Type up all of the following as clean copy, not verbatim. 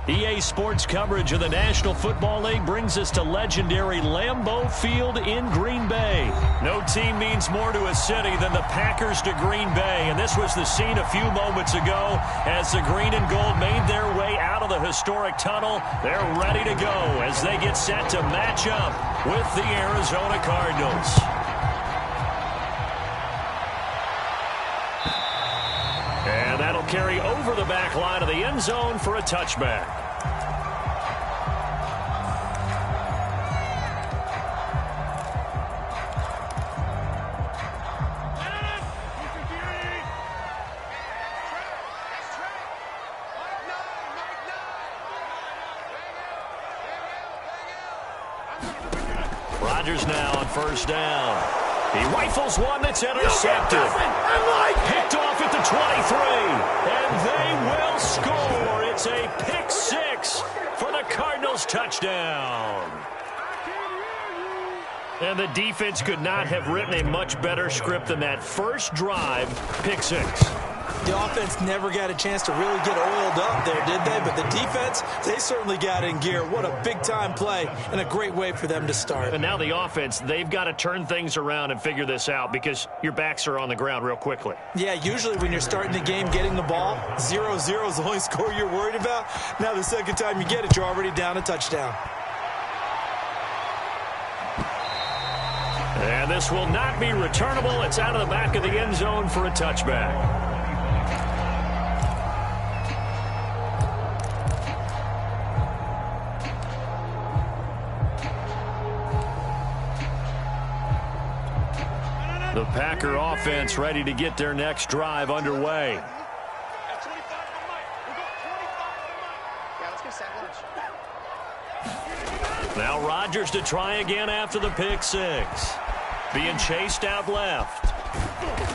EA Sports coverage of the National Football League brings us to legendary Lambeau Field in Green Bay. No team means more to a city than the Packers to Green Bay, and this was the scene a few moments ago as the green and gold made their way out of the historic tunnel. They're ready to go as they get set to match up with the Arizona Cardinals. And that'll carry over the back line of the end zone for a touchback. Rodgers now on first down. He rifles one that's intercepted. Picked off at the 23. And they will score. It's a pick six for the Cardinals touchdown. And the defense could not have written a much better script than that first drive, pick six. The offense never got a chance to really get oiled up there, did they? But the defense, they certainly got in gear. What a big-time play and a great way for them to start. And now the offense, they've got to turn things around and figure this out because your backs are on the ground real quickly. Yeah, usually when you're starting the game getting the ball, 0-0 is the only score you're worried about. Now the second time you get it, you're already down a touchdown. And this will not be returnable. It's out of the back of the end zone for a touchback. The Packer offense ready to get their next drive underway. Now Rodgers to try again after the pick six. Being chased out left.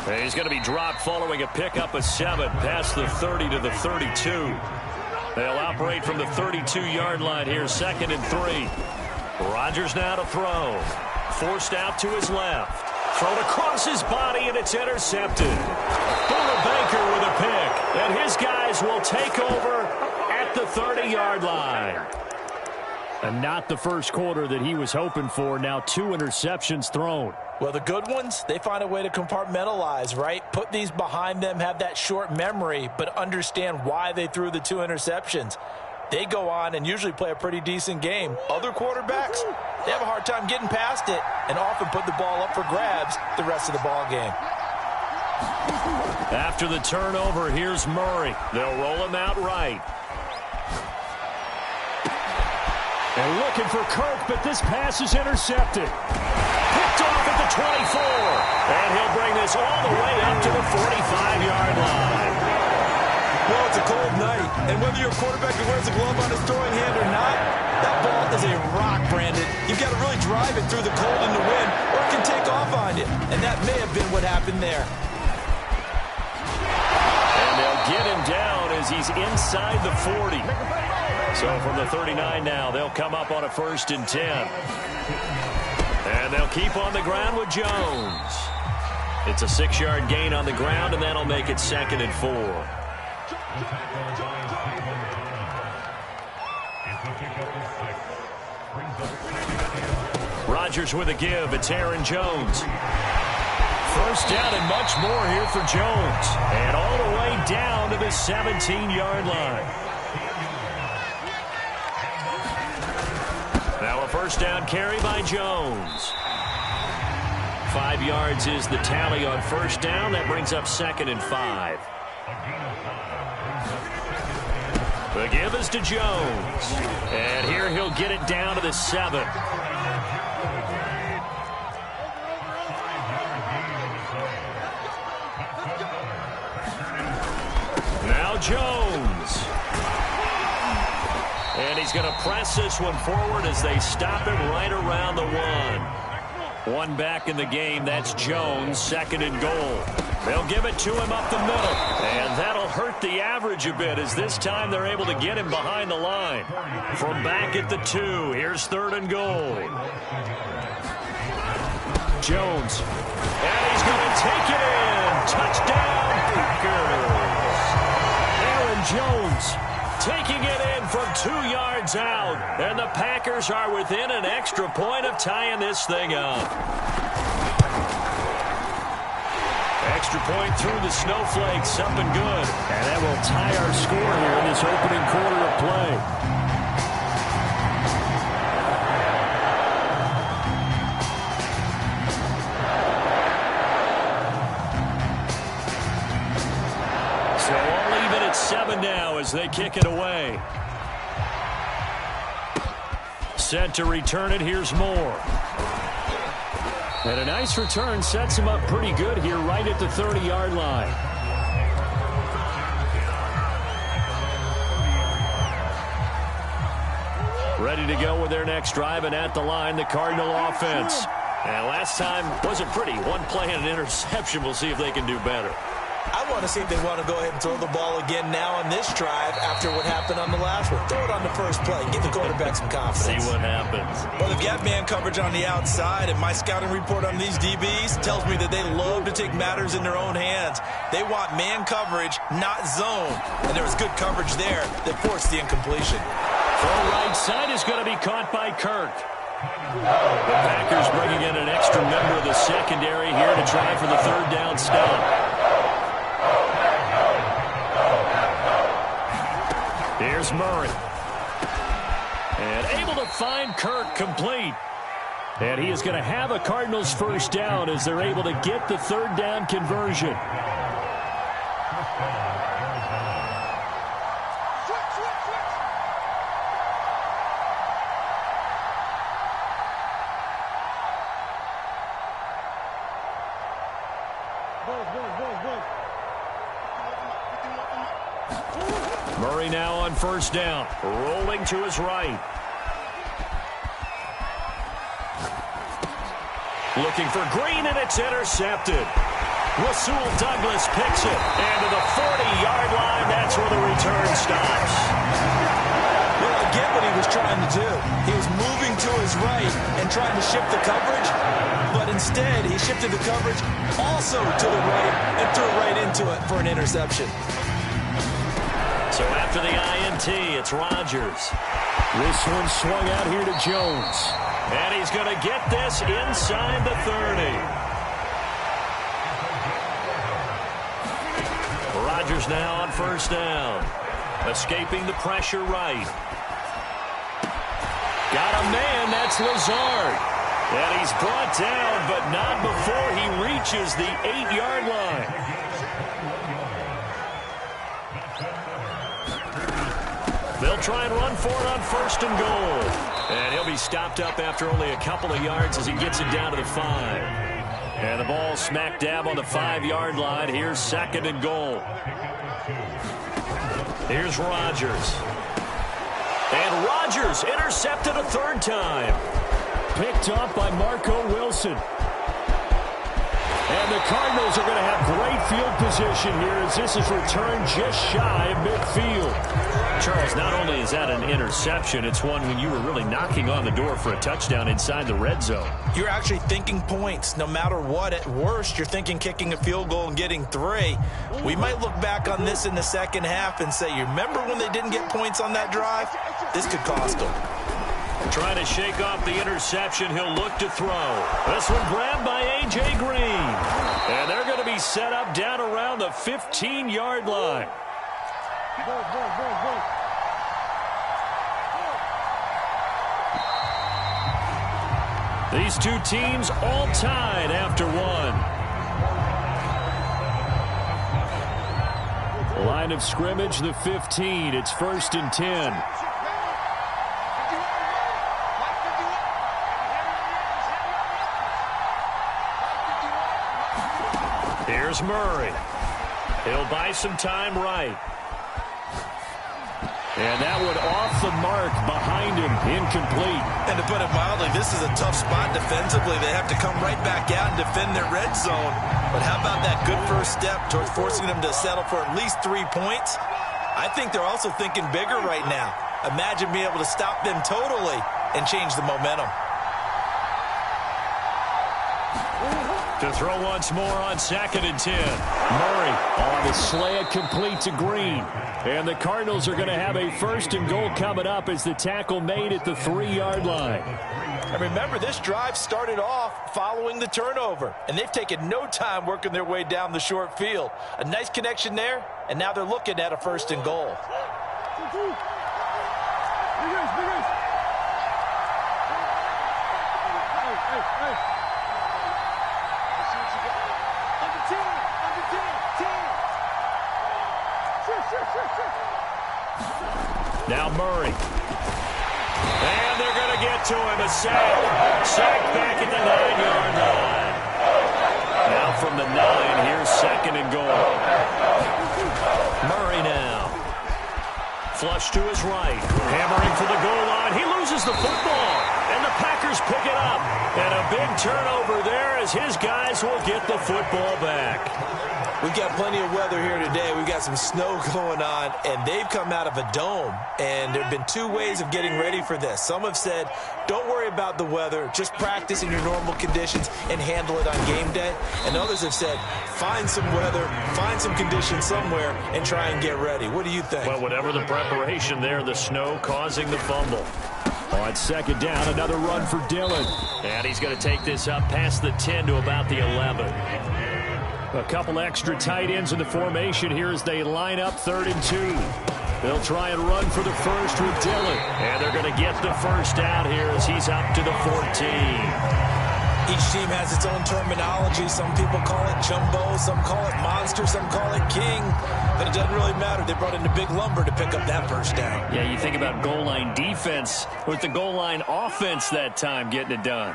And he's going to be dropped following a pickup of 7 past the 30 to the 32. They'll operate from the 32-yard line here, 2nd and 3. Rodgers now to throw. Forced out to his left. Thrown across his body, and it's intercepted. Buda Baker with a pick, and his guys will take over at the 30-yard line. And not the first quarter that he was hoping for. Now 2 interceptions thrown. Well, the good ones, they find a way to compartmentalize, right? Put these behind them, have that short memory, but understand why they threw the 2 interceptions. They go on and usually play a pretty decent game. Other quarterbacks, they have a hard time getting past it and often put the ball up for grabs the rest of the ball game. After the turnover, here's Murray. They'll roll him out right. And looking for Kirk, but this pass is intercepted. Picked off at the 24. And he'll bring this all the way up to the 45-yard line. Well, it's a cold night, and whether you're a quarterback who wears a glove on his throwing hand or not, that ball is a rock, Brandon. You've got to really drive it through the cold and the wind, or it can take off on you. And that may have been what happened there. And they'll get him down as he's inside the 40. So from the 39 now, they'll come up on a 1st and 10. And they'll keep on the ground with Jones. It's a 6-yard gain on the ground, and that'll make it 2nd and 4. Rodgers with a give. It's Aaron Jones. First down and much more here for Jones. And all the way down to the 17-yard line. Now a first down carry by Jones. 5 yards is the tally on first down. That brings up 2nd and 5. The give is to Jones. And here he'll get it down to the 7. Now Jones. And he's going to press this one forward as they stop him right around the 1. One back in the game, that's Jones, 2nd and goal. They'll give it to him up the middle. And that'll hurt the average a bit as this time they're able to get him behind the line. From back at the 2, here's 3rd and goal. Jones. And he's going to take it in. Touchdown, Packers. Aaron Jones taking it in from 2 yards out. And the Packers are within an extra point of tying this thing up. Extra point through the snowflakes, up and good. And that will tie our score here in this opening quarter of play. So all even at 7 now as they kick it away. Set to return it, here's Moore. And a nice return sets him up pretty good here right at the 30-yard line. Ready to go with their next drive, and at the line, the Cardinal offense. And last time wasn't pretty. One play and an interception. We'll see if they can do better. I want to see if they want to go ahead and throw the ball again now on this drive after what happened on the last one. Throw it on the first play. Give the quarterback some confidence. See what happens. Well, they've got man coverage on the outside, and my scouting report on these DBs tells me that they love to take matters in their own hands. They want man coverage, not zone. And there was good coverage there that forced the incompletion. Full right side is going to be caught by Kirk. The Packers bringing in an extra member of the secondary here to try for the third down stop. Here's Murray. And able to find Kirk complete. And he is going to have a Cardinals first down as they're able to get the third down conversion. Murray now on first down, rolling to his right. Looking for Green, and it's intercepted. Rasul Douglas picks it, and to the 40-yard line, that's where the return stops. Well, I get what he was trying to do. He was moving to his right and trying to shift the coverage, but instead he shifted the coverage also to the right and threw right into it for an interception. So after the INT, it's Rodgers. This one swung out here to Jones. And he's going to get this inside the 30. Rodgers now on first down. Escaping the pressure right. Got a man, that's Lazard. And he's brought down, but not before he reaches the 8-yard line. They'll try and run for it on first and goal. And he'll be stopped up after only a couple of yards as he gets it down to the 5. And the ball smack dab on the 5-yard line. Here's second and goal. Here's Rodgers. And Rodgers intercepted a third time. Picked off by Marco Wilson. And the Cardinals are going to have great field position here as this is returned just shy of midfield. Charles, not only is that an interception, it's one when you were really knocking on the door for a touchdown inside the red zone. You're actually thinking points no matter what. At worst, you're thinking kicking a field goal and getting 3. We might look back on this in the second half and say, you remember when they didn't get points on that drive? This could cost them. Trying to shake off the interception, he'll look to throw. This one grabbed by A.J. Green. And they're going to be set up down around the 15-yard line. These two teams all tied after one. Line of scrimmage, the 15. It's 1st and 10. Here's Murray. He'll buy some time right. And that one off the mark behind him, incomplete. And to put it mildly, this is a tough spot defensively. They have to come right back out and defend their red zone. But how about that good first step towards forcing them to settle for at least 3 points? I think they're also thinking bigger right now. Imagine being able to stop them totally and change the momentum. To throw once more on 2nd and 10. Murray on the slant, complete to Green. And the Cardinals are going to have a 1st and goal coming up as the tackle made at the 3-yard line. And remember, this drive started off following the turnover, and they've taken no time working their way down the short field. A nice connection there, and now they're looking at a 1st and goal. Now Murray. And they're going to get to him. A sack. Sack back at the 9-yard line. Now from the 9, here's 2nd and goal. Murray now. Flush to his right. Hammering for the goal line. He loses the football. And the Packers pick it up. And a big turnover there as his guys will get the football back. We've got plenty of weather here today. We've got some snow going on, and they've come out of a dome. And there have been 2 ways of getting ready for this. Some have said, don't worry about the weather. Just practice in your normal conditions and handle it on game day. And others have said, find some weather, find some conditions somewhere, and try and get ready. What do you think? Well, whatever the preparation there, the snow causing the fumble. On 2nd down, another run for Dillon. And he's going to take this up past the 10 to about the 11. A couple extra tight ends in the formation here as they line up 3rd and 2. They'll try and run for the 1st with Dillon. And they're going to get the 1st out here as he's up to the 14. Each team has its own terminology. Some people call it jumbo, some call it monster, some call it king. But it doesn't really matter. They brought in the big lumber to pick up that 1st down. Yeah, you think about goal line defense with the goal line offense that time getting it done.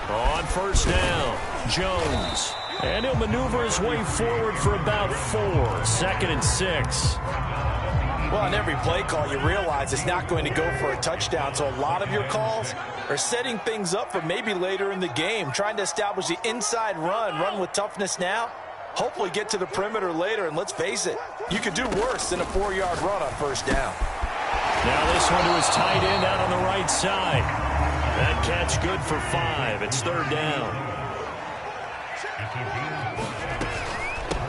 On 1st down, Jones. And he'll maneuver his way forward for about 4. 2nd and 6. Well, on every play call, you realize it's not going to go for a touchdown. So a lot of your calls are setting things up for maybe later in the game, trying to establish the inside run with toughness now, hopefully get to the perimeter later. And let's face it, you could do worse than a 4-yard run on 1st down. Now this one to his tight end out on the right side. That catch good for 5. It's 3rd down.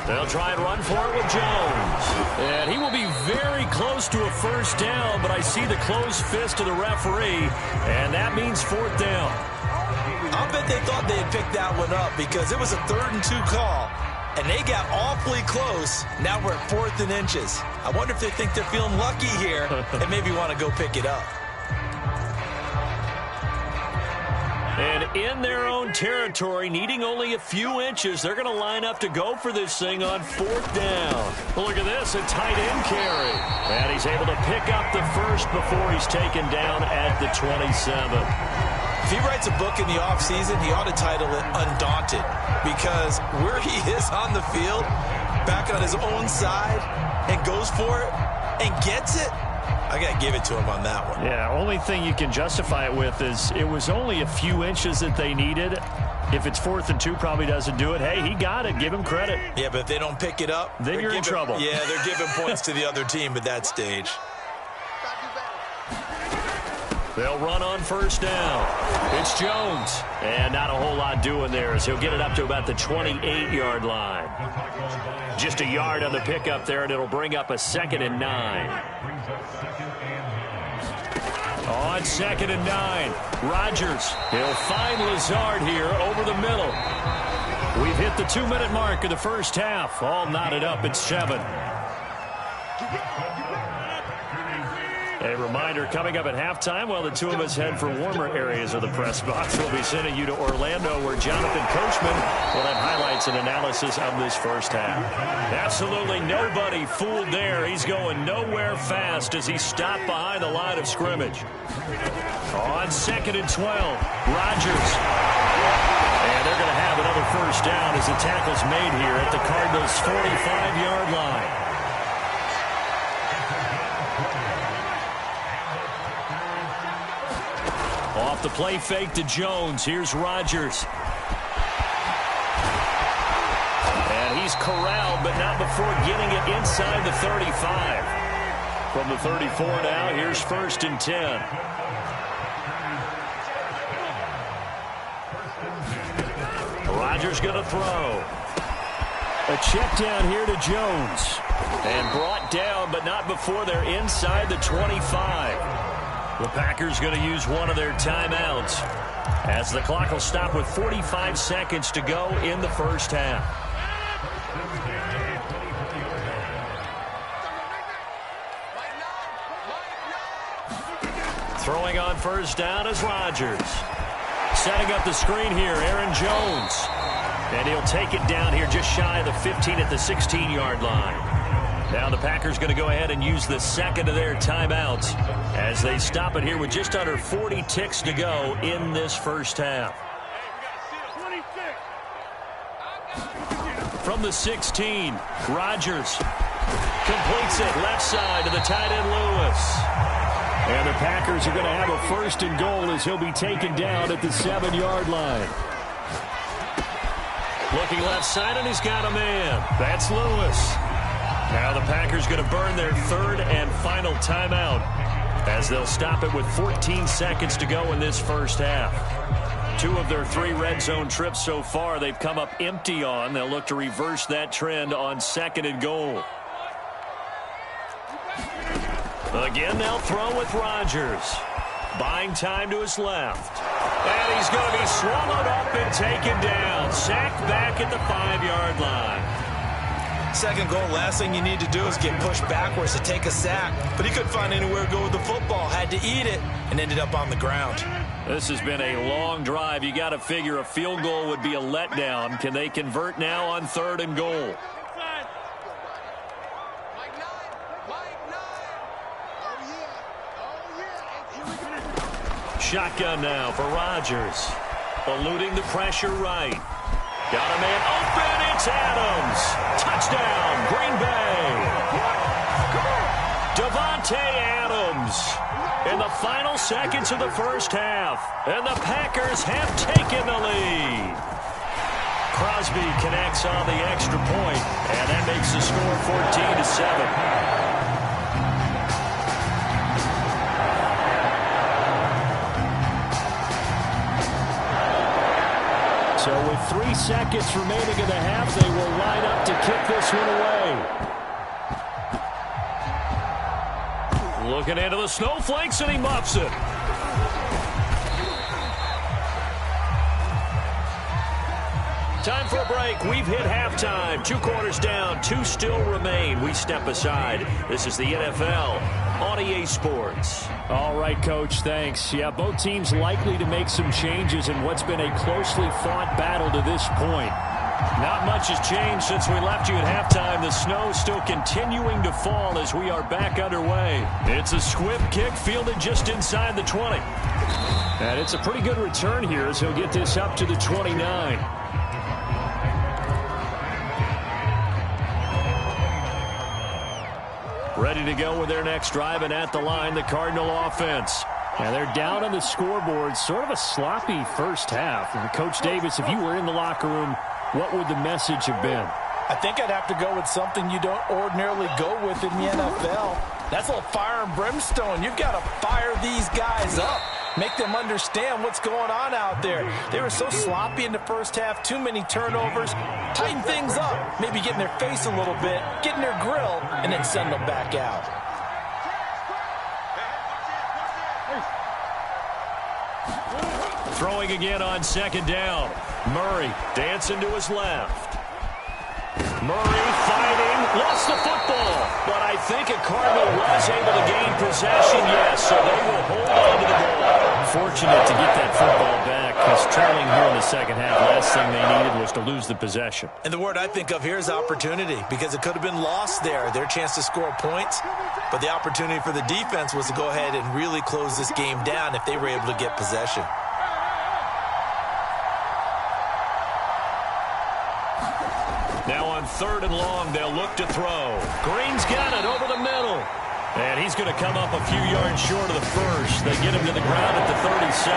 They'll try and run for it with Jones. And he will be very close to a 1st down, but I see the closed fist of the referee, and that means 4th down. I bet they thought they had picked that one up because it was a 3rd and 2 call, and they got awfully close. Now we're at 4th and inches. I wonder if they think they're feeling lucky here and maybe want to go pick it up. And in their own territory, needing only a few inches, they're going to line up to go for this thing on 4th down. Well, look at this, a tight end carry. And he's able to pick up the 1st before he's taken down at the 27. If he writes a book in the offseason, he ought to title it Undaunted, because where he is on the field, back on his own side, and goes for it and gets it, I got to give it to him on that one. Yeah, only thing you can justify it with is it was only a few inches that they needed. If it's 4th and 2, probably doesn't do it. Hey, he got it. Give him credit. Yeah, but if they don't pick it up, then you're in trouble. Yeah, they're giving points to the other team at that stage. They'll run on 1st down. It's Jones. And not a whole lot doing there as he'll get it up to about the 28-yard line. Just a yard on the pickup there, and it'll bring up a 2nd and 9. On 2nd and 9, Rodgers. He'll find Lazard here over the middle. We've hit the 2-minute mark of the 1st half. All knotted up at 7. A reminder, coming up at halftime, while the two of us head for warmer areas of the press box, we'll be sending you to Orlando, where Jonathan Coachman will have highlights and analysis of this 1st half. Absolutely nobody fooled there. He's going nowhere fast as he stopped behind the line of scrimmage. On 2nd and 12, Rodgers. And they're going to have another 1st down as the tackle's made here at the Cardinals' 45-yard line. Off the play fake to Jones. Here's Rodgers. And he's corralled, but not before getting it inside the 35. From the 34 now, here's 1st and 10. Rodgers going to throw. A check down here to Jones. And brought down, but not before they're inside the 25. The Packers going to use one of their timeouts, as the clock will stop with 45 seconds to go in the first half. Throwing on first down is Rodgers. Setting up the screen here, Aaron Jones. And he'll take it down here just shy of the 15 at the 16-yard line. Now the Packers going to go ahead and use the second of their timeouts as they stop it here with just under 40 ticks to go in this first half. From the 16, Rodgers completes it left side to the tight end Lewis. And the Packers are going to have a first and goal as he'll be taken down at the 7-yard line. Looking left side, and he's got a man. That's Lewis. Now the Packers going to burn their third and final timeout as they'll stop it with 14 seconds to go in this first half. 2 of their 3 red zone trips so far they've come up empty on. They'll look to reverse that trend on second and goal. Again, they'll throw with Rodgers. Buying time to his left. And he's going to be swallowed up and taken down. Sacked back at the 5-yard line. Second goal, last thing you need to do is get pushed backwards to take a sack. But he couldn't find anywhere to go with the football. Had to eat it and ended up on the ground. This has been a long drive. You got to figure a field goal would be a letdown. Can they convert now on third and goal? Shotgun now for Rodgers. Eluding the pressure right. Got a man open. It's Adams. Touchdown, Green Bay. Davante Adams in the final seconds of the first half. And the Packers have taken the lead. Crosby connects on the extra point, and that makes the score 14-7. So with 3 seconds remaining in the half, they will line up to kick this one away. Looking into the snowflakes, and he muffs it. Time for a break. We've hit halftime. 2 quarters down, 2 still remain. We step aside. This is the NFL on EA Sports. All right, Coach, thanks. Yeah, both teams likely to make some changes in what's been a closely fought battle to this point. Not much has changed since we left you at halftime. The snow still continuing to fall as we are back underway. It's a squib kick fielded just inside the 20. And it's a pretty good return here as he'll get this up to the 29. Ready to go with their next drive, and at the line, the Cardinal offense. And they're down on the scoreboard. Sort of a sloppy first half. And Coach Davis, if you were in the locker room, what would the message have been? I think I'd have to go with something you don't ordinarily go with in the NFL. That's a little fire and brimstone. You've got to fire these guys up. Make them understand what's going on out there. They were so sloppy in the first half, too many turnovers. Tighten things up, maybe get in their face a little bit, get in their grill, and then send them back out. Throwing again on second down. Murray dancing to his left. Murray fighting, lost the football. But I think a Cardinal was able to gain possession, yes, so they will hold on to the ball. Fortunate to get that football back, because trailing here in the second half, last thing they needed was to lose the possession. And the word I think of here is opportunity, because it could have been lost there, their chance to score points. But the opportunity for the defense was to go ahead and really close this game down if they were able to get possession. Now on third and long, they'll look to throw. Green's got it over the middle. And he's going to come up a few yards short of the first. They get him to the ground at the 37.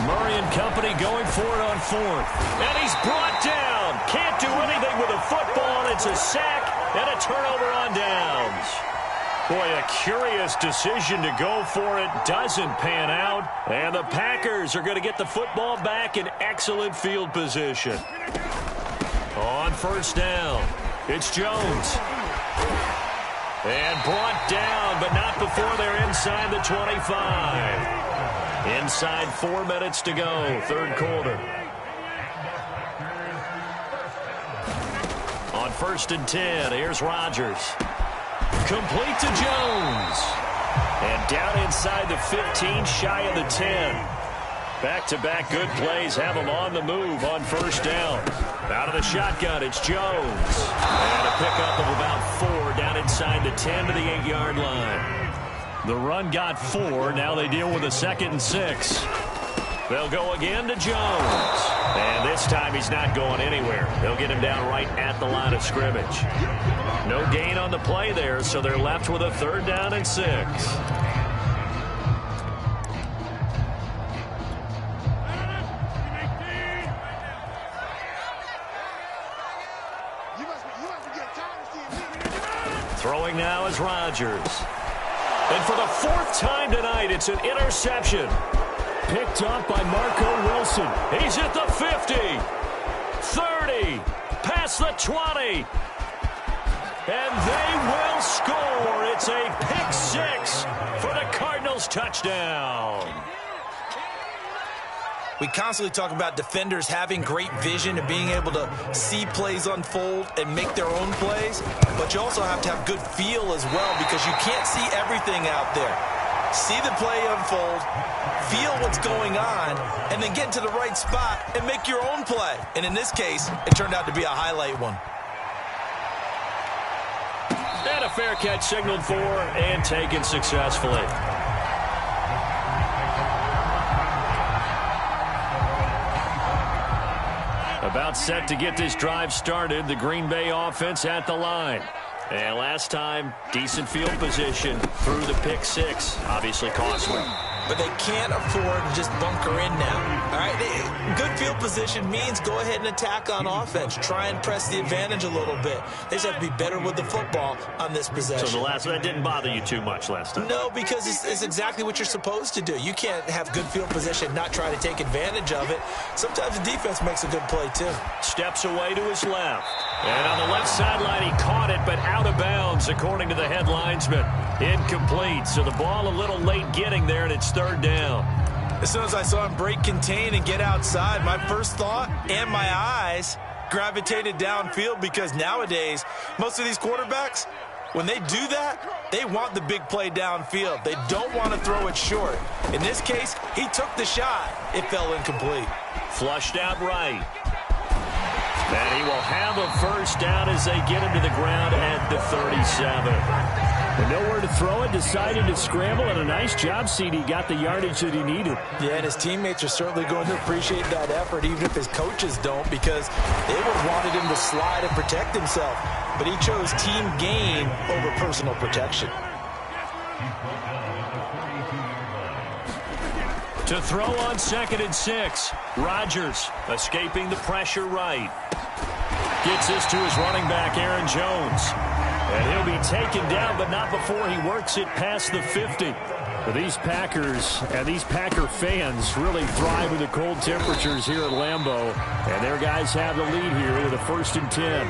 Murray and company going for it on fourth. And he's brought down. Can't do anything with a football. It's a sack. And a turnover on downs. Boy, a curious decision to go for it. Doesn't pan out. And the Packers are going to get the football back in excellent field position. On first down, it's Jones. And brought down, but not before they're inside the 25. Inside 4 minutes to go, third quarter. On first and 10, here's Rodgers. Complete to Jones. And down inside the 15, shy of the 10. Back-to-back good plays have them on the move on first down. Out of the shotgun, it's Jones. And a pickup of about 4 down inside the 10 to the 8-yard line. The run got 4. Now they deal with a 2nd and 6. They'll go again to Jones. And this time he's not going anywhere. They'll get him down right at the line of scrimmage. No gain on the play there, so they're left with a 3rd down and 6. Throwing now is Rodgers. And for the 4th time tonight, it's an interception. Picked up by Marco Wilson. He's at the 50, 30, past the 20. And they will score. It's a pick 6 for the Cardinals touchdown. We constantly talk about defenders having great vision and being able to see plays unfold and make their own plays. But you also have to have good feel as well because you can't see everything out there. See the play unfold, feel what's going on, and then get to the right spot and make your own play. And in this case, it turned out to be a highlight one. And a fair catch signaled for and taken successfully. About set to get this drive started, the Green Bay offense at the line. And last time, decent field position through the pick 6. Obviously costly. But they can't afford to just bunker in now. All right, good field position means go ahead and attack on offense. Try and press the advantage a little bit. They just have to be better with the football on this possession. So that didn't bother you too much last time? No, because it's exactly what you're supposed to do. You can't have good field position, not try to take advantage of it. Sometimes the defense makes a good play, too. Steps away to his left. And on the left sideline, he caught it, but out of bounds, according to the head linesman. Incomplete. So the ball a little late getting there, and it's 3rd down. As soon as I saw him break contain and get outside, my first thought and my eyes gravitated downfield because nowadays, most of these quarterbacks, when they do that, they want the big play downfield. They don't want to throw it short. In this case, he took the shot. It fell incomplete. Flushed out right. And he will have a first down as they get him to the ground at the 37. And nowhere to throw it, decided to scramble, and a nice job, CD. Got the yardage that he needed. Yeah, and his teammates are certainly going to appreciate that effort, even if his coaches don't, because they would have wanted him to slide and protect himself. But he chose team gain over personal protection. To throw on 2nd and 6. Rodgers escaping the pressure right. Gets this to his running back, Aaron Jones. And he'll be taken down, but not before he works it past the 50. But these Packers and these Packer fans really thrive in the cold temperatures here at Lambeau. And their guys have the lead here with a 1st and 10.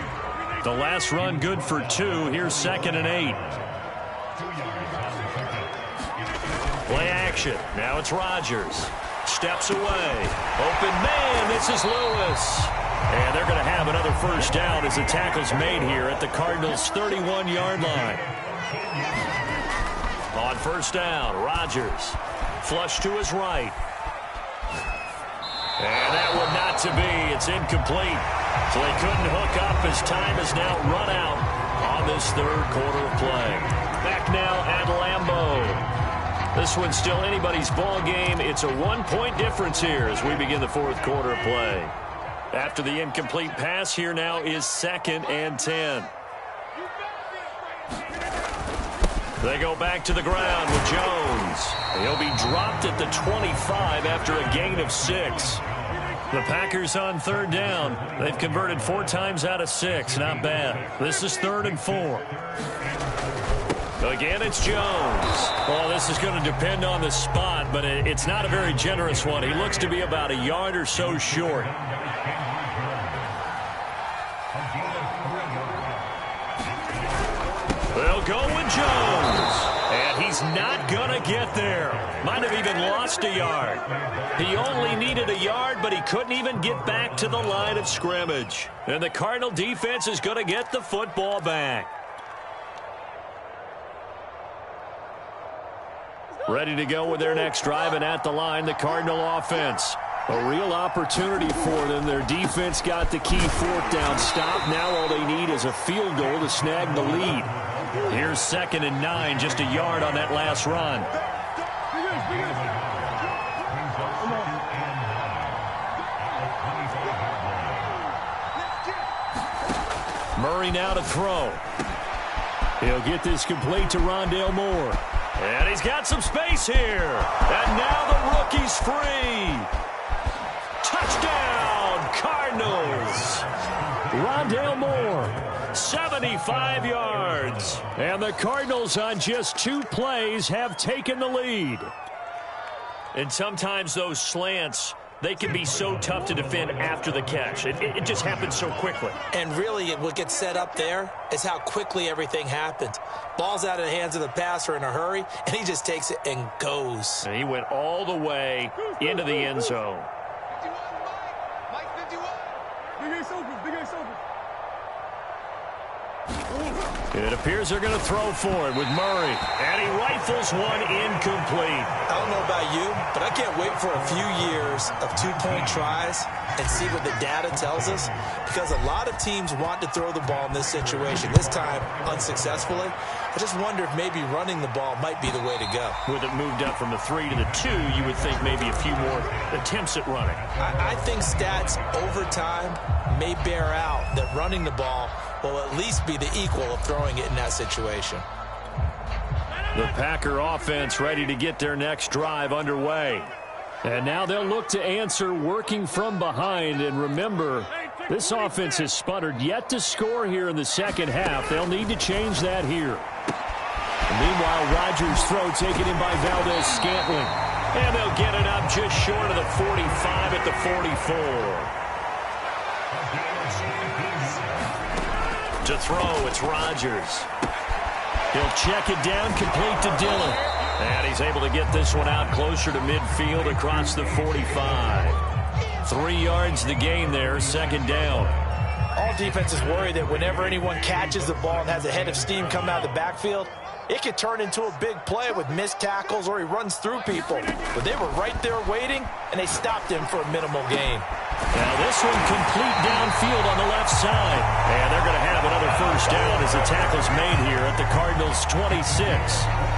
The last run good for 2. Here's 2nd and 8. Play action. Now it's Rodgers. Steps away. Open man. This is Lewis. And they're going to have another first down as the tackle's made here at the Cardinals' 31-yard line. On first down, Rodgers. Flush to his right. And that one not to be. It's incomplete. So they couldn't hook up as time is now run out on this 3rd quarter of play. Back now at Lambeau. This one's still anybody's ball game. It's a 1-point difference here as we begin the 4th quarter of play. After the incomplete pass, here now is 2nd and 10. They go back to the ground with Jones. He'll be dropped at the 25 after a gain of 6. The Packers on third down. They've converted 4 times out of 6. Not bad. This is 3rd and 4. Again, it's Jones. Well, this is going to depend on the spot, but it's not a very generous one. He looks to be about a yard or so short. They'll go with Jones. And he's not going to get there. Might have even lost a yard. He only needed a yard, but he couldn't even get back to the line of scrimmage. And the Cardinal defense is going to get the football back. Ready to go with their next drive, and at the line, the Cardinal offense. A real opportunity for them. Their defense got the key 4th down stop. Now all they need is a field goal to snag the lead. Here's 2nd and 9, just a yard on that last run. Murray now to throw. He'll get this complete to Rondale Moore. And he's got some space here. And now the rookie's free. Touchdown, Cardinals. Rondale Moore, 75 yards. And the Cardinals on just 2 plays have taken the lead. And sometimes those slants, they can be so tough to defend after the catch. It just happens so quickly. And really, what gets set up there is how quickly everything happens. Ball's out of the hands of the passer in a hurry, and he just takes it and goes. And he went all the way into the end zone. It appears they're going to throw for it with Murray. And he rifles one incomplete. I don't know about you, but I can't wait for a few years of 2-point tries and see what the data tells us. Because a lot of teams want to throw the ball in this situation. This time, unsuccessfully. I just wonder if maybe running the ball might be the way to go. With it moved up from the 3 to the 2, you would think maybe a few more attempts at running. I think stats over time may bear out that running the ball will at least be the equal of throwing it in that situation. The Packer offense ready to get their next drive underway. And now they'll look to answer working from behind. And remember, this offense has sputtered yet to score here in the second half. They'll need to change that here. Meanwhile, Rodgers' throw taken in by Valdez-Scantling. And they'll get it up just short of the 45 at the 44. To throw, it's Rodgers. He'll check it down, complete to Dillon. And he's able to get this one out closer to midfield across the 45. 3 yards the gain there, 2nd down. All defenses worry that whenever anyone catches the ball and has a head of steam come out of the backfield, it could turn into a big play with missed tackles or he runs through people. But they were right there waiting, and they stopped him for a minimal gain. Now this one complete downfield on the left side. And they're going to have another 1st down as the tackle's made here at the Cardinals' 26.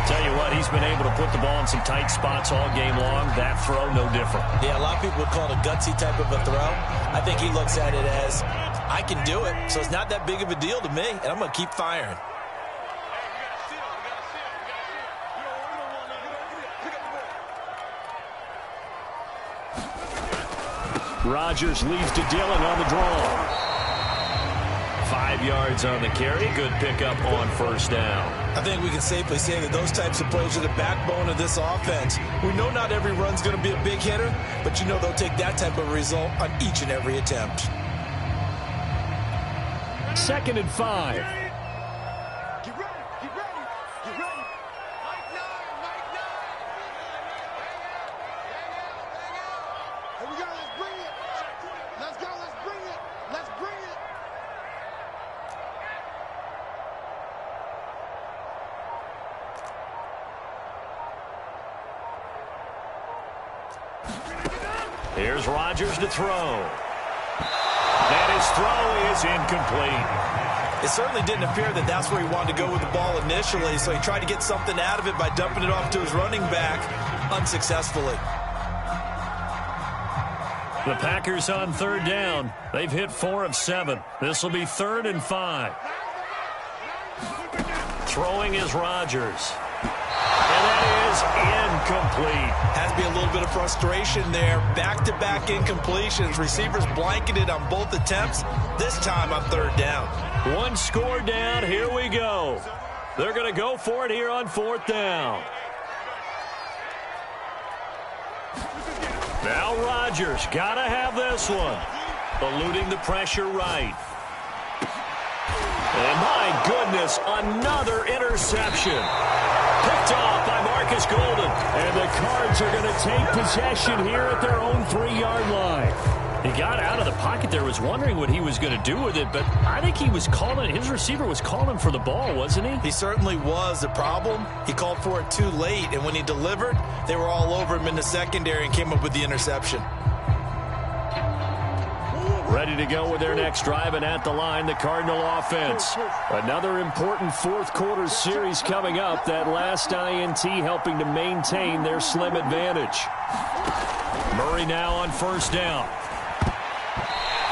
Tell you what, he's been able to put the ball in some tight spots all game long. That throw, no different. Yeah, a lot of people would call it a gutsy type of a throw. I think he looks at it as, I can do it, so it's not that big of a deal to me, and I'm going to keep firing. Rodgers leads to Dillon on the draw. 5 yards on the carry. Good pickup on 1st down. I think we can safely say that those types of plays are the backbone of this offense. We know not every run's going to be a big hitter, but you know they'll take that type of result on each and every attempt. 2nd and 5. Here's Rodgers to throw. And his throw is incomplete. It certainly didn't appear that that's where he wanted to go with the ball initially, so he tried to get something out of it by dumping it off to his running back unsuccessfully. The Packers on 3rd down. They've hit 4 of 7. This will be 3rd and 5. Throwing is Rodgers. And that is incomplete. Has to be a little bit of frustration there. Back-to-back incompletions. Receivers blanketed on both attempts. This time on third down. One score down. Here we go. They're going to go for it here on fourth down. Now Rodgers got to have this one. Eluding the pressure right. And my goodness, another interception. Picked off by Marcus Golden. And the Cards are going to take possession here at their own 3-yard line. He got out of the pocket there, was wondering what he was going to do with it, but I think he was calling, his receiver was calling for the ball, wasn't he? He certainly was. The problem, he called for it too late, and when he delivered, they were all over him in the secondary and came up with the interception. Ready to go with their next drive, and at the line, the Cardinal offense. Another important fourth-quarter series coming up. That last INT helping to maintain their slim advantage. Murray now on first down.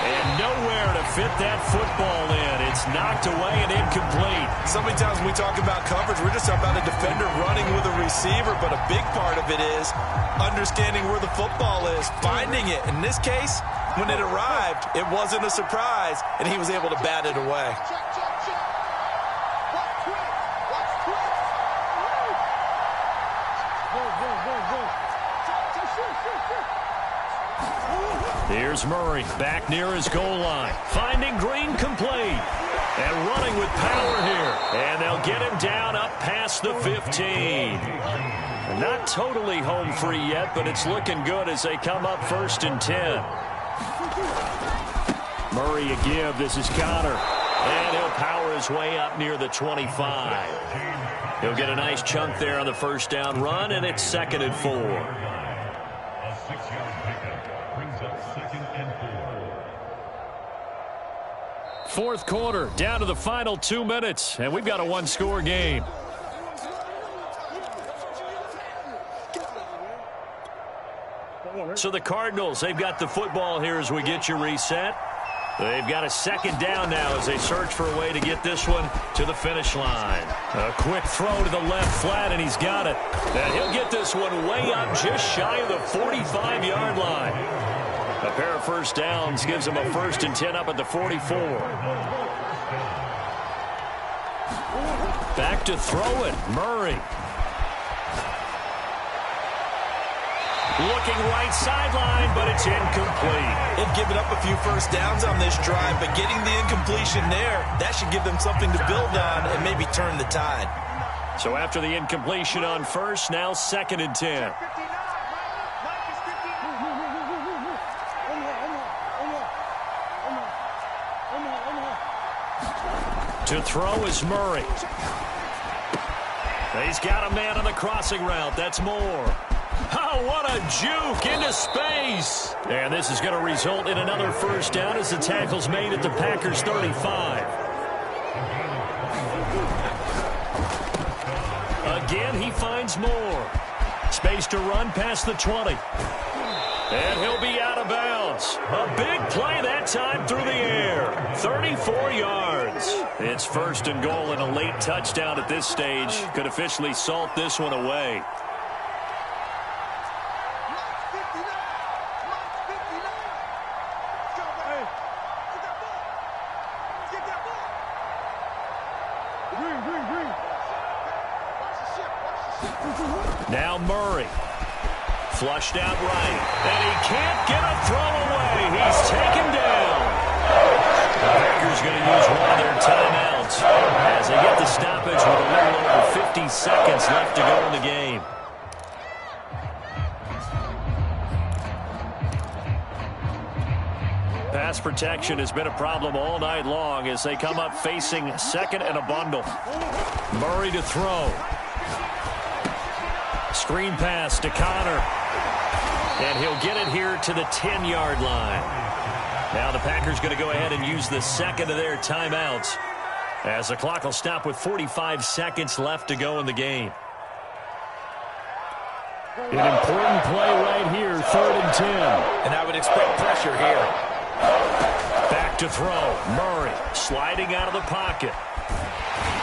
And nowhere to fit that football in. It's knocked away and incomplete. So many times when we talk about coverage, we're just about a defender running with a receiver, but a big part of it is understanding where the football is, finding it. In this case, when it arrived, it wasn't a surprise, and he was able to bat it away. Here's Murray back near his goal line. Finding Green complete. And running with power here. And they'll get him down up past the 15. Not totally home free yet, but it's looking good as they come up 1st and 10. Murray a give. This is Connor. And he'll power his way up near the 25. He'll get a nice chunk there on the first down run, and it's 2nd and 4. Fourth quarter, down to the final 2 minutes, and we've got a one-score game. So the Cardinals, they've got the football here as we get you reset. They've got a 2nd down now as they search for a way to get this one to the finish line. A quick throw to the left flat, and he's got it. And he'll get this one way up just shy of the 45-yard line. A pair of first downs gives him a 1st and 10 up at the 44. Back to throw it, Murray. Looking right sideline, but it's incomplete. They've given up a few first downs on this drive, but getting the incompletion there, that should give them something to build on and maybe turn the tide. So after the incompletion on first, now 2nd and 10. To throw is Murray. He's got a man on the crossing route. That's Moore. Oh, what a juke into space. And this is going to result in another first down as the tackle's made at the Packers' 35. Again, he finds Moore. Space to run past the 20. And he'll be out of bounds. A big play that time through the air. 34 yards. It's 1st and goal, and a late touchdown at this stage could officially salt this one away. Now Murray. Flushed out right. And he can't get a throw away. He's taken down. The Packers going to use one of their timeouts as they get the stoppage with a little over 50 seconds left to go in the game. Pass protection has been a problem all night long as they come up facing 2nd and a bundle. Murray to throw. Screen pass to Connor. And he'll get it here to the 10-yard line. Now the Packers going to go ahead and use the 2nd of their timeouts as the clock will stop with 45 seconds left to go in the game. An important play right here, 3rd and 10. And I would expect pressure here. Back to throw. Murray sliding out of the pocket.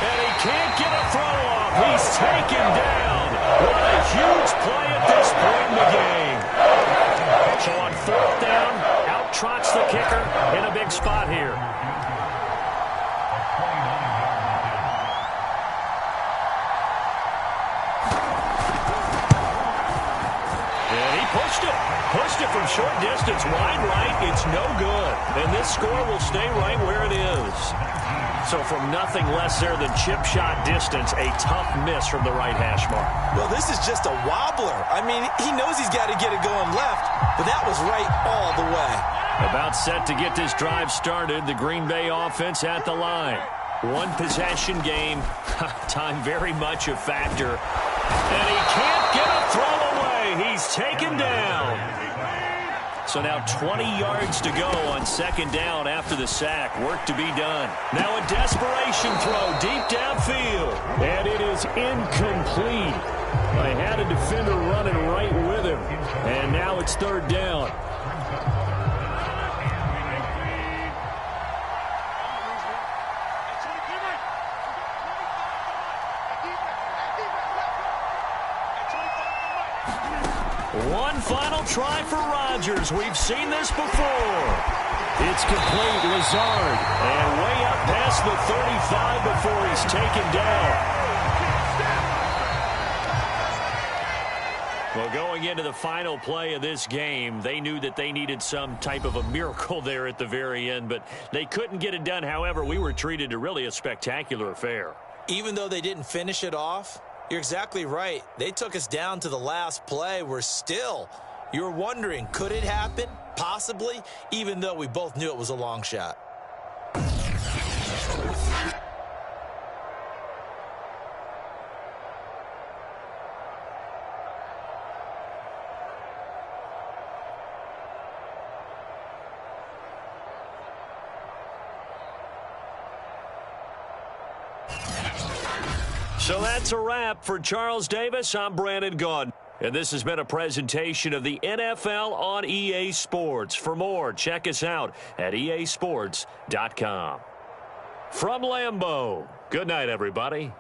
And he can't get a throw off. He's taken down. What a huge play Pushed it from short distance, wide right. It's no good. And this score will stay right where it is. So from nothing less there than chip shot distance, a tough miss from the right hash mark. Well, this is just a wobbler. I mean, he knows he's got to get it going left, but that was right all the way. About set to get this drive started, the Green Bay offense at the line. One possession game, time very much a factor. And he can't get a throw away. He's taken down. So now 20 yards to go on second down after the sack. Work to be done. Now a desperation throw deep downfield. And it is incomplete. I had a defender running right with him. And now it's third down. One final try for Rodgers. We've seen this before. It's complete. Lazard. And way up past the 35 before he's taken down. Well, going into the final play of this game, they knew that they needed some type of a miracle there at the very end, but they couldn't get it done. However, we were treated to really a spectacular affair. Even though they didn't finish it off, you're exactly right. They took us down to the last play. We're still, you're wondering, could it happen? Possibly, even though we both knew it was a long shot. So that's a wrap for Charles Davis. I'm Brandon Gaudin. And this has been a presentation of the NFL on EA Sports. For more, check us out at easports.com. From Lambeau, good night, everybody.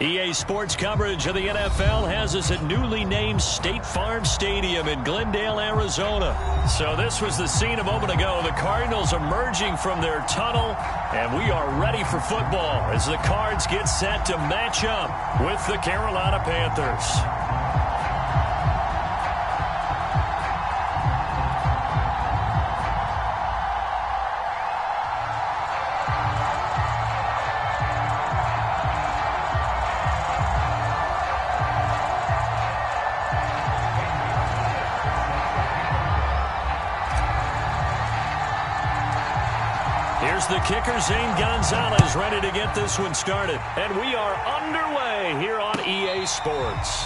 EA Sports coverage of the NFL has us at newly named State Farm Stadium in Glendale, Arizona. So this was the scene a moment ago. The Cardinals emerging from their tunnel, and we are ready for football as the Cards get set to match up with the Carolina Panthers. Here's the kicker, Zane Gonzalez, ready to get this one started. And we are underway here on EA Sports.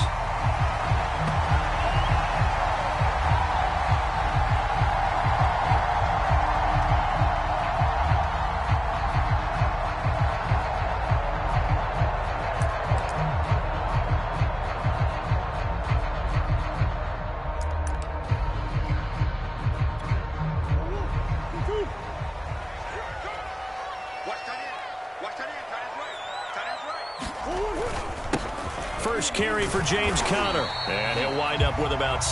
First carry for James Conner, and he'll wind up with about...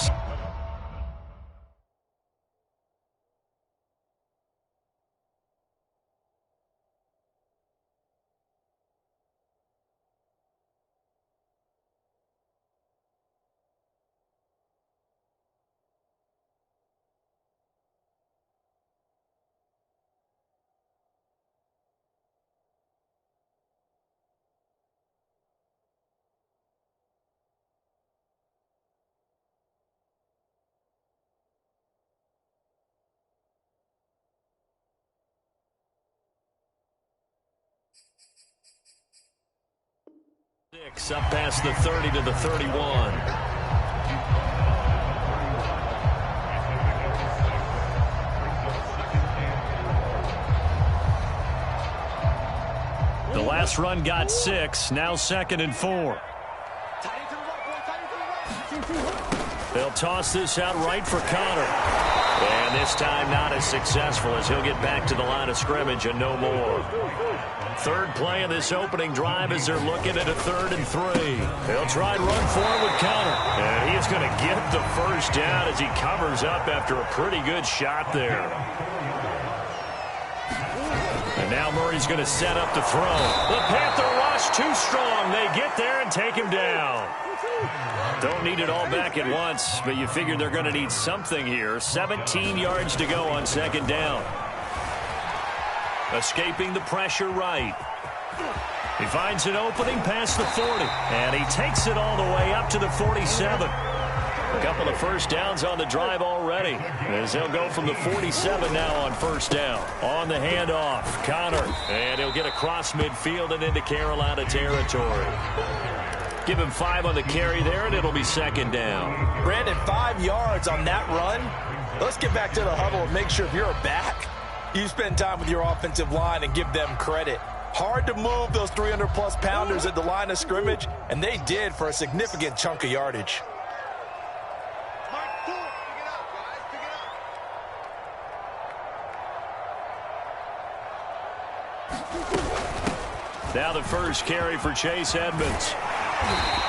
Up past the 30 to the 31. The last run got 6, now 2nd and 4. They'll toss this out right for Conner. And this time not as successful as he'll get back to the line of scrimmage and no more. Third play of this opening drive as they're looking at a 3rd and 3. They'll try and run forward with Conner. And he is going to get the first down as he covers up after a pretty good shot there. And now Murray's going to set up to throw. The Panther rush too strong. They get there and take him down. Don't need it all back at once, but you figure they're going to need something here. 17 yards to go on 2nd down. Escaping the pressure right. He finds an opening past the 40, and he takes it all the way up to the 47. A couple of first downs on the drive already, as he'll go from the 47 now on 1st down. On the handoff, Conner, and he'll get across midfield and into Carolina territory. Give him 5 on the carry there, and it'll be 2nd down. Brandon, 5 yards on that run. Let's get back to the huddle and make sure if you're back, you spend time with your offensive line and give them credit. Hard to move those 300-plus pounders at the line of scrimmage, and they did for a significant chunk of yardage. Now the first carry for Chase Edmonds.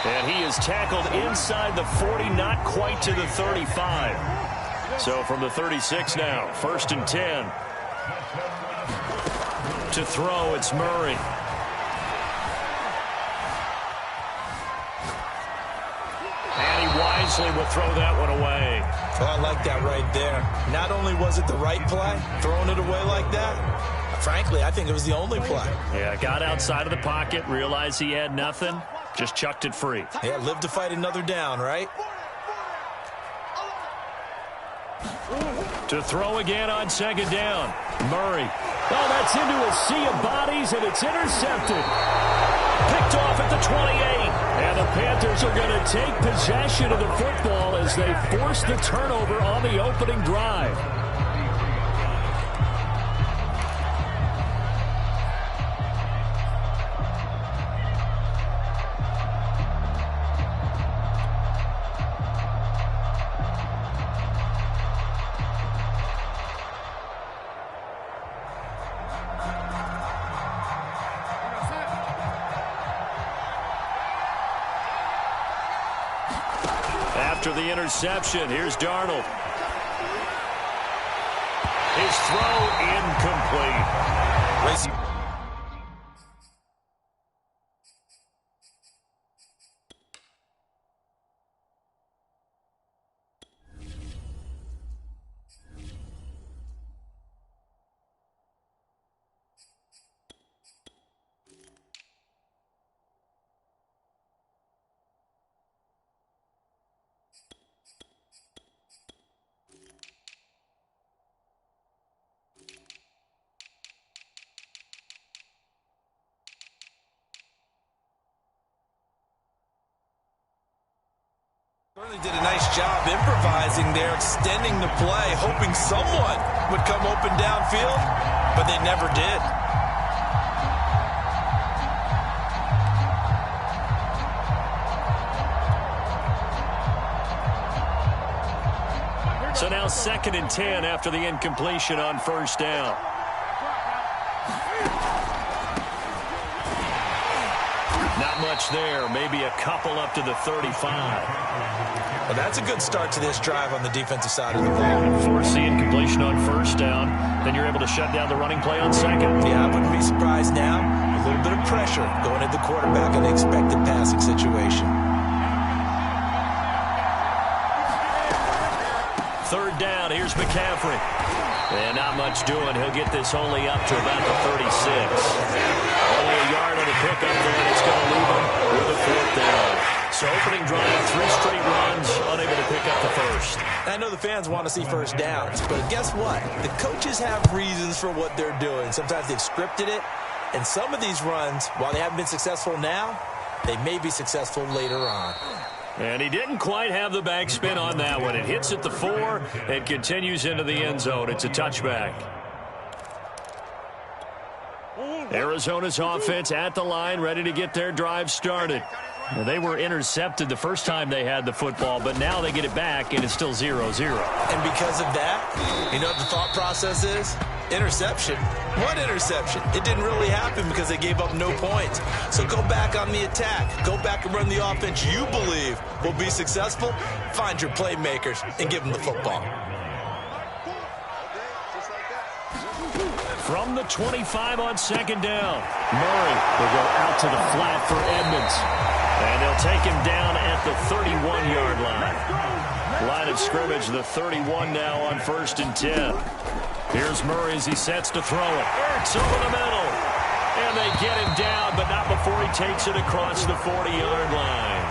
And he is tackled inside the 40, not quite to the 35. So from the 36 now, 1st and 10. To throw, it's Murray. And he wisely will throw that one away. Oh, I like that right there. Not only was it the right play, throwing it away like that, frankly, I think it was the only play. Yeah, got outside of the pocket, realized he had nothing, just chucked it free. Yeah, live to fight another down, right? To throw again on 2nd down. Murray. Oh, that's into a sea of bodies, and it's intercepted. Picked off at the 28. And the Panthers are going to take possession of the football as they force the turnover on the opening drive. after the interception. Here's Darnold. His throw incomplete. Certainly did a nice job improvising there, extending the play, hoping someone would come open downfield, but they never did. So now 2nd and 10 after the incompletion on first down. Not much there, maybe a couple up to the 35. Well, that's a good start to this drive on the defensive side of the ball. Force the incompletion on first down, then you're able to shut down the running play on second. Yeah, I wouldn't be surprised now. A little bit of pressure going at the quarterback in the expected passing situation. 3rd down, here's McCaffrey. And not much doing. He'll get this only up to about the 36. Only a yard on the pickup there, and it's going to leave him with a 4th down. So opening drive, 3 straight runs, unable to pick up the first. I know the fans want to see first downs, but guess what? The coaches have reasons for what they're doing. Sometimes they've scripted it, and some of these runs, while they haven't been successful now, they may be successful later on. And he didn't quite have the backspin on that one. It hits at the 4 and continues into the end zone. It's a touchback. Arizona's offense at the line, ready to get their drive started. Well, they were intercepted the first time they had the football, but now they get it back, and it's still 0-0. And because of that, you know what the thought process is? Interception. What interception? It didn't really happen because they gave up no points. So go back on the attack. Go back and run the offense you believe will be successful. Find your playmakers and give them the football. From the 25 on 2nd down, Murray will go out to the flat for Edmonds. And they'll take him down at the 31-yard line. Line of scrimmage, the 31 now on 1st and 10. Here's Murray as he sets to throw it. Ertz over the middle. And they get him down, but not before he takes it across the 40-yard line.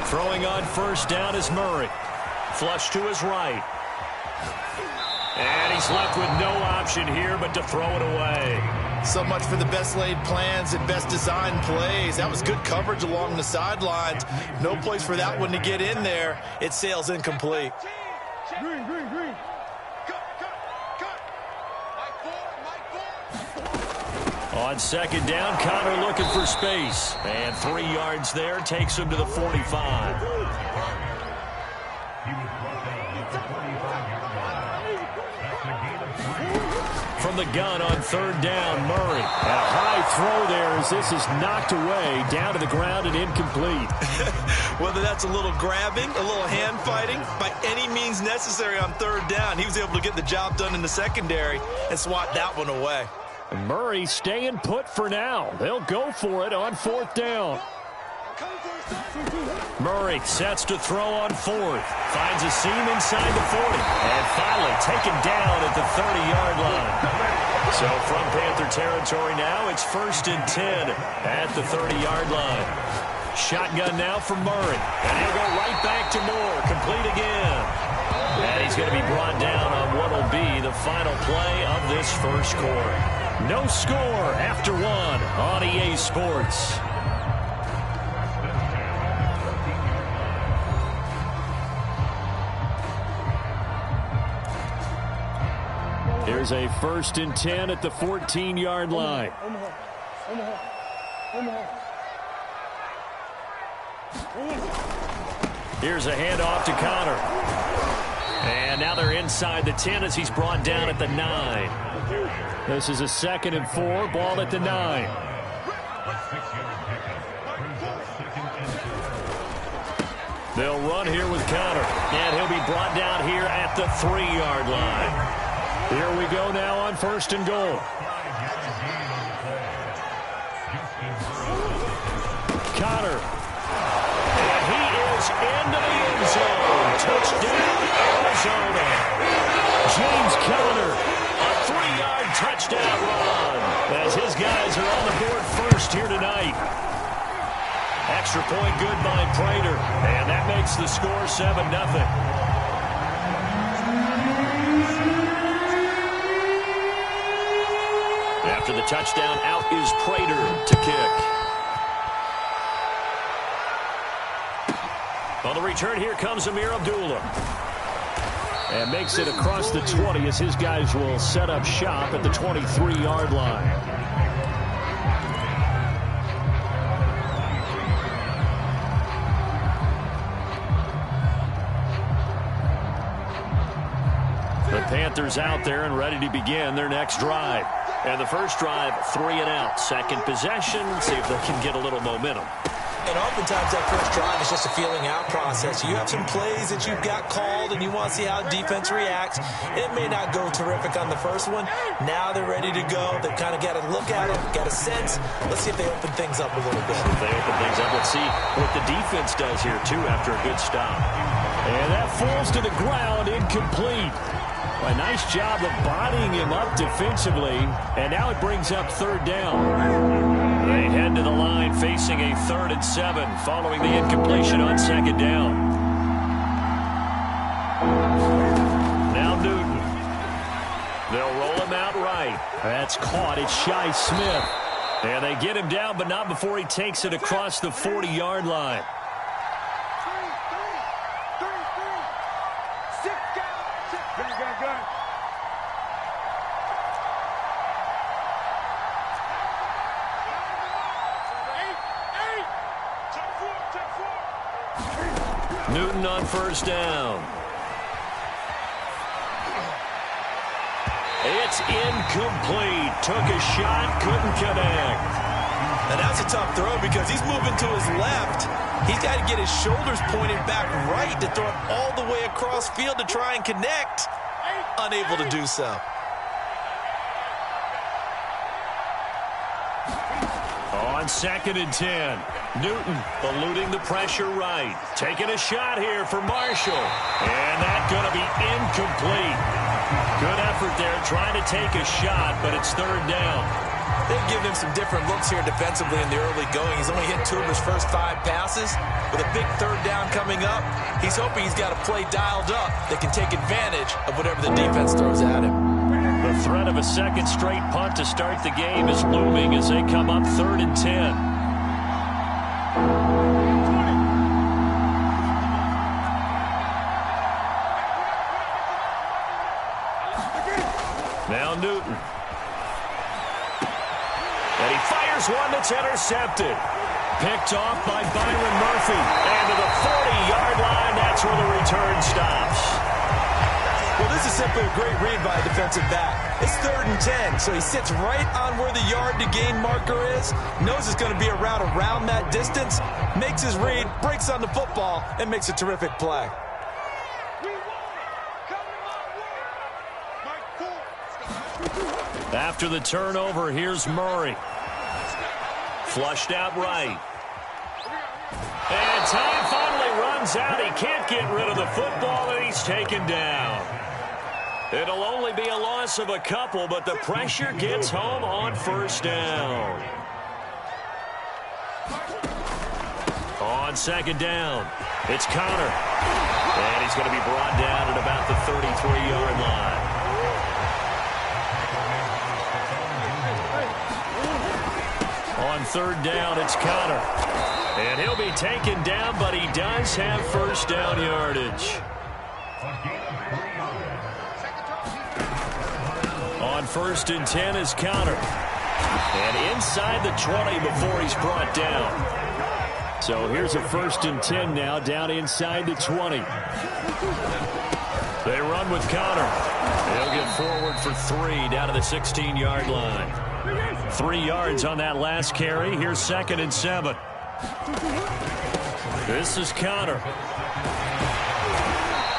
Throwing on first down is Murray. Flush to his right. And he's left with no option here but to throw it away. So much for the best laid plans and best designed plays. That was good coverage along the sidelines. No place for that one to get in there. It sails incomplete. Green. On 2nd down, Connor looking for space. And 3 yards there takes him to the 45. From the gun on 3rd down, Murray. And a high throw there as this is knocked away, down to the ground and incomplete. Whether that's a little grabbing, a little hand fighting, by any means necessary on 3rd down, he was able to get the job done in the secondary and swat that one away. And Murray staying put for now. They'll go for it on 4th down. Murray sets to throw on 4th. Finds a seam inside the 40. And finally taken down at the 30-yard line. So from Panther territory now, it's 1st and 10 at the 30-yard line. Shotgun now for Murray. And he'll go right back to Moore. Complete again. And he's going to be brought down on what will be the final play of this first quarter. No score after 1 on EA Sports. Here's a 1st and 10 at the 14-yard line. Here's a handoff to Connor. And now they're inside the 10 as he's brought down at the 9. This is a 2nd and 4, ball at the 9. They'll run here with Connor, and he'll be brought down here at the 3-yard line. Here we go now on 1st and goal. Connor, and he is into the end zone. Touchdown, Arizona. James Conner, a 3-yard touchdown run as his guys are on the board first here tonight. Extra point good by Prater, and that makes the score 7-0. After the touchdown, out is Prater to kick. On the return, here comes Amir Abdullah. And makes it across the 20 as his guys will set up shop at the 23-yard line. The Panthers out there and ready to begin their next drive. And the first drive, 3 and out. Second possession, see if they can get a little momentum. And oftentimes that first drive is just a feeling out process. You have some plays that you've got called and you want to see how defense reacts. It may not go terrific on the first one. Now they're ready to go. They've kind of got to look at it, got a sense. Let's see if they open things up a little bit. If they open things up, let's see what the defense does here, too, after a good stop. And that falls to the ground, incomplete. A nice job of bodying him up defensively, and now it brings up 3rd down. They head to the line facing a 3rd and 7 following the incompletion on 2nd down. Now Newton. They'll roll him out right. That's caught. It's Shi Smith. And they get him down, but not before he takes it across the 40-yard line. Newton on 1st down. It's incomplete. Took a shot, couldn't connect. And that's a tough throw because he's moving to his left. He's got to get his shoulders pointed back right to throw it all the way across field to try and connect. Unable to do so. On 2nd and 10. Newton eluding the pressure right. Taking a shot here for Marshall. And that's going to be incomplete. Good effort there trying to take a shot, but it's 3rd down. They've given him some different looks here defensively in the early going. He's only hit 2 of his first 5 passes. With a big 3rd down coming up, he's hoping he's got a play dialed up that can take advantage of whatever the defense throws at him. The threat of a 2nd straight punt to start the game is looming as they come up 3rd and 10. Now Newton. And he fires one that's intercepted. Picked off by Byron Murphy. And to the 40-yard line, that's where the return stops. Well, this is simply a great read by a defensive back. It's 3rd and 10, so he sits right on where the yard-to-gain marker is, knows it's going to be a route around that distance, makes his read, breaks on the football, and makes a terrific play. After the turnover, here's Murray. Flushed out right. And time finally runs out. He can't get rid of the football, and he's taken down. It'll only be a loss of a couple, but the pressure gets home on 1st down. On 2nd down, it's Connor. And he's going to be brought down at about the 33-yard line. On 3rd down, it's Connor. And he'll be taken down, but he does have 1st down yardage. On 1st and 10 is Connor. And inside the 20 before he's brought down. So here's a 1st and 10 now, down inside the 20. They run with Connor. He'll get forward for 3 down to the 16-yard line. 3 yards on that last carry. Here's 2nd and 7. This is Connor.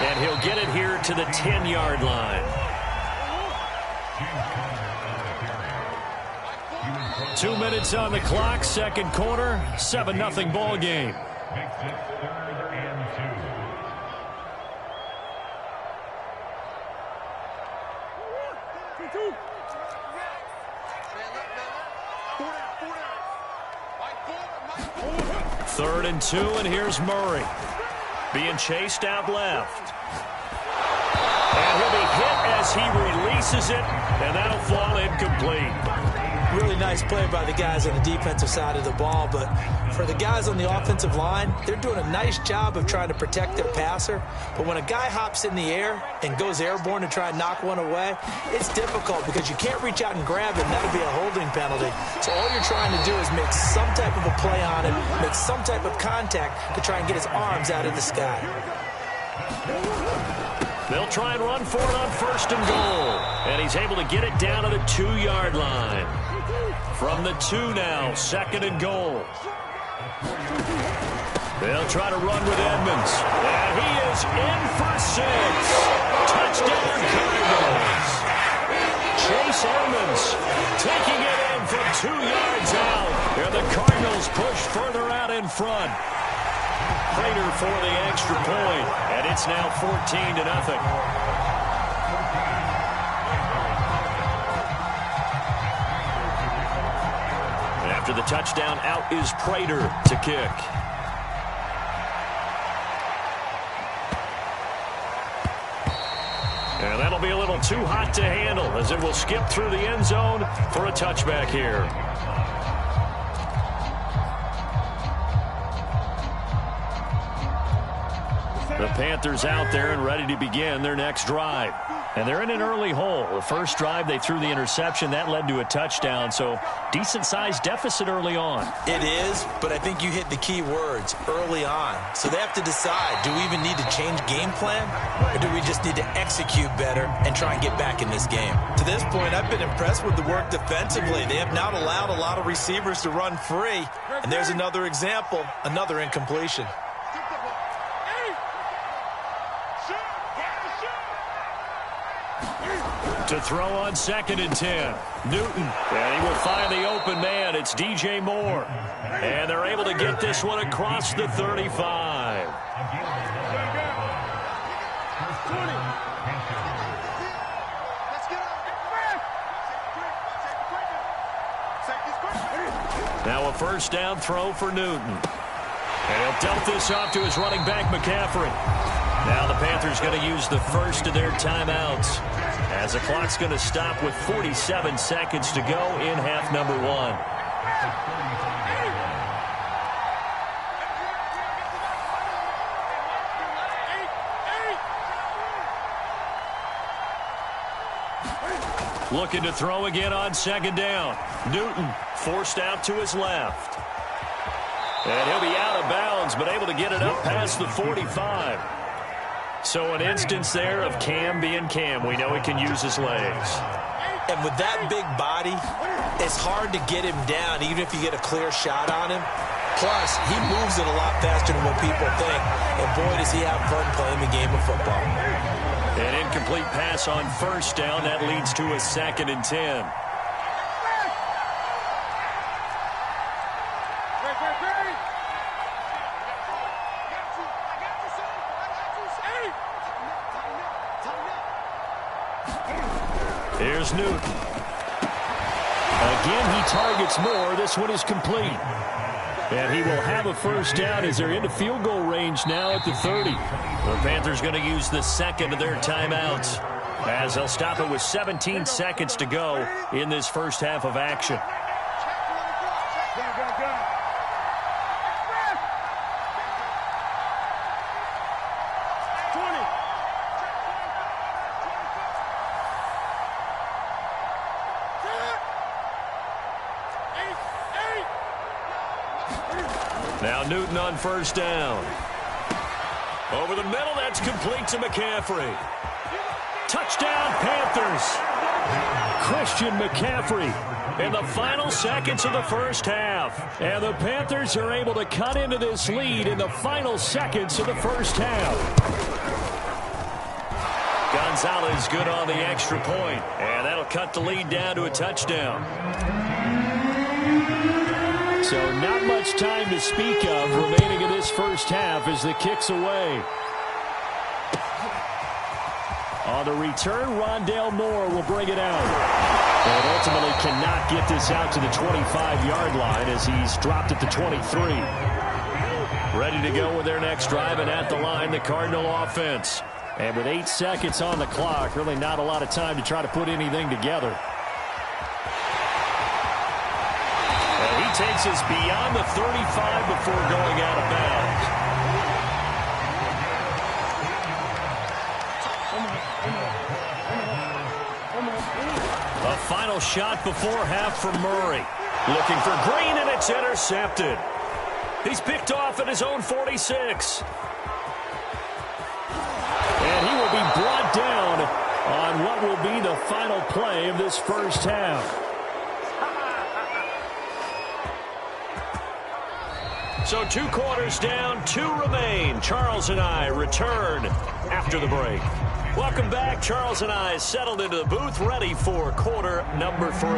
And he'll get it here to the 10-yard line. 2 minutes on the clock, second quarter, 7-0 ball game. Third and 2, and here's Murray. Being chased out left. And he'll be hit as he releases it, and that'll fall incomplete. Really nice play by the guys on the defensive side of the ball, but for the guys on the offensive line, they're doing a nice job of trying to protect their passer. But when a guy hops in the air and goes airborne to try and knock one away, it's difficult because you can't reach out and grab him. That'll be a holding penalty. So all you're trying to do is make some type of a play on him, make some type of contact to try and get his arms out of the sky. They'll try and run for it on first and goal. And he's able to get it down to the 2-yard line. From the 2 now, second and goal. They'll try to run with Edmonds. And he is in for 6. Touchdown Cardinals. Chase Edmonds taking it in from 2 yards out. And the Cardinals push further out in front. Prater for the extra point. And it's now 14-0. After the touchdown, out is Prater to kick. And that'll be a little too hot to handle as it will skip through the end zone for a touchback here. The Panthers out there and ready to begin their next drive. And they're in an early hole. The first drive, they threw the interception. That led to a touchdown, so decent-sized deficit early on. It is, but I think you hit the key words, early on. So they have to decide, do we even need to change game plan, or do we just need to execute better and try and get back in this game? To this point, I've been impressed with the work defensively. They have not allowed a lot of receivers to run free. And there's another example, another incompletion. To throw on second and 10. Newton, and he will find the open man. It's DJ Moore. And they're able to get this one across the 35. Now a first down throw for Newton. And he'll dump this off to his running back, McCaffrey. Now the Panthers going to use the first of their timeouts, as the clock's going to stop with 47 seconds to go in half number 1. Looking to throw again on second down. Newton forced out to his left. And he'll be out of bounds, but able to get it up past the 45. So an instance there of Cam being Cam. We know he can use his legs. And with that big body, it's hard to get him down, even if you get a clear shot on him. Plus, he moves it a lot faster than what people think. And boy, does he have fun playing the game of football. An incomplete pass on first down. That leads to a second and 10. Here's Newton. Again, he targets more. This one is complete. And he will have a first down as they're into field goal range now at the 30. The Panthers going to use the second of their timeouts, as they'll stop it with 17 seconds to go in this first half of action. Now Newton on first down. Over the middle, that's complete to McCaffrey. Touchdown, Panthers. Christian McCaffrey in the final seconds of the first half. And the Panthers are able to cut into this lead in the final seconds of the first half. Gonzalez good on the extra point, and that'll cut the lead down to a touchdown. So not much time to speak of remaining in this first half as the kick's away. On the return, Rondale Moore will bring it out. But ultimately cannot get this out to the 25-yard line as he's dropped at the 23. Ready to go with their next drive, and at the line, the Cardinal offense. And with 8 seconds on the clock, really not a lot of time to try to put anything together. And he takes us beyond the 35 before going out of bounds. A final shot before half for Murray. Looking for Green, and it's intercepted. He's picked off at his own 46. And he will be brought down on what will be the final play of this first half. So 2 quarters down, 2 remain. Charles and I return after the break. Welcome back. Charles and I settled into the booth, ready for quarter number 3.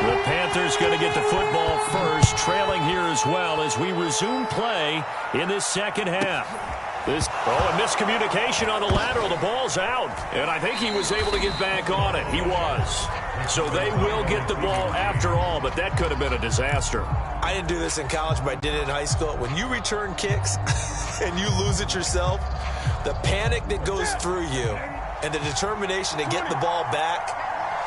The Panthers going to get the football first, trailing here as well as we resume play in this second half. A miscommunication on the lateral. The ball's out, and I think he was able to get back on it. He was. So they will get the ball after all, but that could have been a disaster. I didn't do this in college, but I did it in high school. When you return kicks and you lose it yourself, the panic that goes through you and the determination to get the ball back,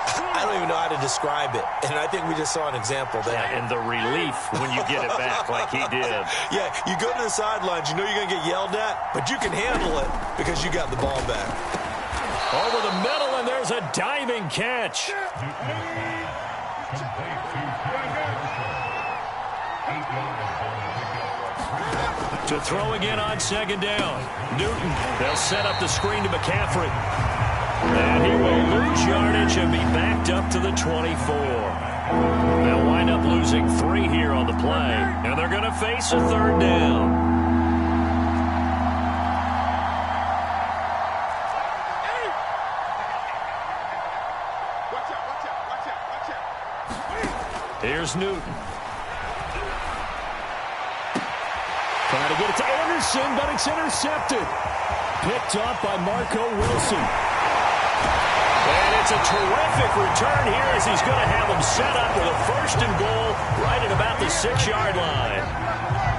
I don't even know how to describe it. And I think we just saw an example there. Yeah, and the relief when you get it back like he did. Yeah, you go to the sidelines, you know you're going to get yelled at, but you can handle it because you got the ball back. Over the middle, and there's a diving catch. To throw again on second down. Newton, they'll set up the screen to McCaffrey. And he will lose yardage and be backed up to the 24. They'll wind up losing 3 here on the play, and they're going to face a third down. Here's Newton. Trying to get it to Anderson, but it's intercepted. Picked up by Marco Wilson. And it's a terrific return here as he's going to have them set up with a 1st and goal right at about the 6-yard line.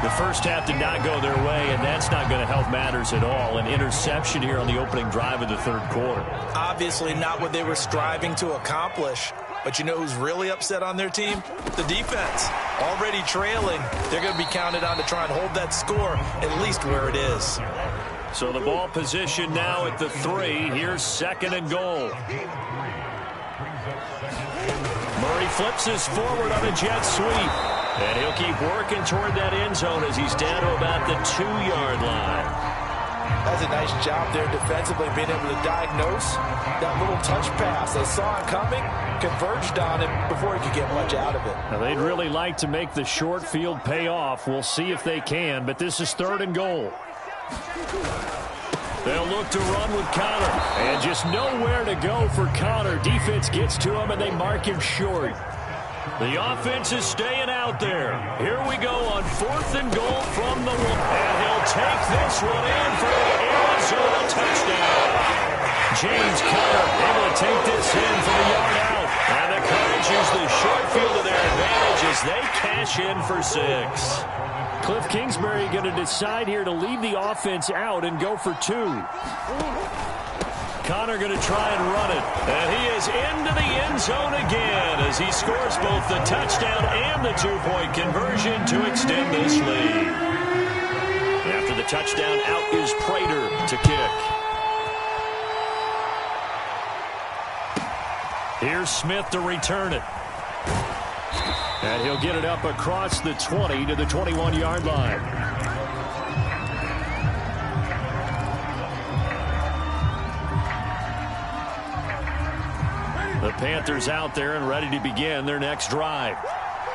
The first half did not go their way, and that's not going to help matters at all. An interception here on the opening drive of the 3rd quarter. Obviously not what they were striving to accomplish. But you know who's really upset on their team? The defense. Already trailing. They're going to be counted on to try and hold that score at least where it is. So the ball position now at the 3. Here's 2nd and goal. Murray flips his forward on a jet sweep. And he'll keep working toward that end zone as he's down to about the 2-yard line. That's a nice job there defensively, being able to diagnose that little touch pass. They saw it coming, converged on it before he could get much out of it. Now, they'd really like to make the short field pay off. We'll see if they can, but this is 3rd and goal. They'll look to run with Connor. And just nowhere to go for Connor. Defense gets to him, and they mark him short. The offense is staying out there. Here we go on 4th and goal from the 1. And he'll take this one in for the Arizona touchdown. James Connor able to take this in for the yard out. And the Cards use the short field to their advantage as they cash in for 6. Cliff Kingsbury going to decide here to leave the offense out and go for 2. Connor going to try and run it. And he is into the end zone again as he scores both the touchdown and the 2-point conversion to extend this lead. After the touchdown, out is Prater to kick. Here's Smith to return it. And he'll get it up across the 20 to the 21-yard line. The Panthers out there and ready to begin their next drive.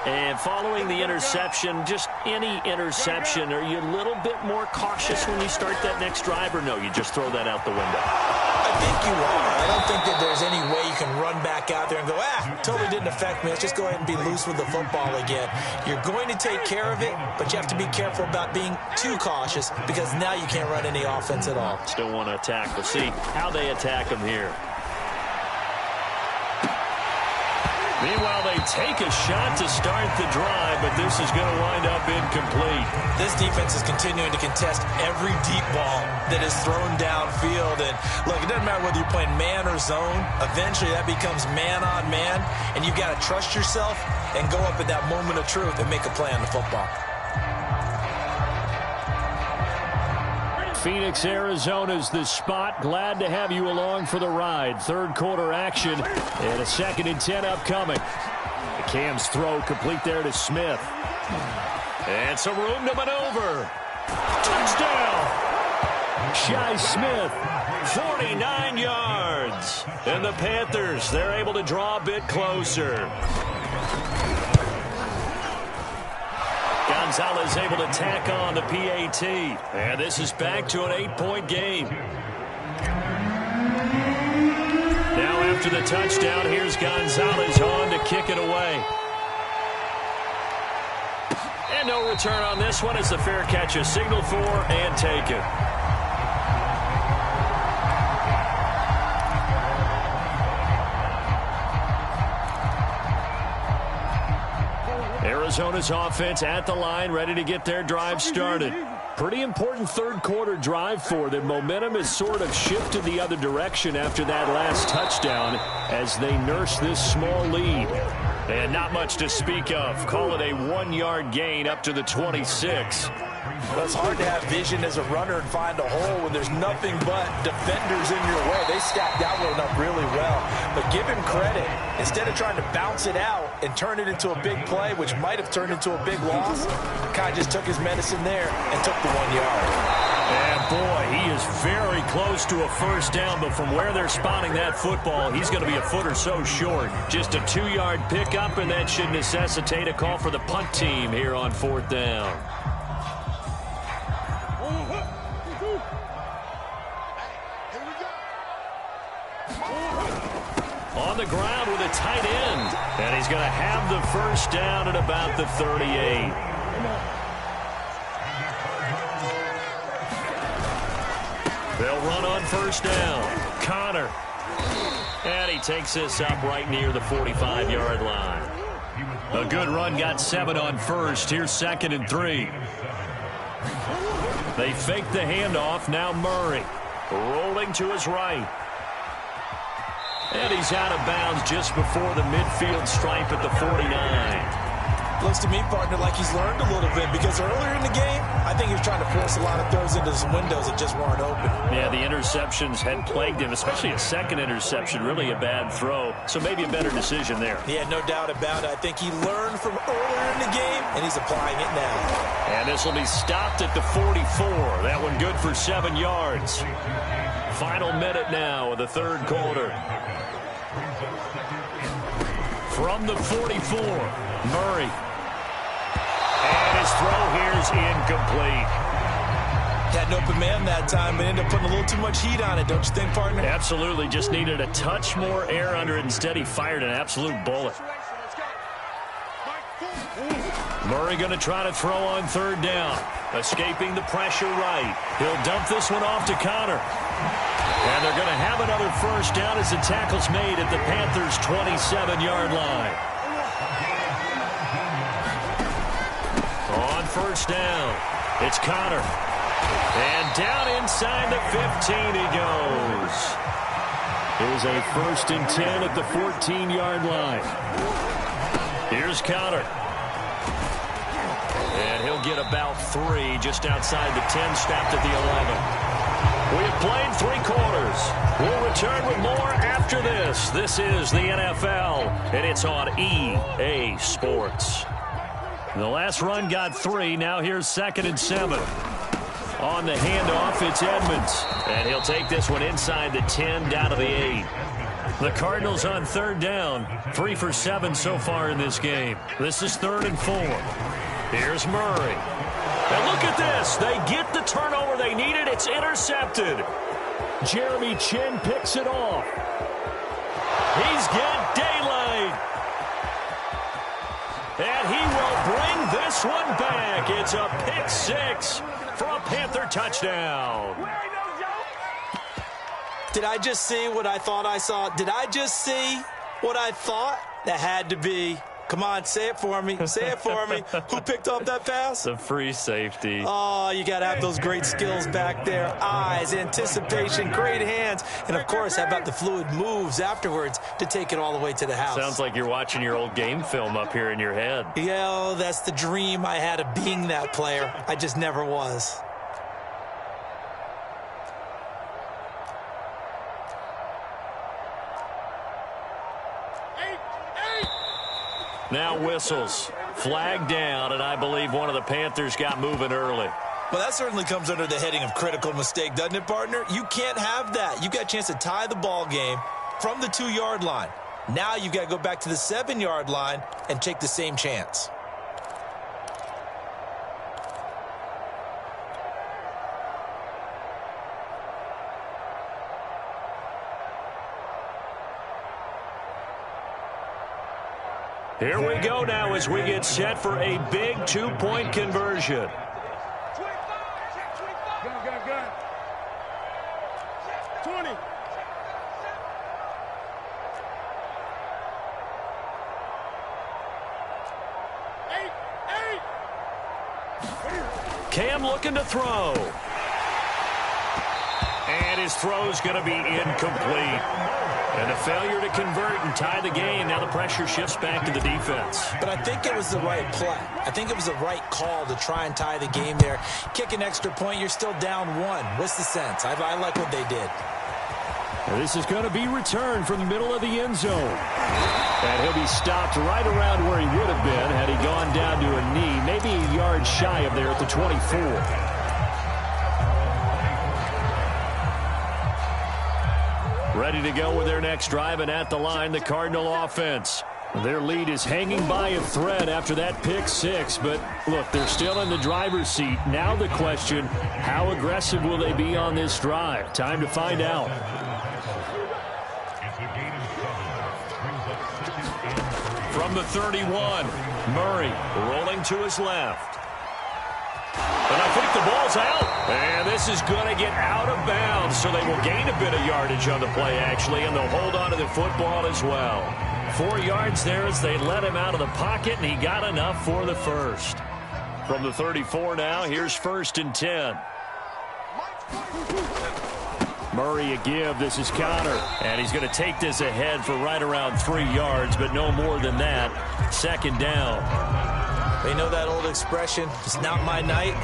And following the interception, just any interception, are you a little bit more cautious when you start that next drive, or no, you just throw that out the window? I think you are. I don't think that there's any way you can run back out there and go, totally didn't affect me. Let's just go ahead and be loose with the football again. You're going to take care of it, but you have to be careful about being too cautious because now you can't run any offense at all. Still want to attack. We'll see how they attack them here. Meanwhile, they take a shot to start the drive, but this is going to wind up incomplete. This defense is continuing to contest every deep ball that is thrown downfield. And, look, it doesn't matter whether you're playing man or zone. Eventually, that becomes man on man, and you've got to trust yourself and go up at that moment of truth and make a play on the football. Phoenix, Arizona's the spot. Glad to have you along for the ride. Third quarter action and a 2nd and 10 upcoming. Cam's throw complete there to Smith. And some room to maneuver. Touchdown! Shi Smith. 49 yards. And the Panthers, they're able to draw a bit closer. Gonzalez able to tack on the PAT. And this is back to an 8-point game. Now after the touchdown, here's Gonzalez on to kick it away. And no return on this one as the fair catch is signaled for and taken. Arizona's offense at the line, ready to get their drive started. Pretty important third quarter drive for them. Momentum has sort of shifted the other direction after that last touchdown as they nurse this small lead. And not much to speak of. Call it a 1-yard gain up to the 26. Well, it's hard to have vision as a runner and find a hole when there's nothing but defenders in your way. They stacked that one up really well. But give him credit. Instead of trying to bounce it out and turn it into a big play, which might have turned into a big loss, Kai just took his medicine there and took the 1 yard. And boy, he is very close to a first down, but from where they're spotting that football, he's going to be a foot or so short. Just a 2-yard pickup, and that should necessitate a call for the punt team here on 4th down. On the ground with a tight end. And he's going to have the first down at about the 38. They'll run on first down. Connor. And he takes this up right near the 45-yard line. A good run, got 7 on first. Here's 2nd and 3. They fake the handoff. Now Murray rolling to his right. And he's out of bounds just before the midfield stripe at the 49. Looks to me, partner, like he's learned a little bit because earlier in the game, I think he was trying to force a lot of throws into some windows that just weren't open. Yeah, the interceptions had plagued him, especially a second interception, really a bad throw. So maybe a better decision there. Yeah, no doubt about it. I think he learned from earlier in the game, and he's applying it now. And this will be stopped at the 44. That one good for 7 yards. Final minute now of the third quarter. From the 44, Murray. And his throw here is incomplete. Had an open man that time, but ended up putting a little too much heat on it, don't you think, partner? Absolutely. Just needed a touch more air under it. Instead, he fired an absolute bullet. Murray going to try to throw on third down. Escaping the pressure right. He'll dump this one off to Connor. And they're going to have another first down as the tackle's made at the Panthers' 27-yard line. On first down, it's Connor. And down inside the 15 he goes. Here's a 1st and 10 at the 14-yard line. Here's Connor. And he'll get about 3 just outside the 10, stopped at the 11. We have played 3 quarters. We'll return with more after this. This is the NFL, and it's on EA Sports. The last run got 3. Now here's 2nd and 7. On the handoff, it's Edmonds. And he'll take this one inside the 10, down to the 8. The Cardinals on third down. 3 for 7 so far in this game. This is 3rd and 4. Here's Murray. And look at this. They get the turnover they needed. It's intercepted. Jeremy Chin picks it off. He's got daylight. And he will bring this one back. It's a pick 6 for a Panther touchdown. Did I just see what I thought I saw? Did I just see what I thought? That had to be. Come on, say it for me. Say it for me. Who picked up that pass? The free safety. Oh, you got to have those great skills back there. Eyes, anticipation, great hands. And, of course, how about the fluid moves afterwards to take it all the way to the house? Sounds like you're watching your old game film up here in your head. Yeah, oh, that's the dream I had of being that player. I just never was. Now whistles. Flag down, and I believe one of the Panthers got moving early. Well, that certainly comes under the heading of critical mistake, doesn't it, partner? You can't have that. You've got a chance to tie the ball game from the 2-yard line. Now you've got to go back to the 7-yard line and take the same chance. Here we go now as we get set for a big 2-point conversion. Cam looking to throw. And his throw's going to be incomplete. And a failure to convert and tie the game. Now the pressure shifts back to the defense. But I think it was the right play. I think it was the right call to try and tie the game there. Kick an extra point, you're still down 1. What's the sense? I like what they did. This is going to be returned from the middle of the end zone. And he'll be stopped right around where he would have been had he gone down to a knee, maybe a yard shy of there at the 24. Ready to go with their next drive, and at the line, the Cardinal offense. Their lead is hanging by a thread after that pick 6, but look, they're still in the driver's seat. Now the question, how aggressive will they be on this drive? Time to find out. From the 31, Murray rolling to his left. And I think the ball's out. And this is going to get out of bounds, so they will gain a bit of yardage on the play, actually, and they'll hold on to the football as well. 4 yards there as they let him out of the pocket, and he got enough for the first. From the 34 now, here's 1st and 10. Murray a give. This is Connor. And he's going to take this ahead for right around 3 yards, but no more than that. 2nd down. You know that old expression, it's not my night?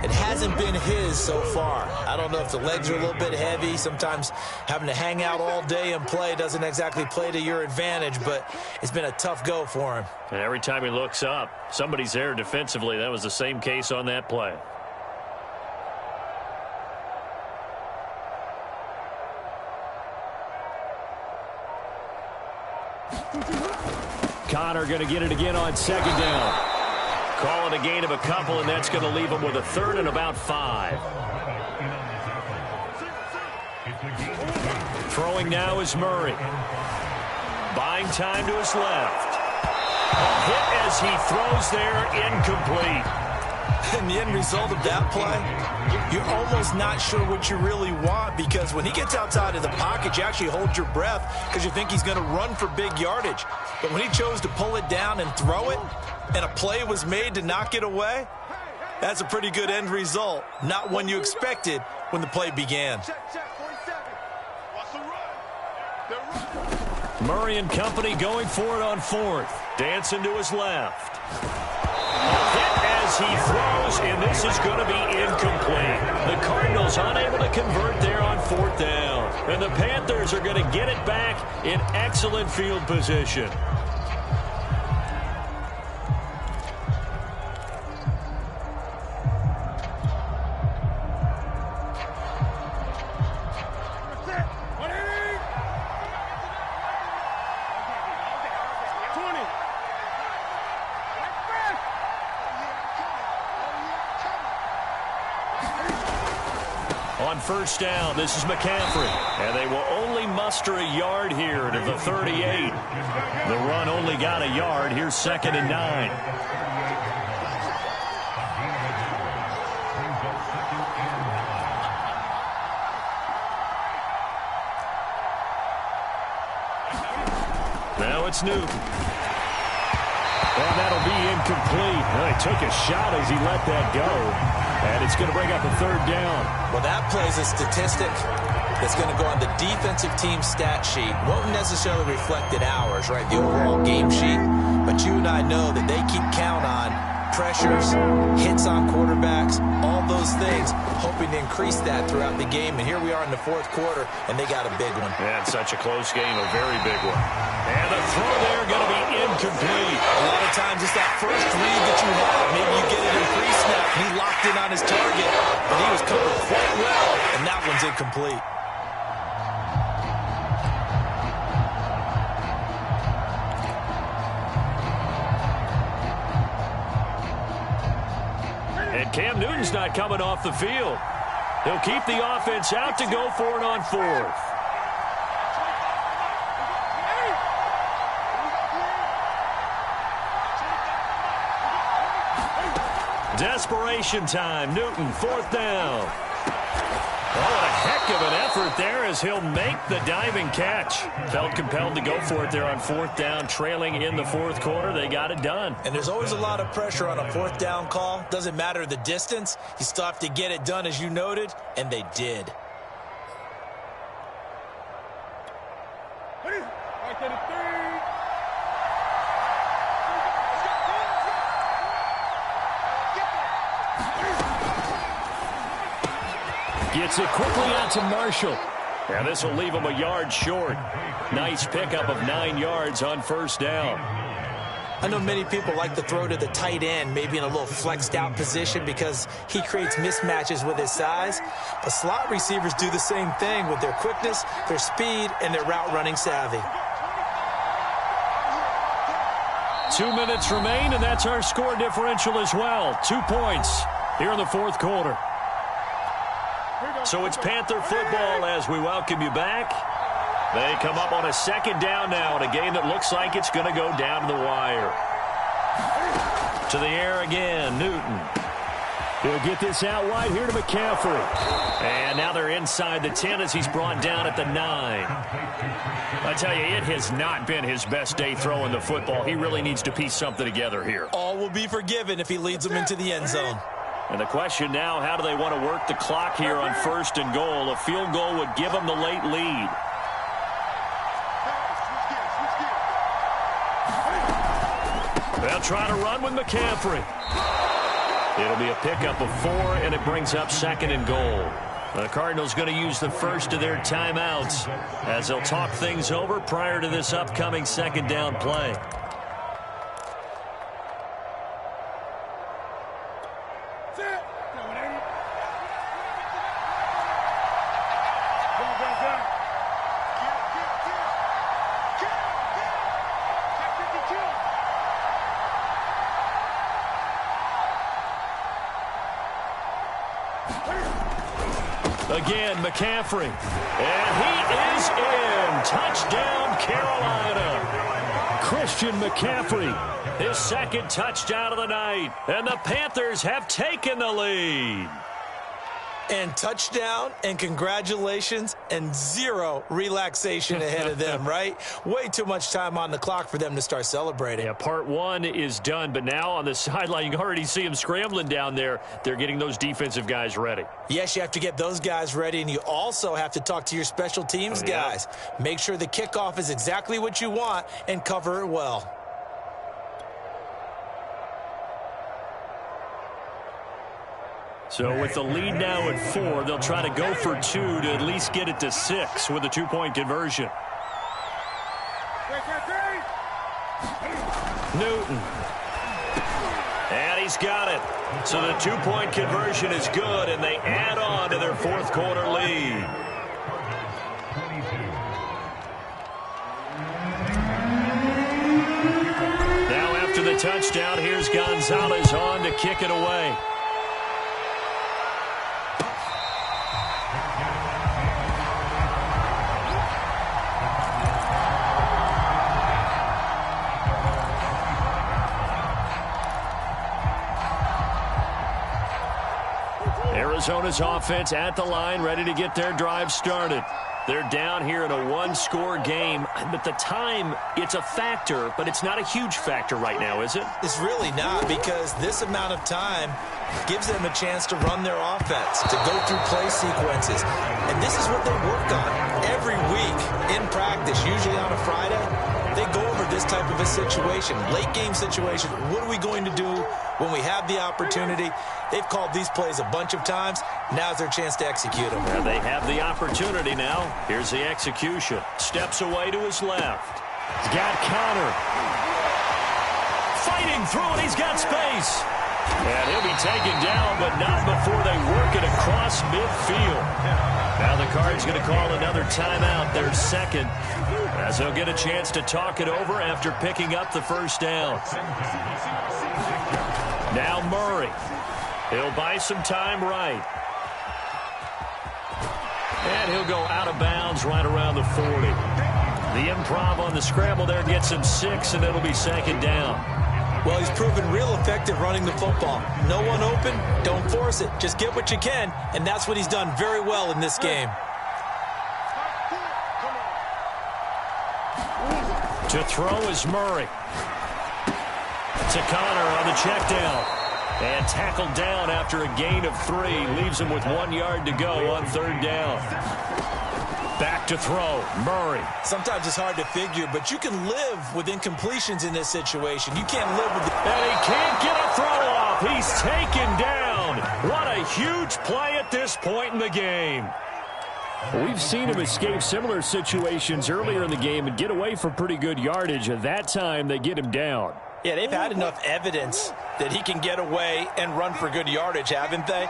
It hasn't been his so far. I don't know if the legs are a little bit heavy. Sometimes having to hang out all day and play doesn't exactly play to your advantage, but it's been a tough go for him. And every time he looks up, somebody's there defensively. That was the same case on that play. Connor going to get it again on 2nd down. Calling a gain of a couple, and that's going to leave him with a 3rd and about 5. Throwing now is Murray. Buying time to his left. A hit as he throws there, incomplete. And the end result of that play, you're almost not sure what you really want, because when he gets outside of the pocket, you actually hold your breath because you think he's going to run for big yardage. But when he chose to pull it down and throw it, and a play was made to knock it away, that's a pretty good end result. Not one you expected when the play began. Murray and company going for it on 4th. Dancing to his left. A hit as he throws, and this is going to be incomplete. The Cardinals unable to convert there on 4th down. And the Panthers are going to get it back in excellent field position. On first down, this is McCaffrey. And they will only muster a yard here to the 38. The run only got a yard. Here's 2nd and 9. Now it's Newton. And that'll be incomplete. Well, he took a shot as he let that go. And it's going to bring up a 3rd down. Well, that plays a statistic that's going to go on the defensive team stat sheet. Won't necessarily reflect in ours, right, the overall game sheet. But you and I know that they keep count on pressures, hits on quarterbacks, all those things, hoping to increase that throughout the game. And here we are in the 4th quarter, and they got a big one. Yeah, it's such a close game, a very big one. And the throw there going to be incomplete. A lot of times it's that first read that you have. Maybe you get it in pre-snap. He locked in on his target, but he was covered quite well, and that one's incomplete. And Cam Newton's not coming off the field. He'll keep the offense out to go for it on 4th. Desperation time. Newton, 4th down. Oh, what a heck of an effort there as he'll make the diving catch. Felt compelled to go for it there on 4th down, trailing in the 4th quarter. They got it done. And there's always a lot of pressure on a 4th down call. Doesn't matter the distance. You still have to get it done, as you noted, and they did. Gets it quickly out to Marshall. And this will leave him a yard short. Nice pickup of 9 yards on 1st down. I know many people like to throw to the tight end, maybe in a little flexed out position because he creates mismatches with his size. But slot receivers do the same thing with their quickness, their speed, and their route running savvy. 2 minutes remain, and that's our score differential as well. 2 points here in the 4th quarter. So it's Panther football as we welcome you back. They come up on a 2nd down now in a game that looks like it's going to go down to the wire. To the air again, Newton. He'll get this out wide here to McCaffrey. And now they're inside the 10 as he's brought down at the 9. I tell you, it has not been his best day throwing the football. He really needs to piece something together here. All will be forgiven if he leads them into the end zone. And the question now, how do they want to work the clock here on 1st and goal? A field goal would give them the late lead. They'll try to run with McCaffrey. It'll be a pickup of 4, and it brings up 2nd and goal. The Cardinals going to use the first of their timeouts as they'll talk things over prior to this upcoming 2nd down play. Again, McCaffrey. And he is in. Touchdown, Carolina. Christian McCaffrey, his 2nd touchdown of the night. And the Panthers have taken the lead. And touchdown, and congratulations, and 0 relaxation ahead of them, right? Way too much time on the clock for them to start celebrating. Yeah, part 1 is done, but now on the sideline, you can already see them scrambling down there. They're getting those defensive guys ready. Yes, you have to get those guys ready, and you also have to talk to your special teams guys. Make sure the kickoff is exactly what you want and cover it well. So with the lead now at 4, they'll try to go for 2 to at least get it to 6 with a 2-point conversion. Newton. And he's got it. So the 2-point conversion is good, and they add on to their 4th quarter lead. Now after the touchdown, here's Gonzalez on to kick it away. Arizona's offense at the line, ready to get their drive started. They're down here in a one-score game, but the time, it's a factor, but it's not a huge factor right now, is it? It's really not, because this amount of time gives them a chance to run their offense, to go through play sequences. And this is what they work on every week in practice, usually on a Friday. They go over this type of a situation, late game situation. What are we going to do when we have the opportunity? They've called these plays a bunch of times. Now's their chance to execute them. And they have the opportunity now. Here's the execution. Steps away to his left. He's got Connor. Fighting through it. He's got space. And he'll be taken down, but not before they work it across midfield. Now the Cards going to call another timeout, their second, as they'll get a chance to talk it over after picking up the first down. Now Murray. He'll buy some time right. And he'll go out of bounds right around the 40. The improv on the scramble there gets him 6, and it'll be second down. Well, he's proven real effective running the football. No one open, don't force it. Just get what you can, and that's what he's done very well in this game. To throw is Murray. To Connor on the check down. And tackled down after a gain of 3. Leaves him with 1 yard to go on third down. Back to throw, Murray. Sometimes it's hard to figure, but you can live with incompletions in this situation. You can't live with And he can't get a throw off. He's taken down. What a huge play at this point in the game. We've seen him escape similar situations earlier in the game and get away for pretty good yardage. At that time, they get him down. Yeah, they've had enough evidence that he can get away and run for good yardage, haven't they?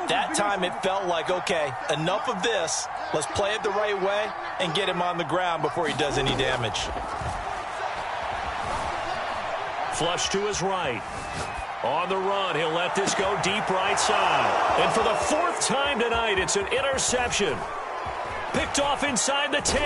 That time it felt like, okay, enough of this. Let's play it the right way and get him on the ground before he does any damage. Flush to his right. On the run, he'll let this go deep right side. And for the 4th time tonight, it's an interception. Picked off inside the 10.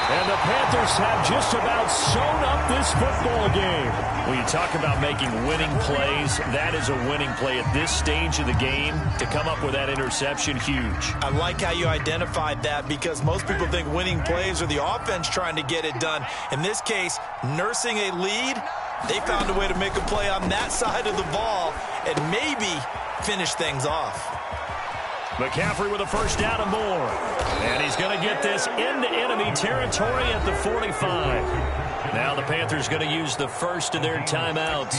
And the Panthers have just about sewn up this football game. When you talk about making winning plays, that is a winning play at this stage of the game. To come up with that interception, huge. I like how you identified that, because most people think winning plays are the offense trying to get it done. In this case, nursing a lead, they found a way to make a play on that side of the ball and maybe finish things off. McCaffrey with a first down and more. And he's going to get this into enemy territory at the 45. Now the Panthers going to use the first of their timeouts.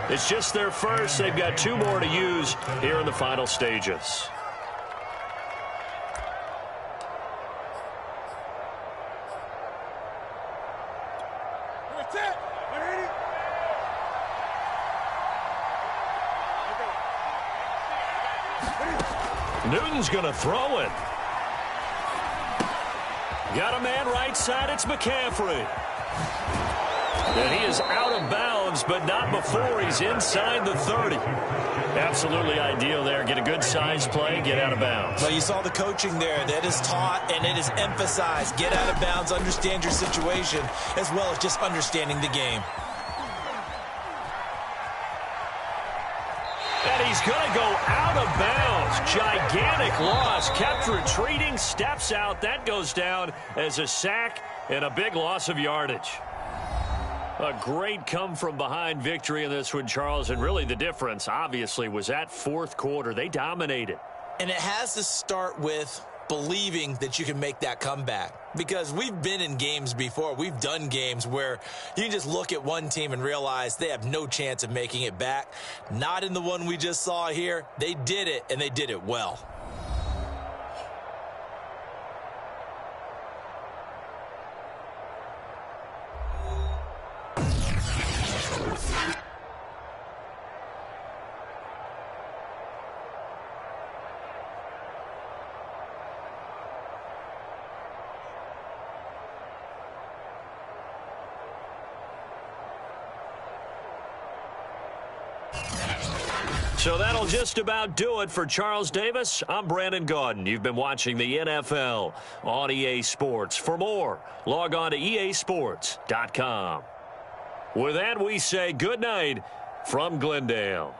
It's just their first. They've got 2 more to use here in the final stages. Newton's going to throw it. Got a man right side. It's McCaffrey. And he is out of bounds, but not before he's inside the 30. Absolutely ideal there. Get a good size play, get out of bounds. Well, you saw the coaching there. That is taught and it is emphasized. Get out of bounds, understand your situation, as well as just understanding the game. And he's going to go out of bounds. Gigantic loss. Kept retreating. Steps out. That goes down as a sack and a big loss of yardage. A great come-from-behind victory in this one, Charles. And really the difference, obviously, was that 4th quarter. They dominated. And it has to start with believing that you can make that comeback. Because we've been in games before. We've done games where you can just look at one team and realize they have no chance of making it back. Not in the one we just saw here. They did it, and they did it well. So that'll just about do it for Charles Davis. I'm Brandon Gaudin. You've been watching the NFL on EA Sports. For more, log on to easports.com. With that, we say good night from Glendale.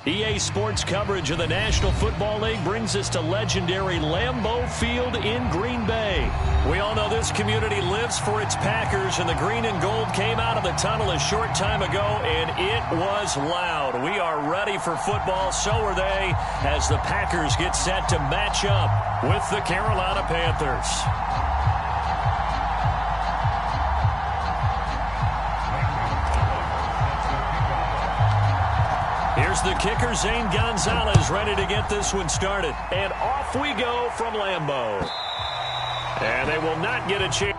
EA Sports coverage of the National Football League brings us to legendary Lambeau Field in Green Bay. We all know this community lives for its Packers, and the green and gold came out of the tunnel a short time ago, and it was loud. We are ready for football, so are they, as the Packers get set to match up with the Carolina Panthers. Here's the kicker, Zane Gonzalez, ready to get this one started. And off we go from Lambeau. And they will not get a chance.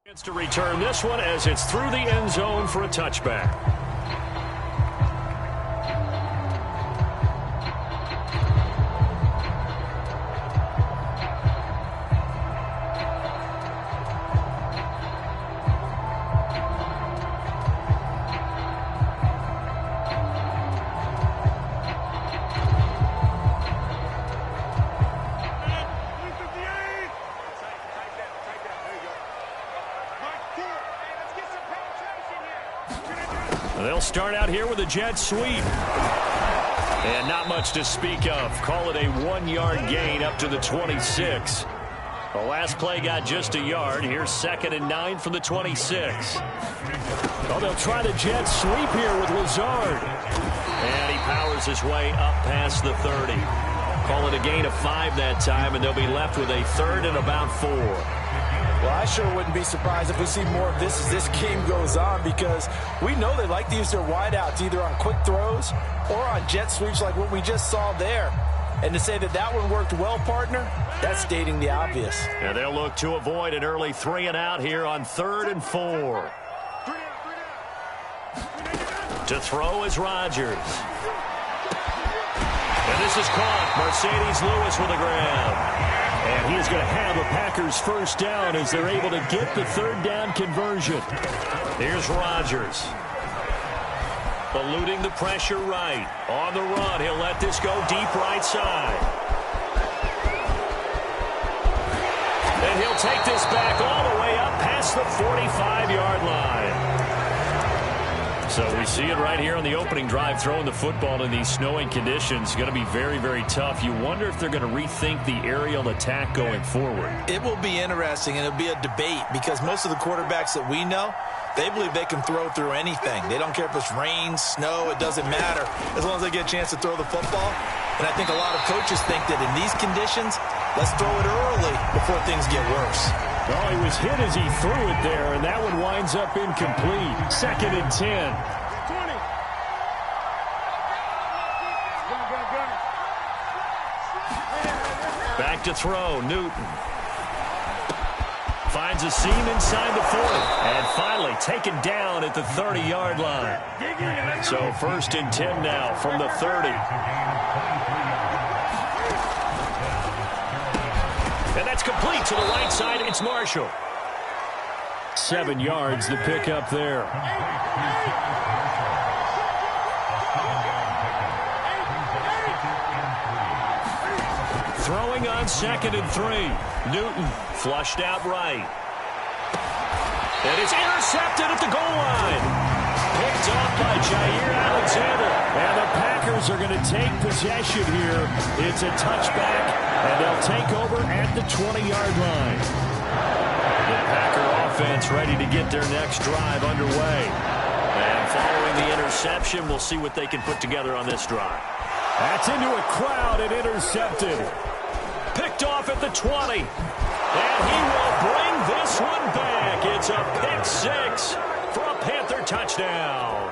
Chance to return this one as it's through the end zone for a touchback. They'll start out here with a jet sweep. And not much to speak of. Call it a 1-yard gain up to the 26. The last play got just a yard. Here's 2nd and 9 from the 26. Oh, they'll try the jet sweep here with Lazard. And he powers his way up past the 30. Call it a gain of 5 that time, and they'll be left with a 3rd and about 4. Well, I sure wouldn't be surprised if we see more of this as this game goes on, because we know they like to use their wideouts either on quick throws or on jet sweeps like what we just saw there. And to say that that one worked well, partner, that's stating the obvious. And they'll look to avoid an early 3-and-out here on 3rd and 4. To throw is Rodgers. And this is caught. Mercedes Lewis with a grab. And he's going to have a Packers first down as they're able to get the 3rd down conversion. Here's Rodgers. Eluding the pressure right. On the run, he'll let this go deep right side. And he'll take this back all the way up past the 45-yard line. So we see it right here on the opening drive, throwing the football in these snowing conditions. Going to be very, very tough. You wonder if they're going to rethink the aerial attack going forward. It will be interesting, and it'll be a debate, because most of the quarterbacks that we know, they believe they can throw through anything. They don't care if it's rain, snow, it doesn't matter, as long as they get a chance to throw the football. And I think a lot of coaches think that in these conditions, let's throw it early before things get worse. Oh, he was hit as he threw it there, and that one winds up incomplete. 2nd and 10. Back to throw, Newton. Finds a seam inside the 40. And finally taken down at the 30-yard line. So 1st and 10 now from the 30. And that's complete to the right side. It's Marshall. 7 yards, the pickup there. Throwing on 2nd and 3. Newton flushed out right. And it's intercepted at the goal line. Picked off by Jair Alexander. And the Packers are going to take possession here. It's a touchback, and they'll take over at the 20-yard line. The Packer offense ready to get their next drive underway. And following the interception, we'll see what they can put together on this drive. That's into a crowd and intercepted. Picked off at the 20. And he will bring this one back. It's a pick 6 for a Panther touchdown.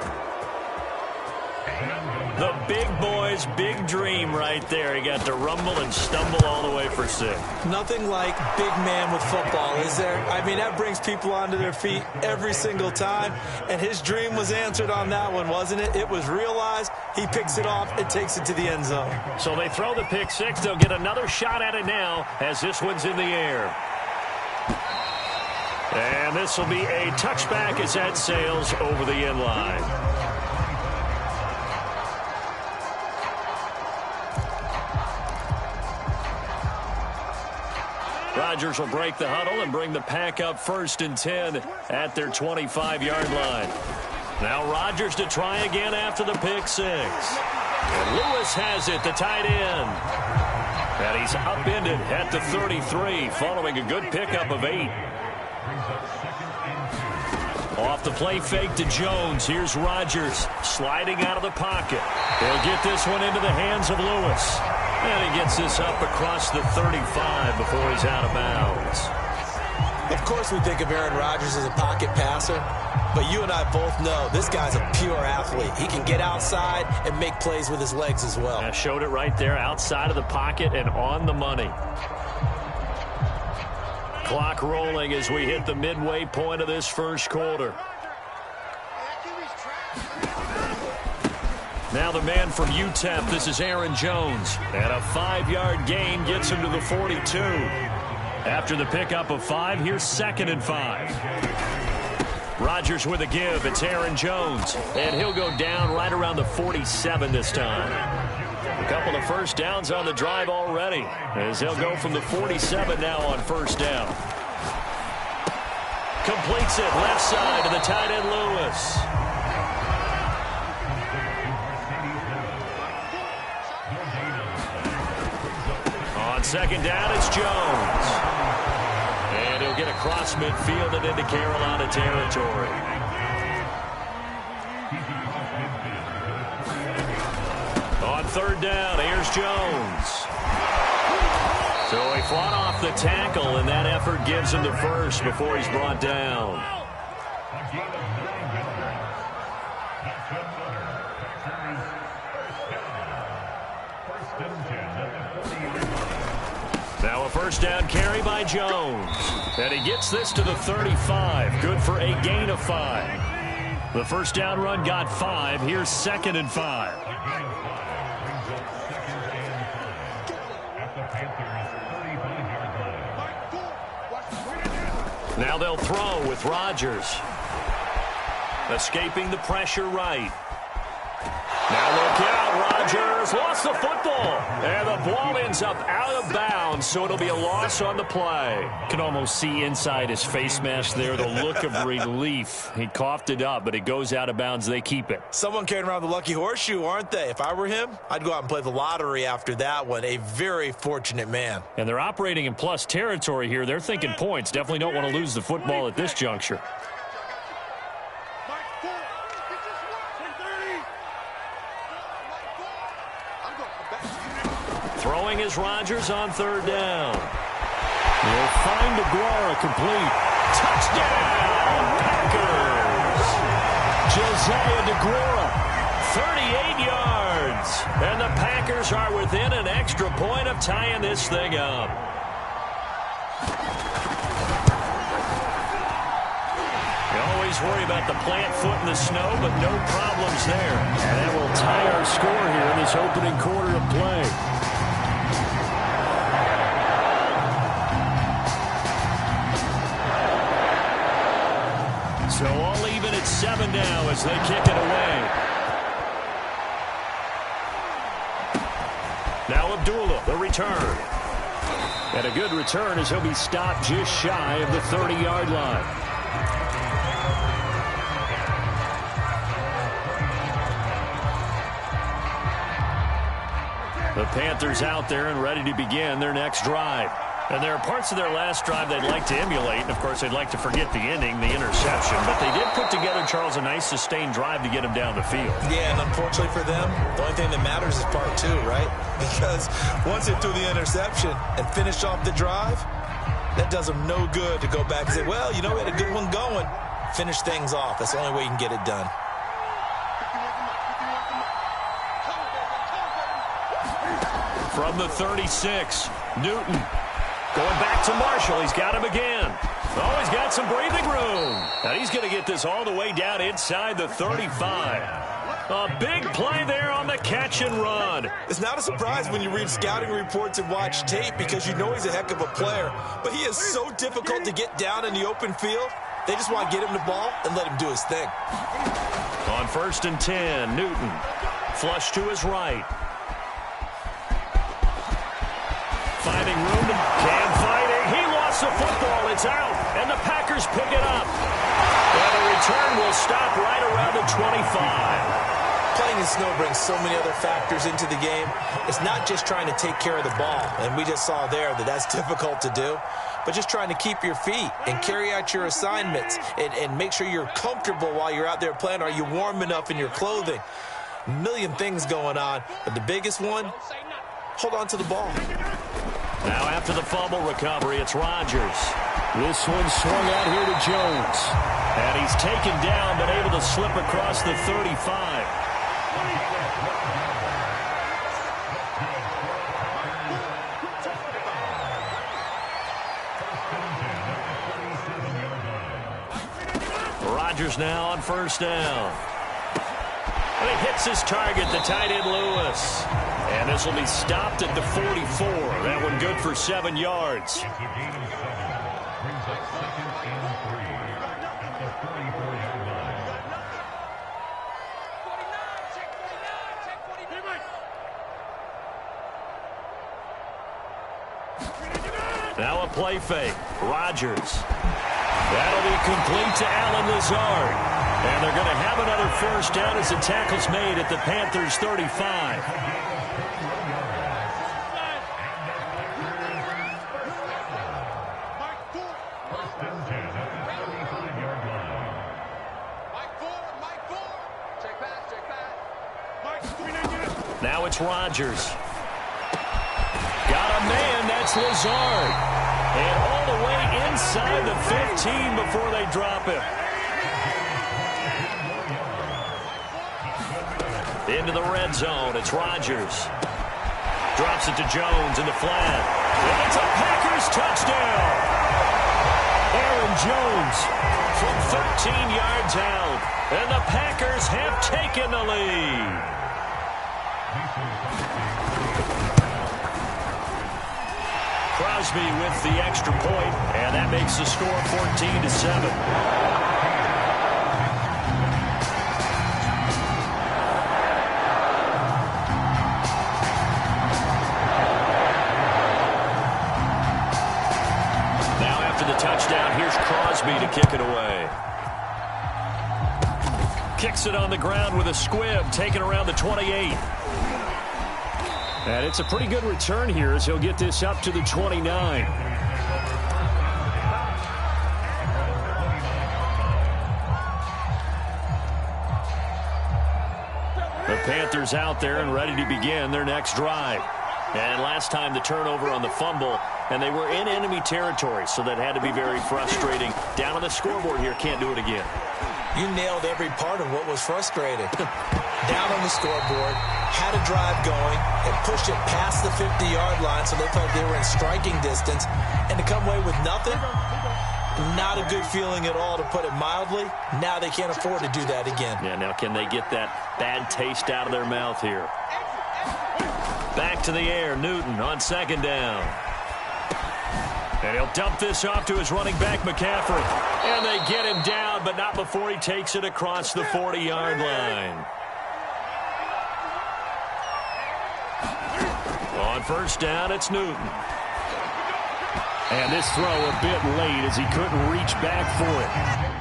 The big boy's big dream right there. He got to rumble and stumble all the way for 6. Nothing like big man with football, is there? I mean, that brings people onto their feet every single time. And his dream was answered on that one, wasn't it? It was realized. He picks it off and takes it to the end zone. So they throw the pick 6. They'll get another shot at it now as this one's in the air. And this will be a touchback as that sails over the end line. Rodgers will break the huddle and bring the pack up 1st and 10 at their 25-yard line. Now Rodgers to try again after the pick 6. And Lewis has it, the tight end. And he's upended at the 33 following a good pickup of 8. Off the play fake to Jones. Here's Rodgers sliding out of the pocket. He'll get this one into the hands of Lewis. And he gets this up across the 35 before he's out of bounds. Of course we think of Aaron Rodgers as a pocket passer, but you and I both know this guy's a pure athlete. He can get outside and make plays with his legs as well. I showed it right there, outside of the pocket and on the money. Clock rolling as we hit the midway point of this first quarter. Now the man from UTEP, this is Aaron Jones. And a 5-yard gain gets him to the 42. After the pickup of 5, here's 2nd and 5. Rodgers with a give. It's Aaron Jones. And he'll go down right around the 47 this time. A couple of first downs on the drive already, as he'll go from the 47 now on 1st down. Completes it left side to the tight end Lewis. On 2nd down, it's Jones. And he'll get across midfield and into Carolina territory. On 3rd down, here's Jones. So he fought off the tackle, and that effort gives him the first before he's brought down. Now a first down carry by Jones. And he gets this to the 35. Good for a gain of 5. The first down run got 5. Here's 2nd and 5. Now they'll throw with Rodgers. Escaping the pressure right. Now look out, Rodgers lost the football. And the ball ends up out of bounds, so it'll be a loss on the play. Can almost see inside his face mask there the look of relief. He coughed it up, but it goes out of bounds. They keep it. Someone carrying around the lucky horseshoe, aren't they? If I were him, I'd go out and play the lottery after that one. A very fortunate man. And they're operating in plus territory here. They're thinking points. Definitely don't want to lose the football at this juncture. Throwing is Rodgers on 3rd down. They'll find Aguirre complete. Touchdown, Packers! Josiah DeGuara. 38 yards. And the Packers are within an extra point of tying this thing up. You always worry about the plant foot in the snow, but no problems there. And that will tie our score here in this opening quarter of play. So all even at 7 now as they kick it away. Now Abdullah, the return. And a good return as he'll be stopped just shy of the 30-yard line. The Panthers out there and ready to begin their next drive. And there are parts of their last drive they'd like to emulate. And, of course, they'd like to forget the ending, the interception. But they did put together, Charles, a nice sustained drive to get them down the field. Yeah, and unfortunately for them, the only thing that matters is part 2, right? Because once they threw the interception and finished off the drive, that does them no good to go back and say, well, you know, we had a good one going. Finish things off. That's the only way you can get it done. From the 36, Newton. Going back to Marshall. He's got him again. Oh, he's got some breathing room. And he's going to get this all the way down inside the 35. A big play there on the catch and run. It's not a surprise when you read scouting reports and watch tape because you know he's a heck of a player. But he is so difficult to get down in the open field. They just want to get him the ball and let him do his thing. On 1st and 10, Newton. Flush to his right. Finding room to Cam fighting. He lost the football. It's out. And the Packers pick it up. And the return will stop right around the 25. Playing in snow brings so many other factors into the game. It's not just trying to take care of the ball. And we just saw there that that's difficult to do. But just trying to keep your feet and carry out your assignments and make sure you're comfortable while you're out there playing. Are you warm enough in your clothing? A million things going on. But the biggest one, hold on to the ball. Now after the fumble recovery, it's Rodgers. This one swung out here to Jones. And he's taken down, but able to slip across the 35. Rodgers now on 1st down. And it hits his target, the tight end Lewis. And this will be stopped at the 44. That one good for 7 yards. Now a play fake. Rodgers. That'll be complete to Allen Lazard. And they're going to have another 1st down as the tackle's made at the Panthers' 35. Now it's Rodgers. Got a man, that's It's Lazard. And all the way inside the 15 before they drop him. Into the red zone. It's Rodgers. Drops it to Jones in the flat. And it's a Packers touchdown. Aaron Jones from 13 yards out. And the Packers have taken the lead. Crosby with the extra point, and that makes the score 14-7. Touchdown. Here's Crosby to kick it away. Kicks it on the ground with a squib, taken around the 28. And it's a pretty good return here as he'll get this up to the 29. The Panthers out there and ready to begin their next drive. And last time the turnover on the fumble, and they were in enemy territory, so that had to be very frustrating. Down on the scoreboard here, can't do it again. You nailed every part of what was frustrating. Down on the scoreboard, had a drive going, and pushed it past the 50-yard line, so they felt they were in striking distance. And to come away with nothing, not a good feeling at all, to put it mildly. Now they can't afford to do that again. Yeah, now can they get that bad taste out of their mouth here? Back to the air, Newton on second down. And he'll dump this off to his running back, McCaffrey. And they get him down, but not before he takes it across the 40-yard line. On first down, it's Newton. And this throw a bit late as he couldn't reach back for it.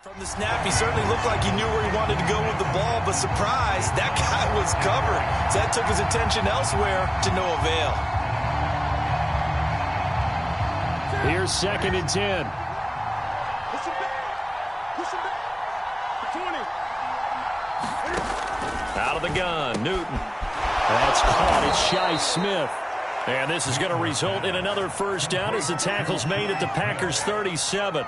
From the snap, he certainly looked like he knew where he wanted to go with the ball, but surprise, that guy was covered. So that took his attention elsewhere to no avail. Here's second and 10. Push him back. Push him back. For 20. Out of the gun, Newton. That's caught. It's Shi Smith. And this is going to result in another first down as the tackle's made at the Packers' 37.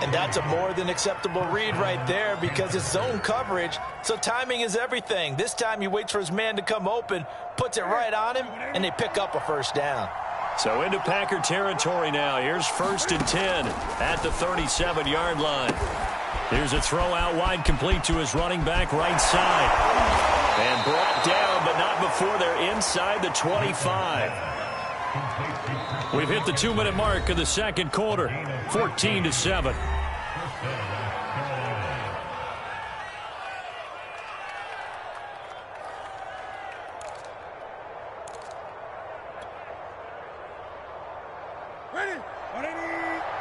And that's a more than acceptable read right there because it's zone coverage, so timing is everything. This time he waits for his man to come open, puts it right on him, and they pick up a first down. So into Packer territory now. Here's first and 10 at the 37-yard line. Here's a throw out wide, complete to his running back right side. And brought down, but not before they're inside the 25. We've hit the 2-minute mark of the second quarter, 14-7.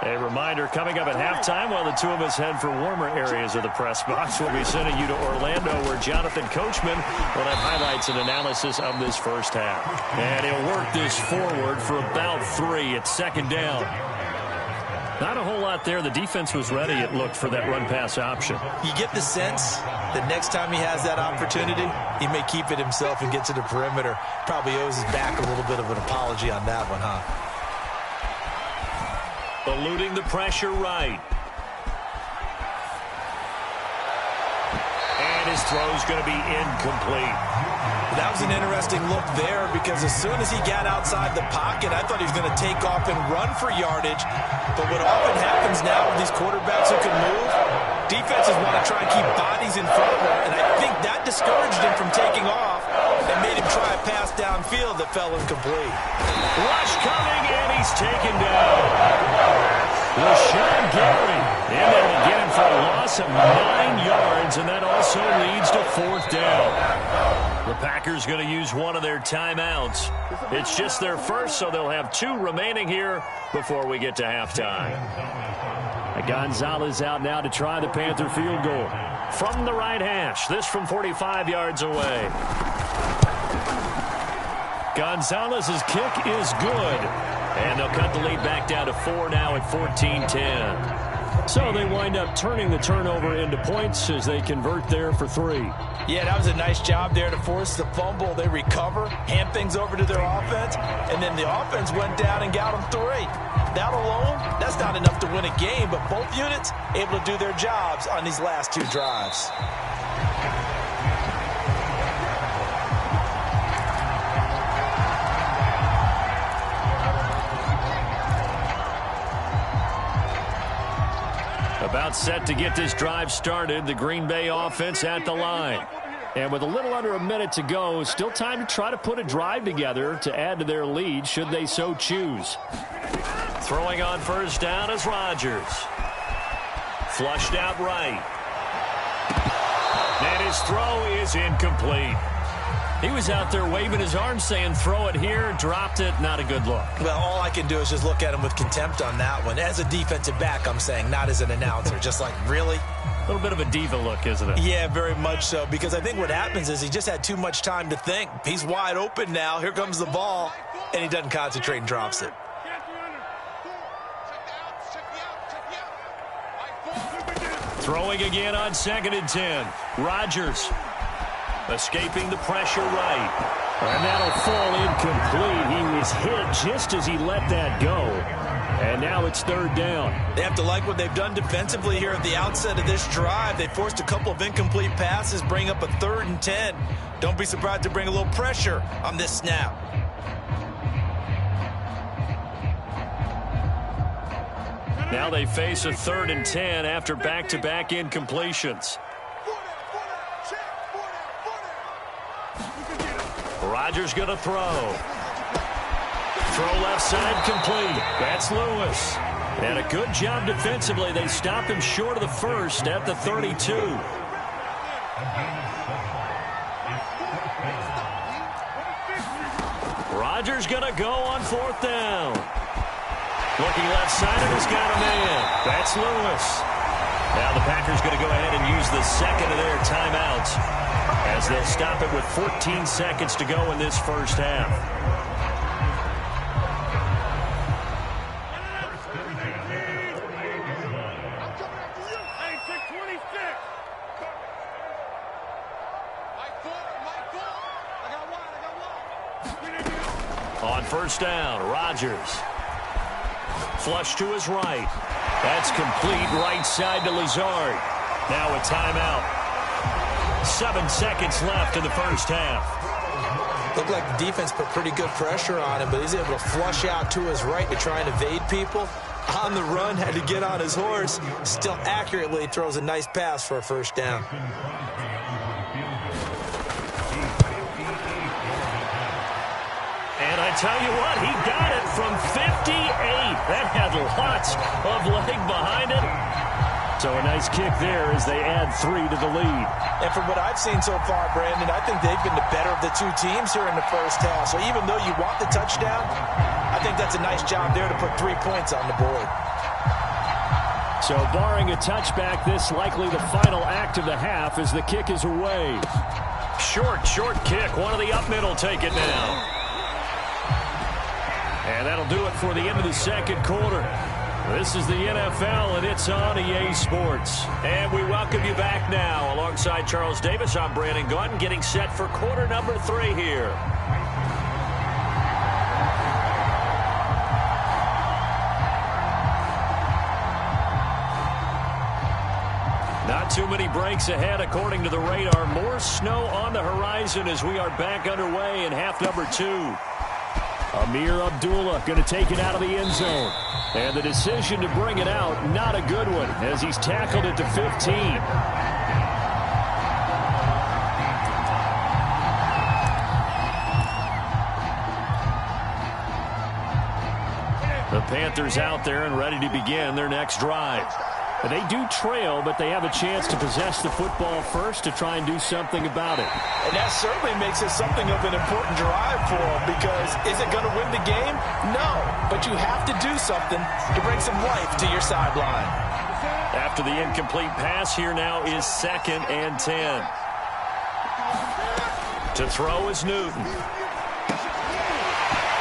A reminder, coming up at halftime, while the two of us head for warmer areas of the press box, we'll be sending you to Orlando, where Jonathan Coachman will have highlights and analysis of this first half. And he'll work this forward for about 3. It's second down. Not a whole lot there. The defense was ready, it looked, for that run-pass option. You get the sense that next time he has that opportunity, he may keep it himself and get to the perimeter. Probably owes his back a little bit of an apology on that one, huh? Eluding the pressure right. And his throw's going to be incomplete. That was an interesting look there because as soon as he got outside the pocket, I thought he was going to take off and run for yardage. But what often happens now with these quarterbacks who can move, defenses want to try and keep bodies in front of them, and I think that discouraged him from taking off and made him try a pass downfield that fell incomplete. Rush coming, and he's taken down. Rashawn Gary, and they'll get him for a loss of 9 yards, and that also leads to 4th down. The Packers going to use one of their timeouts. It's just their first, so they'll have 2 remaining here before we get to halftime. Gonzalez out now to try the Panther field goal. From the right hash, this from 45 yards away. Gonzalez's kick is good. And they'll cut the lead back down to 4 now at 14-10. So they wind up turning the turnover into points as they convert there for 3. Yeah, that was a nice job there to force the fumble. They recover, hand things over to their offense, and then the offense went down and got them 3. That alone, that's not enough to win a game, but both units able to do their jobs on these last 2 drives. About set to get this drive started, the Green Bay offense at the line. And with a little under a minute to go, still time to try to put a drive together to add to their lead should they so choose. Throwing on first down is Rodgers. Flushed out right. And his throw is incomplete. He was out there waving his arms saying throw it here, dropped it, not a good look. Well, all I can do is just look at him with contempt on that one. As a defensive back, I'm saying, not as an announcer. Just like, really? A little bit of a diva look, isn't it? Yeah, very much so, because I think what happens is he just had too much time to think. He's wide open now. Here comes the ball, and he doesn't concentrate and drops it. Throwing again on 2nd and 10. Rodgers escaping the pressure right. And that'll fall incomplete. He was hit just as he let that go. And now it's 3rd down. They have to like what they've done defensively here at the outset of this drive. They forced a couple of incomplete passes, bring up a 3rd and 10. Don't be surprised to bring a little pressure on this snap. Now they face a 3rd and 10 after back-to-back incompletions. Rodgers going to throw. Throw left side complete. That's Lewis. And a good job defensively. They stop him short of the first at the 32. Rodgers going to go on 4th down. Looking left side, and he's got a man. That's Lewis. Now the Packers going to go ahead and use the second of their timeouts as they'll stop it with 14 seconds to go in this first half. On first down, Rodgers. Flush to his right. That's complete right side to Lazard. Now a timeout. 7 seconds left in the first half. Looked like the defense put pretty good pressure on him, but he's able to flush out to his right to try and evade people. On the run, had to get on his horse. Still accurately throws a nice pass for a first down. And I tell you what, he got it from 58. That had lots of leg behind it. So a nice kick there as they add 3 to the lead. And from what I've seen so far, Brandon, I think they've been the better of the 2 teams here in the first half. So even though you want the touchdown, I think that's a nice job there to put 3 points on the board. So barring a touchback, this likely the final act of the half as the kick is away. Short kick. One of the up middle take it now. And that'll do it for the end of the second quarter. This is the NFL, and it's on EA Sports. And we welcome you back now. Alongside Charles Davis, I'm Brandon Gaudin, getting set for quarter number 3 here. too many breaks ahead, according to the radar. More snow on the horizon as we are back underway in half number 2. Amir Abdullah going to take it out of the end zone. And the decision to bring it out, not a good one, as he's tackled it to 15. The Panthers out there and ready to begin their next drive. They do trail, but they have a chance to possess the football first to try and do something about it. And that certainly makes it something of an important drive for them, because is it going to win the game? No, but you have to do something to bring some life to your sideline. After the incomplete pass, here now is 2nd and 10. To throw is Newton.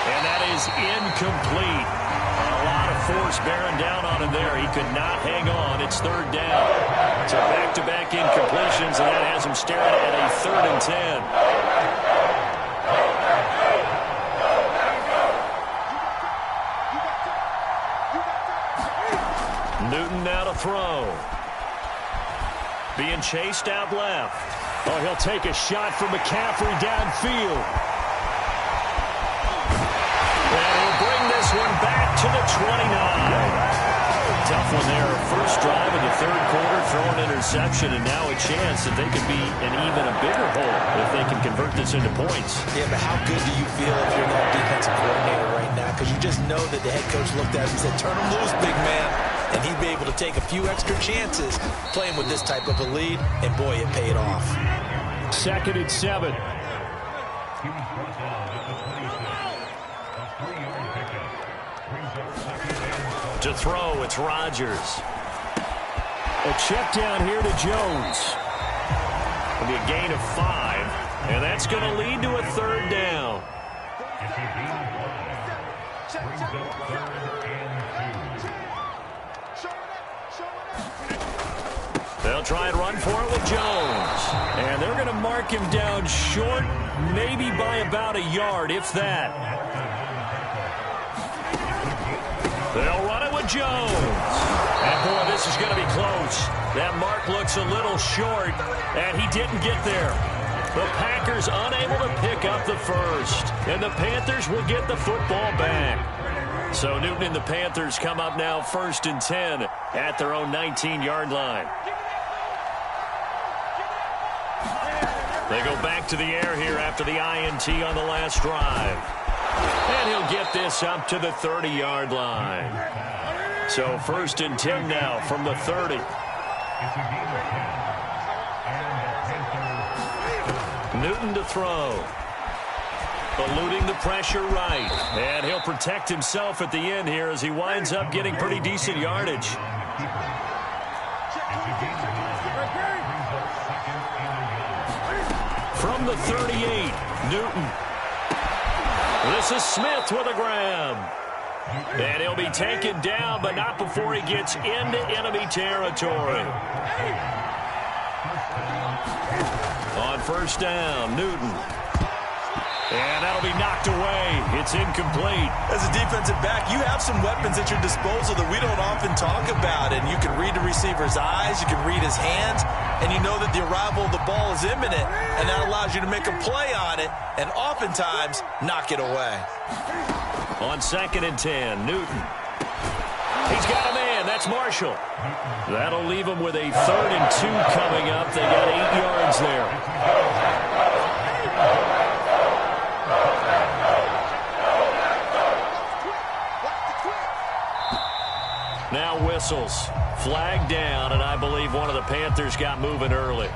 And that is incomplete. A lot of force bearing down on him there. He could not hang on. It's 3rd down. So back-to-back incompletions, and that has him staring at a 3rd and 10. Newton now to throw. Being chased out left. Oh, he'll take a shot from McCaffrey downfield. One back to the 29. Tough one there. First drive of the 3rd quarter, throw an interception, and now a chance that they could be in even a bigger hole if they can convert this into points. Yeah, but how good do you feel if you're that defensive coordinator right now? Because you just know that the head coach looked at him and said, turn him loose, big man. And he'd be able to take a few extra chances playing with this type of a lead, and boy, it paid off. 2nd and 7. To throw, it's Rodgers. A check down here to Jones. It'll be a gain of 5, and that's going to lead to a 3rd down. They'll try and run for it with Jones. And they're going to mark him down short, maybe by about a yard, if that. They'll run it with Jones. And, boy, this is going to be close. That mark looks a little short, and he didn't get there. The Packers unable to pick up the first, and the Panthers will get the football back. So Newton and the Panthers come up now 1st and 10 at their own 19-yard line. They go back to the air here after the INT on the last drive. And he'll get this up to the 30-yard line. So 1st and 10 now from the 30. Newton to throw. Eluding the pressure right. And he'll protect himself at the end here as he winds up getting pretty decent yardage. From the 38, Newton. This is Smith with a grab. And he'll be taken down, but not before he gets into enemy territory. On 1st down, Newton. And that'll be knocked away. It's incomplete. As a defensive back, you have some weapons at your disposal that we don't often talk about. And you can read the receiver's eyes, you can read his hands, and you know that the arrival of the ball is imminent, and that allows you to make a play on it and oftentimes knock it away. On 2nd and 10, Newton. He's got a man. That's Marshall. That'll leave him with a 3rd and 2 coming up. They got 8 yards there. Now whistles. Flag down, and I believe one of the Panthers got moving early.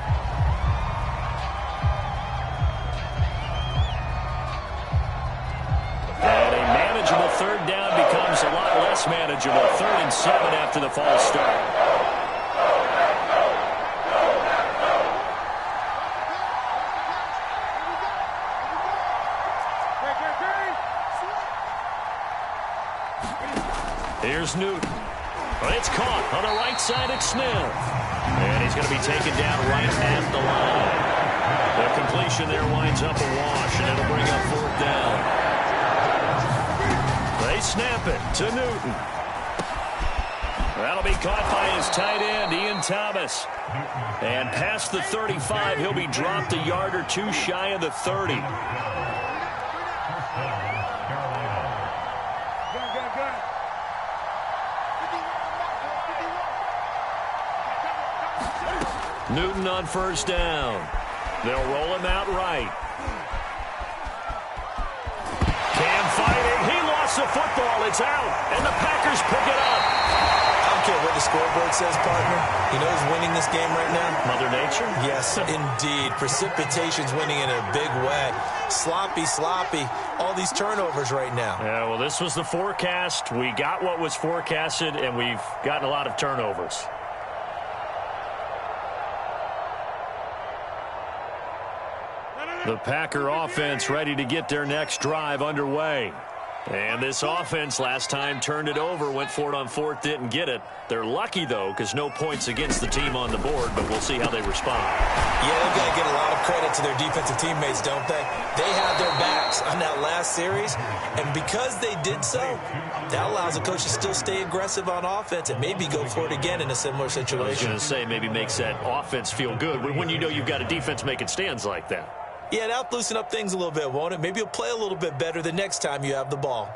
And a manageable 3rd down becomes a lot less manageable. 3rd and 7 after the false start. Here's Newton. It's caught on the right side at Smith. And he's going to be taken down right at the line. The completion there winds up a wash, and it'll bring up 4th down. They snap it to Newton. That'll be caught by his tight end, Ian Thomas. And past the 35, he'll be dropped a yard or two shy of the 30. Newton on first down. They'll roll him out right. Cam fighting. He lost the football. It's out. And the Packers pick it up. I don't care what the scoreboard says, partner. You know who's winning this game right now? Mother Nature? Yes, indeed. Precipitation's winning in a big way. Sloppy. All these turnovers right now. Yeah, well, this was the forecast. We got what was forecasted, and we've gotten a lot of turnovers. The Packer offense ready to get their next drive underway. And this offense last time turned it over, went for it on fourth, didn't get it. They're lucky, though, because no points against the team on the board, but we'll see how they respond. Yeah, they've got to get a lot of credit to their defensive teammates, don't they? They had their backs on that last series, and because they did so, that allows the coach to still stay aggressive on offense and maybe go for it again in a similar situation. I was going to say, maybe makes that offense feel good when you know you've got a defense making stands like that. Yeah, that'll loosen up things a little bit, won't it? Maybe you'll play a little bit better the next time you have the ball.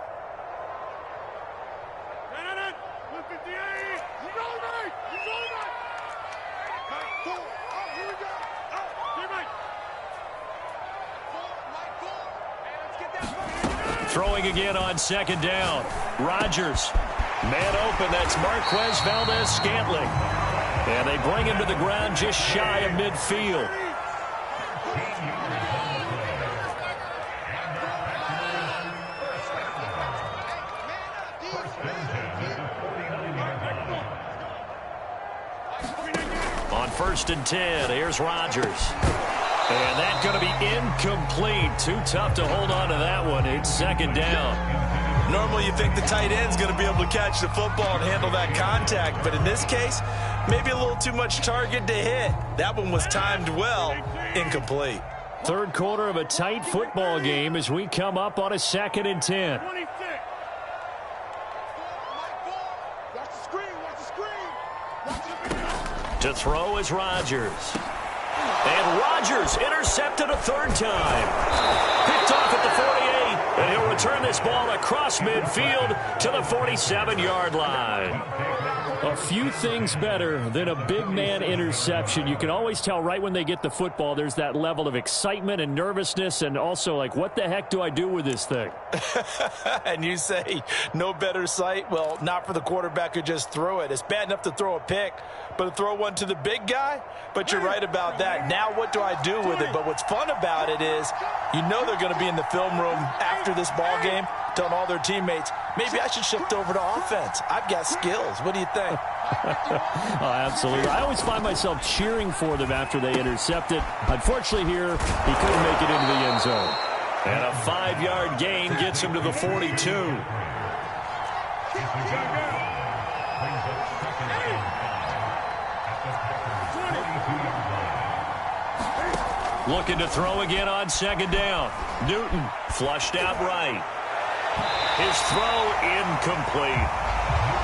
Throwing again on second down. Rodgers. Man open. That's Marquez Valdez-Scantling. And they bring him to the ground just shy of midfield. On 1st and 10, here's Rodgers. And that's going to be incomplete. Too tough to hold on to that one. It's second down. Normally you think the tight end's going to be able to catch the football and handle that contact, but in this case, maybe a little too much target to hit. That one was timed well, incomplete. Third quarter of a tight football game as we come up on a 2nd and 10. To throw is Rodgers. And Rodgers intercepted a third time. Picked off at the 48, and he'll return this ball across midfield to the 47-yard line. A few things better than a big man interception. You can always tell right when they get the football, there's that level of excitement and nervousness, and also like, what the heck do I do with this thing? And you say no better sight? Well, not for the quarterback who just threw it. It's bad enough to throw a pick, but to throw one to the big guy? But you're right about that. Now what do I do with it? But what's fun about it is you know they're going to be in the film room after this ball game telling all their teammates, maybe I should shift over to offense. I've got skills. What do you think? Oh, absolutely. I always find myself cheering for them after they intercept it. Unfortunately here, he couldn't make it into the end zone. And a 5-yard gain gets him to the 42. Looking to throw again on second down. Newton flushed out right. His throw incomplete.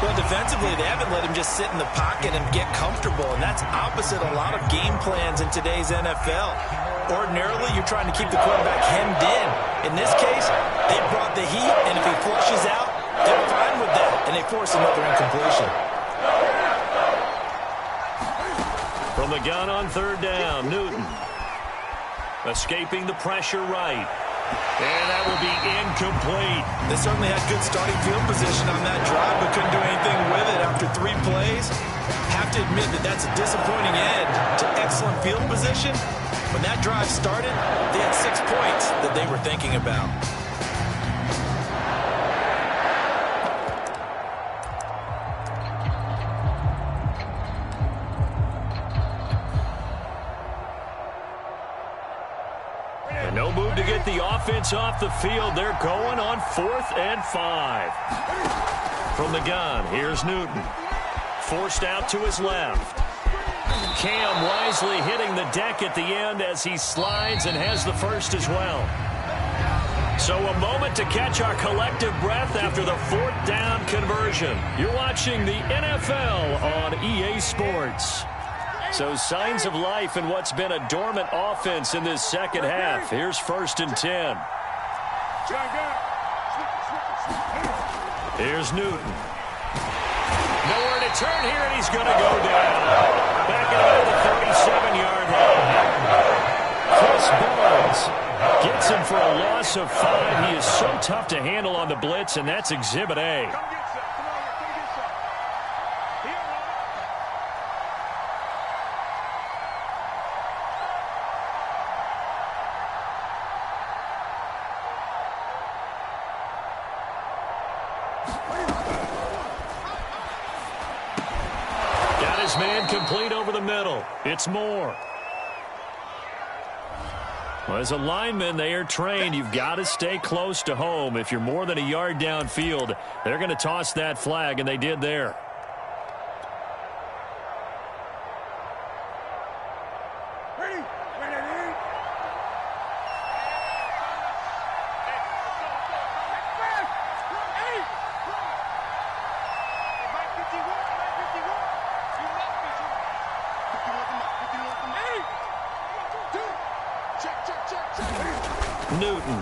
Well, defensively, they haven't let him just sit in the pocket and get comfortable, and that's opposite a lot of game plans in today's NFL. Ordinarily, you're trying to keep the quarterback hemmed in. In this case, they brought the heat, and if he flushes out, they're fine with that, and they force another incompletion. From the gun on third down, Newton. Escaping the pressure right. And that will be incomplete. They certainly had good starting field position on that drive, but couldn't do anything with it after 3 plays. Have to admit that that's a disappointing end to excellent field position. When that drive started, they had 6 points that they were thinking about. No move to get the offense off the field. They're going on 4th and 5. From the gun, here's Newton. Forced out to his left. Cam wisely hitting the deck at the end as he slides and has the first as well. So a moment to catch our collective breath after the 4th down conversion. You're watching the NFL on EA Sports. So signs of life in what's been a dormant offense in this second half. Here's 1st and 10. Here's Newton. Nowhere to turn here, and he's going to go down. Back out of the 37-yard line. Chris Barnes gets him for a loss of 5. He is so tough to handle on the blitz, and that's Exhibit A. Got his man complete over the middle. It's Moore. Well, as a lineman, they are trained. You've got to stay close to home. If you're more than a yard downfield, they're going to toss that flag, and they did there. Newton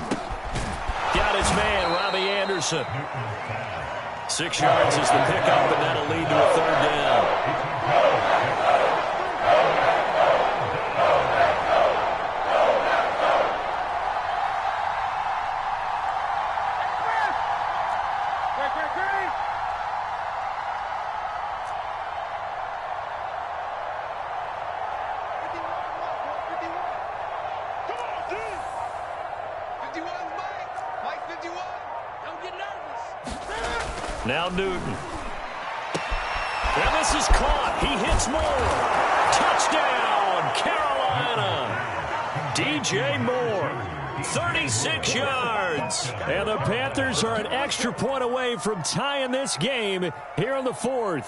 got his man, Robbie Anderson. 6 yards is the pickup, and that'll lead to a 3rd down. Now Newton. And this is caught. He hits Moore. Touchdown, Carolina. DJ Moore, 36 yards. And the Panthers are an extra point away from tying this game here in the 4th.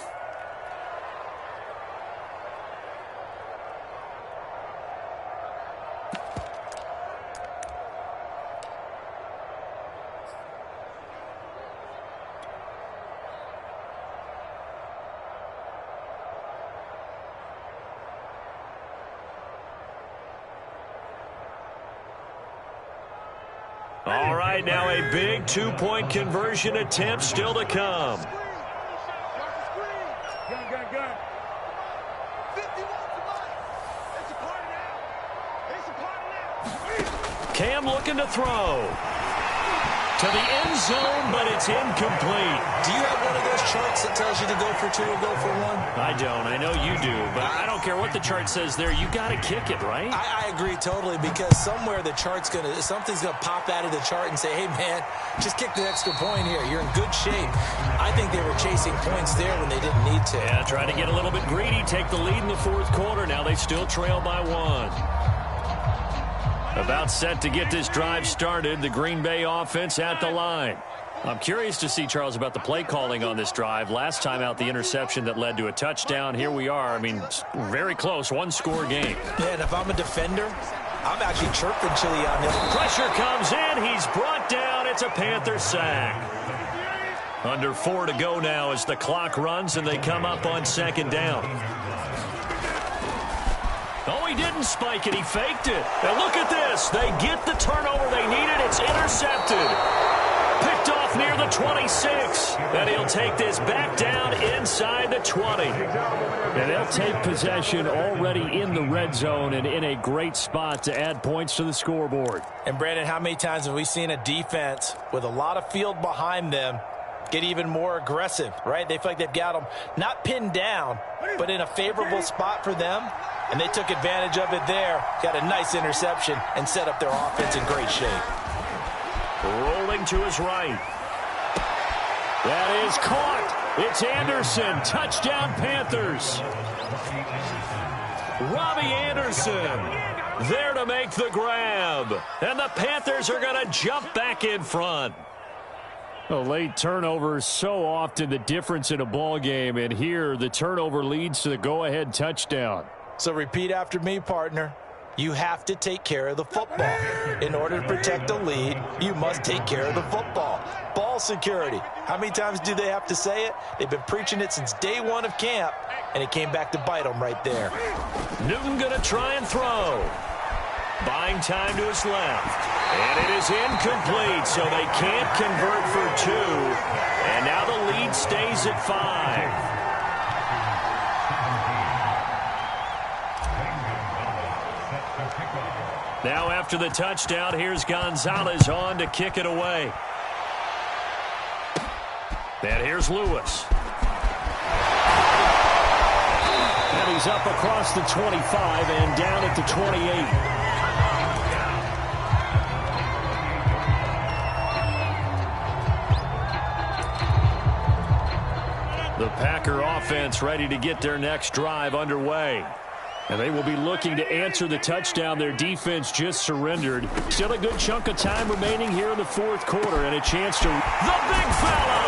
All right, now a big 2-point conversion attempt still to come. Cam looking to throw. To the end zone, but it's incomplete. Do you have one of those charts that tells you to go for 2 or go for 1? I don't. I know you do, but I don't care what the chart says there. You got to kick it, right? I agree totally, because somewhere the chart's something's gonna pop out of the chart and say, hey man, just kick the extra point here. You're in good shape. I think they were chasing points there when they didn't need to. Yeah, trying to get a little bit greedy, take the lead in the 4th quarter. Now they still trail by 1. About set to get this drive started, the Green Bay offense at the line. I'm curious to see, Charles, about the play calling on this drive. Last time out, the interception that led to a touchdown. Here we are. I mean, very close, 1-score game. Yeah, and if I'm a defender, I'm actually chirping Chili on this. Pressure comes in. He's brought down. It's a Panther sack. Under 4 to go now as the clock runs, and they come up on 2nd down. Oh, he didn't spike it. He faked it. And look at this. They get the turnover they needed. It's intercepted. Picked off near the 26. And he'll take this back down inside the 20. And they'll take possession already in the red zone and in a great spot to add points to the scoreboard. And, Brandon, how many times have we seen a defense with a lot of field behind them get even more aggressive, right? They feel like they've got them not pinned down, but in a favorable spot for them. And they took advantage of it there, got a nice interception, and set up their offense in great shape. Rolling to his right. That is caught. It's Anderson. Touchdown, Panthers. Robbie Anderson there to make the grab. And the Panthers are going to jump back in front. A late turnover is so often the difference in a ball game, and here the turnover leads to the go-ahead touchdown. So repeat after me, partner. You have to take care of the football. In order to protect a lead, you must take care of the football. Ball security. How many times do they have to say it? They've been preaching it since day one of camp, and it came back to bite them right there. Newton going to try and throw. Buying time to his left. And it is incomplete, so they can't convert for 2. And now the lead stays at 5. Now after the touchdown, here's Gonzalez on to kick it away. And here's Lewis. And he's up across the 25 and down at the 28. The Packer offense ready to get their next drive underway. And they will be looking to answer the touchdown their defense just surrendered. Still a good chunk of time remaining here in the fourth quarter, and a chance to... The big fella!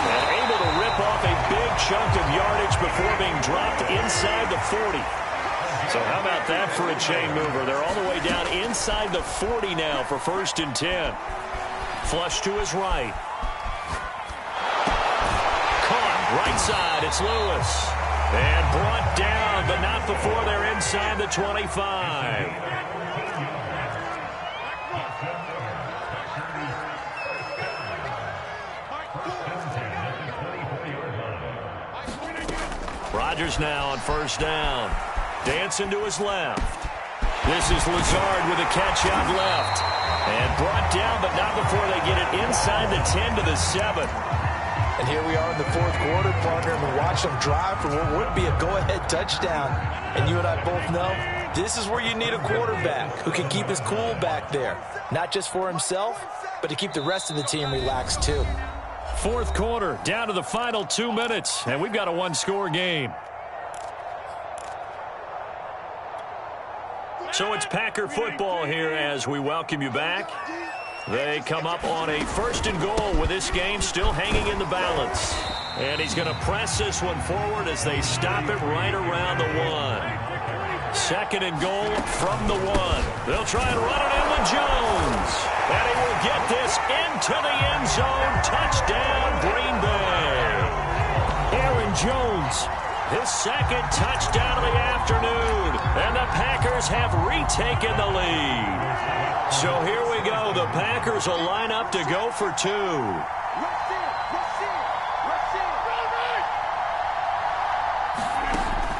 And able to rip off a big chunk of yardage before being dropped inside the 40. So how about that for a chain mover? They're all the way down inside the 40 now for 1st and 10. Flush to his right. Caught right side. It's Lewis. And brought down, but not before they're inside the 25. Rodgers now on 1st down. Dancing to his left. This is Lazard with a catch out left. And brought down, but not before they get it inside the 10 to the 7. And here we are in the fourth quarter, partner, and we watch them drive for what would be a go-ahead touchdown. And you and I both know this is where you need a quarterback who can keep his cool back there. Not just for himself, but to keep the rest of the team relaxed too. Fourth quarter, down to the final 2 minutes, and we've got a one-score game. So it's Packer football here as we welcome you back. They come up on a 1st and goal with this game still hanging in the balance. And he's going to press this one forward as they stop it right around the 1. 2nd and goal from the 1. They'll try and run it in with Jones. And he will get this into the end zone. Touchdown, Green Bay. Aaron Jones, his 2nd touchdown of the afternoon. And the Packers have retaken the lead. So here we go. The Packers will line up to go for 2.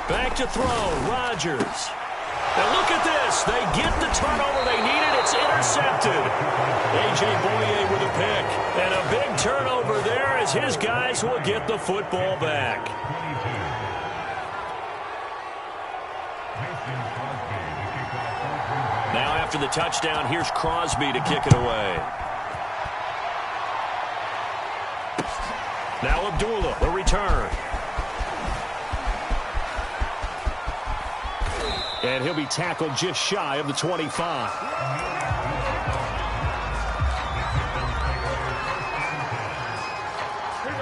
Back to throw. Rodgers. Now look at this. They get the turnover they needed. It's intercepted. A.J. Boye with a pick. And a big turnover there as his guys will get the football back. Now after the touchdown, here's Crosby to kick it away. Now Abdullah, the return. And he'll be tackled just shy of the 25.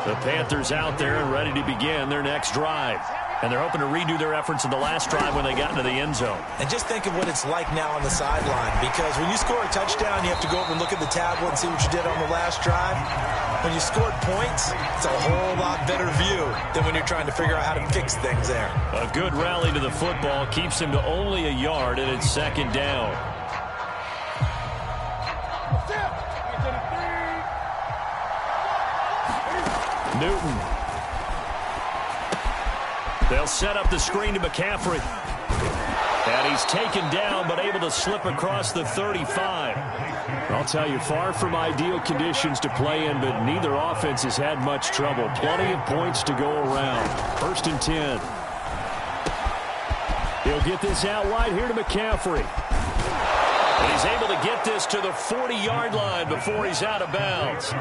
The Panthers out there and ready to begin their next drive. And they're hoping to redo their efforts in the last drive when they got into the end zone. And just think of what it's like now on the sideline, because when you score a touchdown, you have to go over and look at the tablet and see what you did on the last drive. When you scored points, it's a whole lot better view than when you're trying to figure out how to fix things there. A good rally to the football keeps him to only a yard, and it's 2nd down. Newton. They'll set up the screen to McCaffrey. And he's taken down, but able to slip across the 35. I'll tell you, far from ideal conditions to play in, but neither offense has had much trouble. Plenty of points to go around. 1st and 10. He'll get this out wide here to McCaffrey. And he's able to get this to the 40-yard line before he's out of bounds.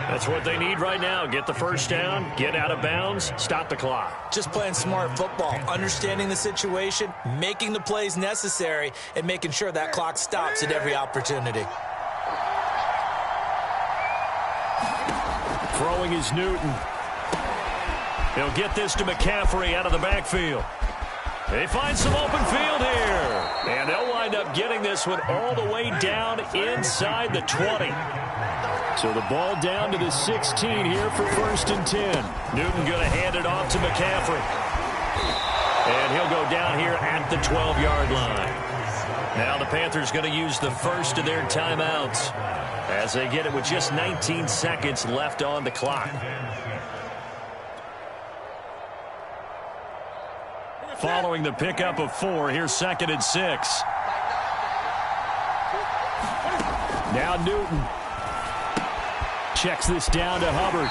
That's what they need right now. Get the first down, get out of bounds, stop the clock. Just playing smart football, understanding the situation, making the plays necessary, and making sure that clock stops at every opportunity. Throwing is Newton. He'll get this to McCaffrey out of the backfield. They find some open field here. And they'll getting this one all the way down inside the 20. So the ball down to the 16 here for 1st and 10. Newton going to hand it off to McCaffrey. And he'll go down here at the 12-yard line. Now the Panthers going to use the first of their timeouts as they get it with just 19 seconds left on the clock. Following the pickup of 4, here's 2nd and 6. Now Newton checks this down to Hubbard.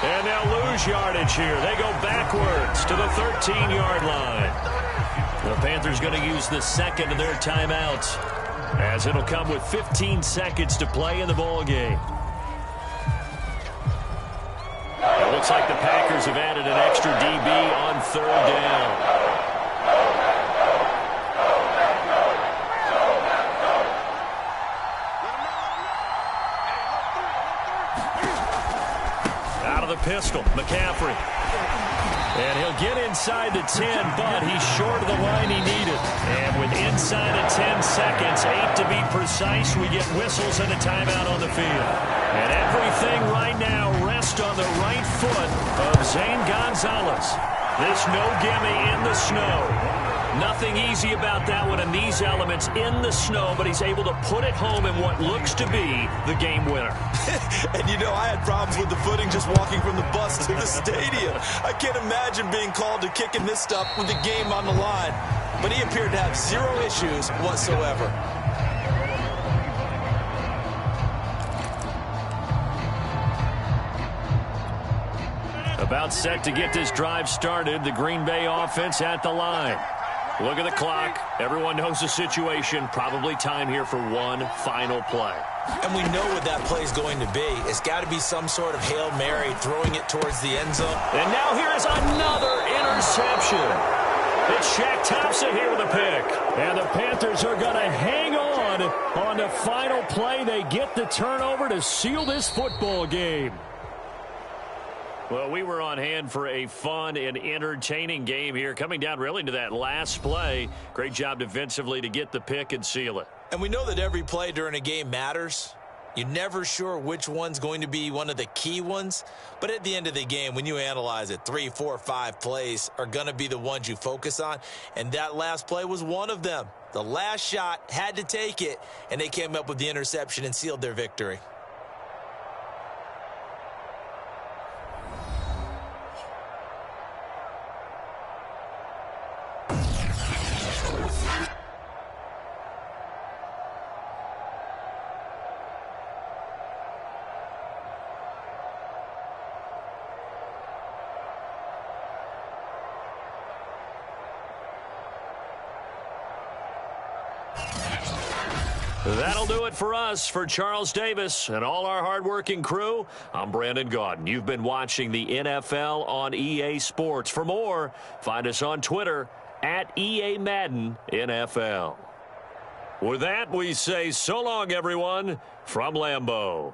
And they'll lose yardage here. They go backwards to the 13-yard line. The Panthers going to use the second of their timeouts as it'll come with 15 seconds to play in the ball game. It looks like the Packers have added an extra DB on 3rd down. Pistol, McCaffrey. And he'll get inside the 10, but he's short of the line he needed. And with inside of 10 seconds, 8 to be precise, we get whistles and a timeout on the field. And everything right now rests on the right foot of Zane Gonzalez. This no-gimme in the snow. Nothing easy about that one in these elements in the snow, but he's able to put it home in what looks to be the game winner. And, you know, I had problems with the footing just walking from the bus to the stadium. I can't imagine being called to kicking this stuff with the game on the line. But he appeared to have 0 issues whatsoever. About set to get this drive started. The Green Bay offense at the line. Look at the clock. Everyone knows the situation. Probably time here for one final play. And we know what that play is going to be. It's got to be some sort of Hail Mary, throwing it towards the end zone. And now here's another interception. It's Shaq Thompson here with a pick. And the Panthers are going to hang on the final play. They get the turnover to seal this football game. Well, we were on hand for a fun and entertaining game here, coming down really to that last play. Great job defensively to get the pick and seal it. And we know that every play during a game matters. You're never sure which one's going to be one of the key ones. But at the end of the game, when you analyze it, 3, 4, 5 plays are going to be the ones you focus on. And that last play was one of them. The last shot had to take it, and they came up with the interception and sealed their victory. That'll do it for us. For Charles Davis and all our hardworking crew, I'm Brandon Gaudin. You've been watching the NFL on EA Sports. For more, find us on Twitter at EA Madden NFL. With that, we say so long, everyone, from Lambeau.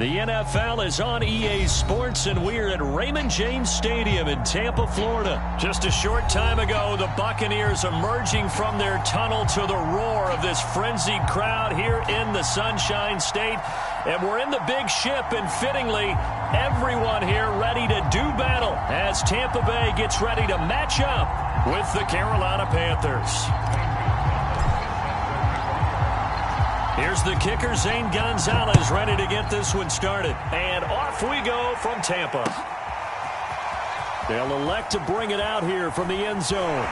The NFL is on EA Sports, and we're at Raymond James Stadium in Tampa, Florida. Just a short time ago, the Buccaneers emerging from their tunnel to the roar of this frenzied crowd here in the Sunshine State. And we're in the big ship, and fittingly, everyone here ready to do battle as Tampa Bay gets ready to match up with the Carolina Panthers. Here's the kicker, Zane Gonzalez, ready to get this one started. And off we go from Tampa. They'll elect to bring it out here from the end zone.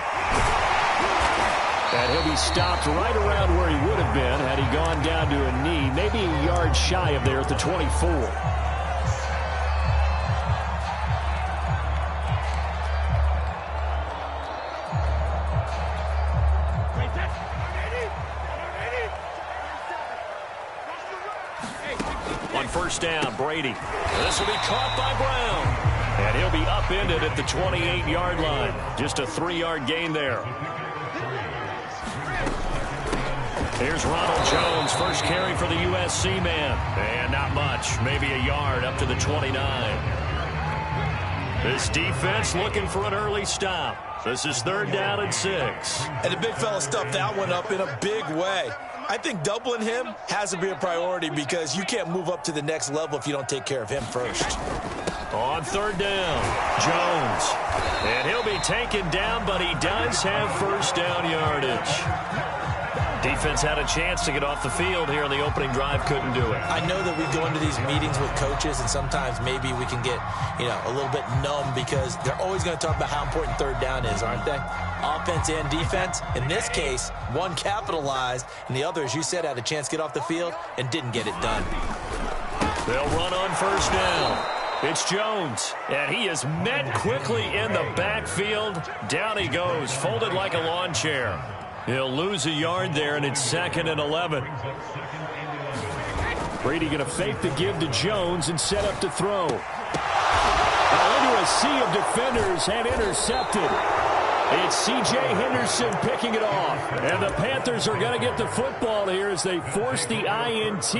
And he'll be stopped right around where he would have been had he gone down to a knee, maybe a yard shy of there at the 24. On first down, Brady. This will be caught by Brown. And he'll be upended at the 28-yard line. Just a 3-yard gain there. Here's Ronald Jones, first carry for the USC man. And not much, maybe a yard up to the 29. This defense looking for an early stop. This is 3rd down and 6. And the big fella stuffed that one up in a big way. I think doubling him has to be a priority because you can't move up to the next level if you don't take care of him first. On 3rd down, Jones. And he'll be taken down, but he does have first down yardage. Defense had a chance to get off the field here on the opening drive, couldn't do it. I know that we go into these meetings with coaches, and sometimes maybe we can get, a little bit numb because they're always going to talk about how important 3rd down is, aren't they? Offense and defense. In this case, one capitalized, and the other, as you said, had a chance to get off the field and didn't get it done. They'll run on first down. It's Jones, and he is met quickly in the backfield. Down he goes, folded like a lawn chair. He'll lose a yard there, and it's 2nd and 11. Brady going to fake the give to Jones and set up to throw. Now into a sea of defenders and intercepted. It's C.J. Henderson picking it off. And the Panthers are going to get the football here as they force the INT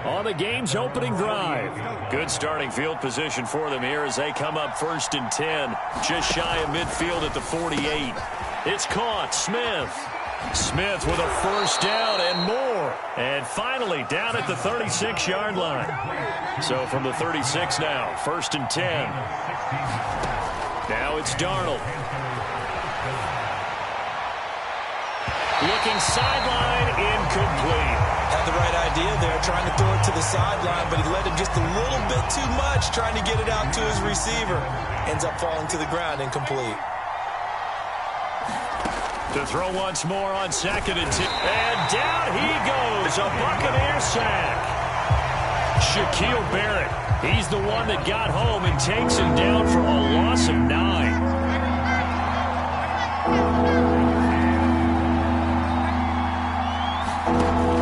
on the game's opening drive. Good starting field position for them here as they come up 1st and 10. Just shy of midfield at the 48. It's caught. Smith with a first down and more. And finally down at the 36-yard line. So from the 36 now, 1st and 10. Now it's Darnold. Looking sideline, incomplete. Had the right idea there, trying to throw it to the sideline, but he led him just a little bit too much, trying to get it out to his receiver. Ends up falling to the ground, incomplete. To throw once more on 2nd and 10. And down he goes. A Buccaneer sack. Shaquille Barrett. He's the one that got home and takes him down for a loss of 9.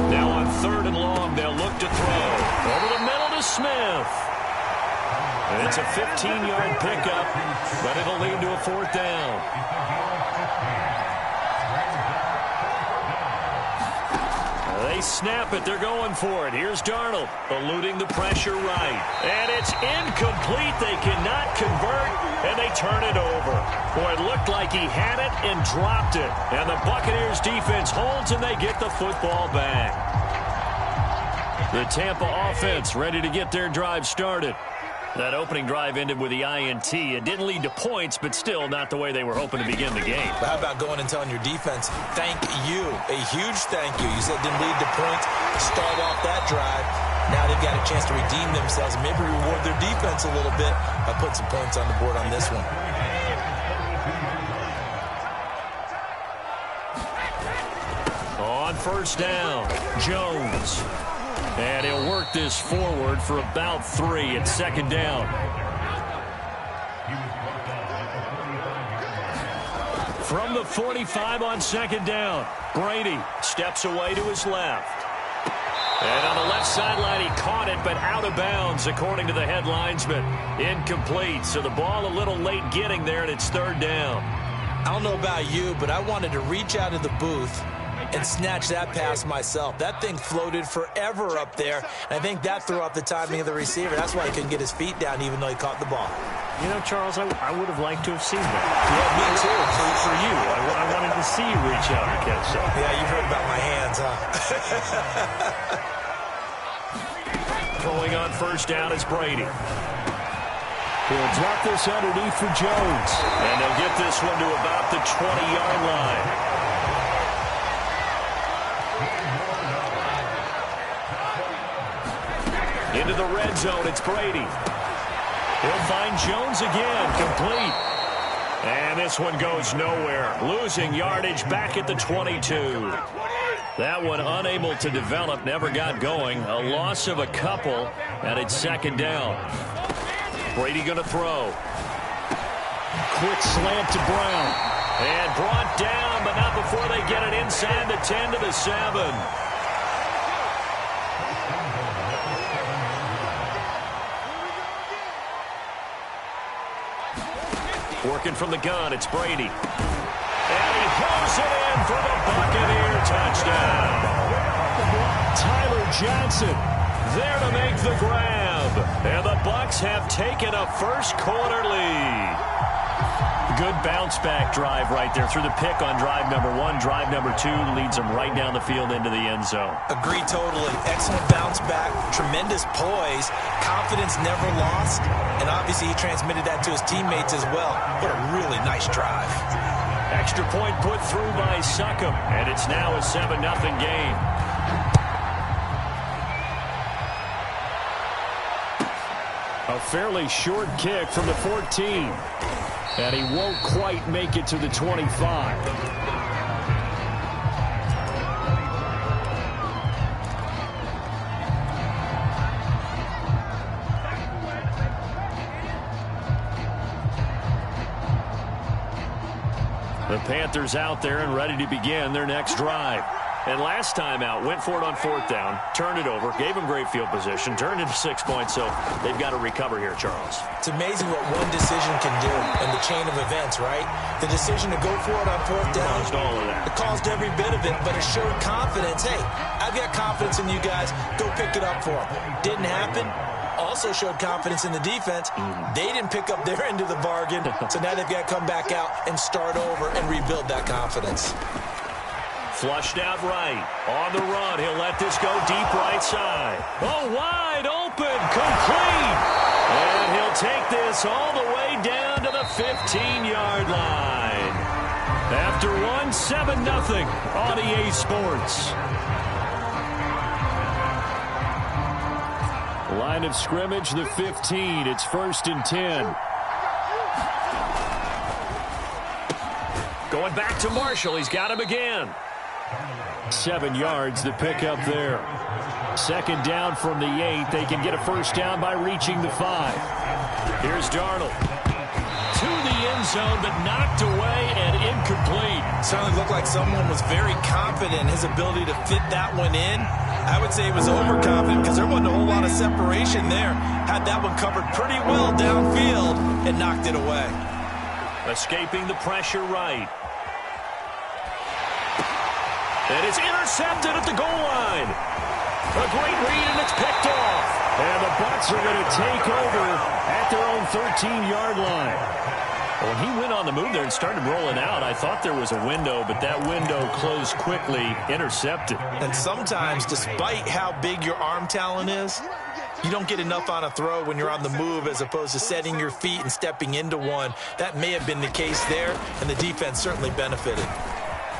Now on 3rd and long, they'll look to throw. Over the middle to Smith. And it's a 15-yard pickup, but it'll lead to a 4th down. They snap it. They're going for it. Here's Darnold, eluding the pressure right. And it's incomplete. They cannot convert, and they turn it over. Boy, it looked like he had it and dropped it. And the Buccaneers defense holds, and they get the football back. The Tampa offense ready to get their drive started. That opening drive ended with the INT. It didn't lead to points, but still not the way they were hoping to begin the game. But how about going and telling your defense, thank you, a huge thank you. You said it didn't lead to points, start off that drive. Now they've got a chance to redeem themselves and maybe reward their defense a little bit by putting some points on the board on this one. On first down, Jones. And he'll work this forward for about 3 at 2nd down. From the 45 on 2nd down, Brady steps away to his left. And on the left sideline, he caught it, but out of bounds, according to the head linesman. Incomplete, so the ball a little late getting there, and it's 3rd down. I don't know about you, but I wanted to reach out of the booth and snatched that pass myself. That thing floated forever up there, and I think that threw off the timing of the receiver. That's why he couldn't get his feet down even though he caught the ball. You know, Charles, I would have liked to have seen that. Yeah, me too. For you, I wanted to see you reach out and catch something. Yeah, you've heard about my hands, huh? Throwing on first down is Brady. He'll drop this underneath for Jones. And they'll get this one to about the 20-yard line. Into the red zone, it's Brady. He'll find Jones again, complete. And this one goes nowhere. Losing yardage back at the 22. That one unable to develop, never got going. A loss of a couple, and it's second down. Brady going to throw. Quick slant to Brown. And brought down, but not before they get it inside the 10 to the 7. Working from the gun, it's Brady. And he pulls it in for the Buccaneer touchdown. Tyler Johnson there to make the grab. And the Bucs have taken a first-quarter lead. Good bounce-back drive right there through the pick on drive number 1. Drive number 2 leads them right down the field into the end zone. Agree totally. Excellent bounce back, tremendous poise, confidence never lost, and obviously he transmitted that to his teammates as well. What a really nice drive. Extra point put through by Succop, and it's now a 7-0 game. A fairly short kick from the 14. And he won't quite make it to the 25. The Panthers out there and ready to begin their next drive. And last time out, went for it on fourth down, turned it over, gave them great field position, turned into 6 points, so they've got to recover here, Charles. It's amazing what one decision can do in the chain of events, right? The decision to go for it on fourth down, caused all of that. It caused every bit of it, but it showed confidence. Hey, I've got confidence in you guys. Go pick it up for them. Didn't happen. Also showed confidence in the defense. They didn't pick up their end of the bargain, so now they've got to come back out and start over and rebuild that confidence. Flushed out right. On the run. He'll let this go deep right side. Oh, wide open. Complete. And he'll take this all the way down to the 15-yard line. After one, 7-0 on EA Sports. Line of scrimmage, the 15. It's 1st and 10. Going back to Marshall. He's got him again. 7 yards, the pickup there. Second down from the 8. They can get a first down by reaching the 5. Here's Darnold. To the end zone, but knocked away and incomplete. Certainly looked like someone was very confident in his ability to fit that one in. I would say he was overconfident because there wasn't a whole lot of separation there. Had that one covered pretty well downfield and knocked it away. Escaping the pressure right. And it's intercepted at the goal line. A great read, and it's picked off. And the Bucs are going to take over at their own 13-yard line. When he went on the move there and started rolling out, I thought there was a window, but that window closed quickly, intercepted. And sometimes, despite how big your arm talent is, you don't get enough on a throw when you're on the move as opposed to setting your feet and stepping into one. That may have been the case there, and the defense certainly benefited.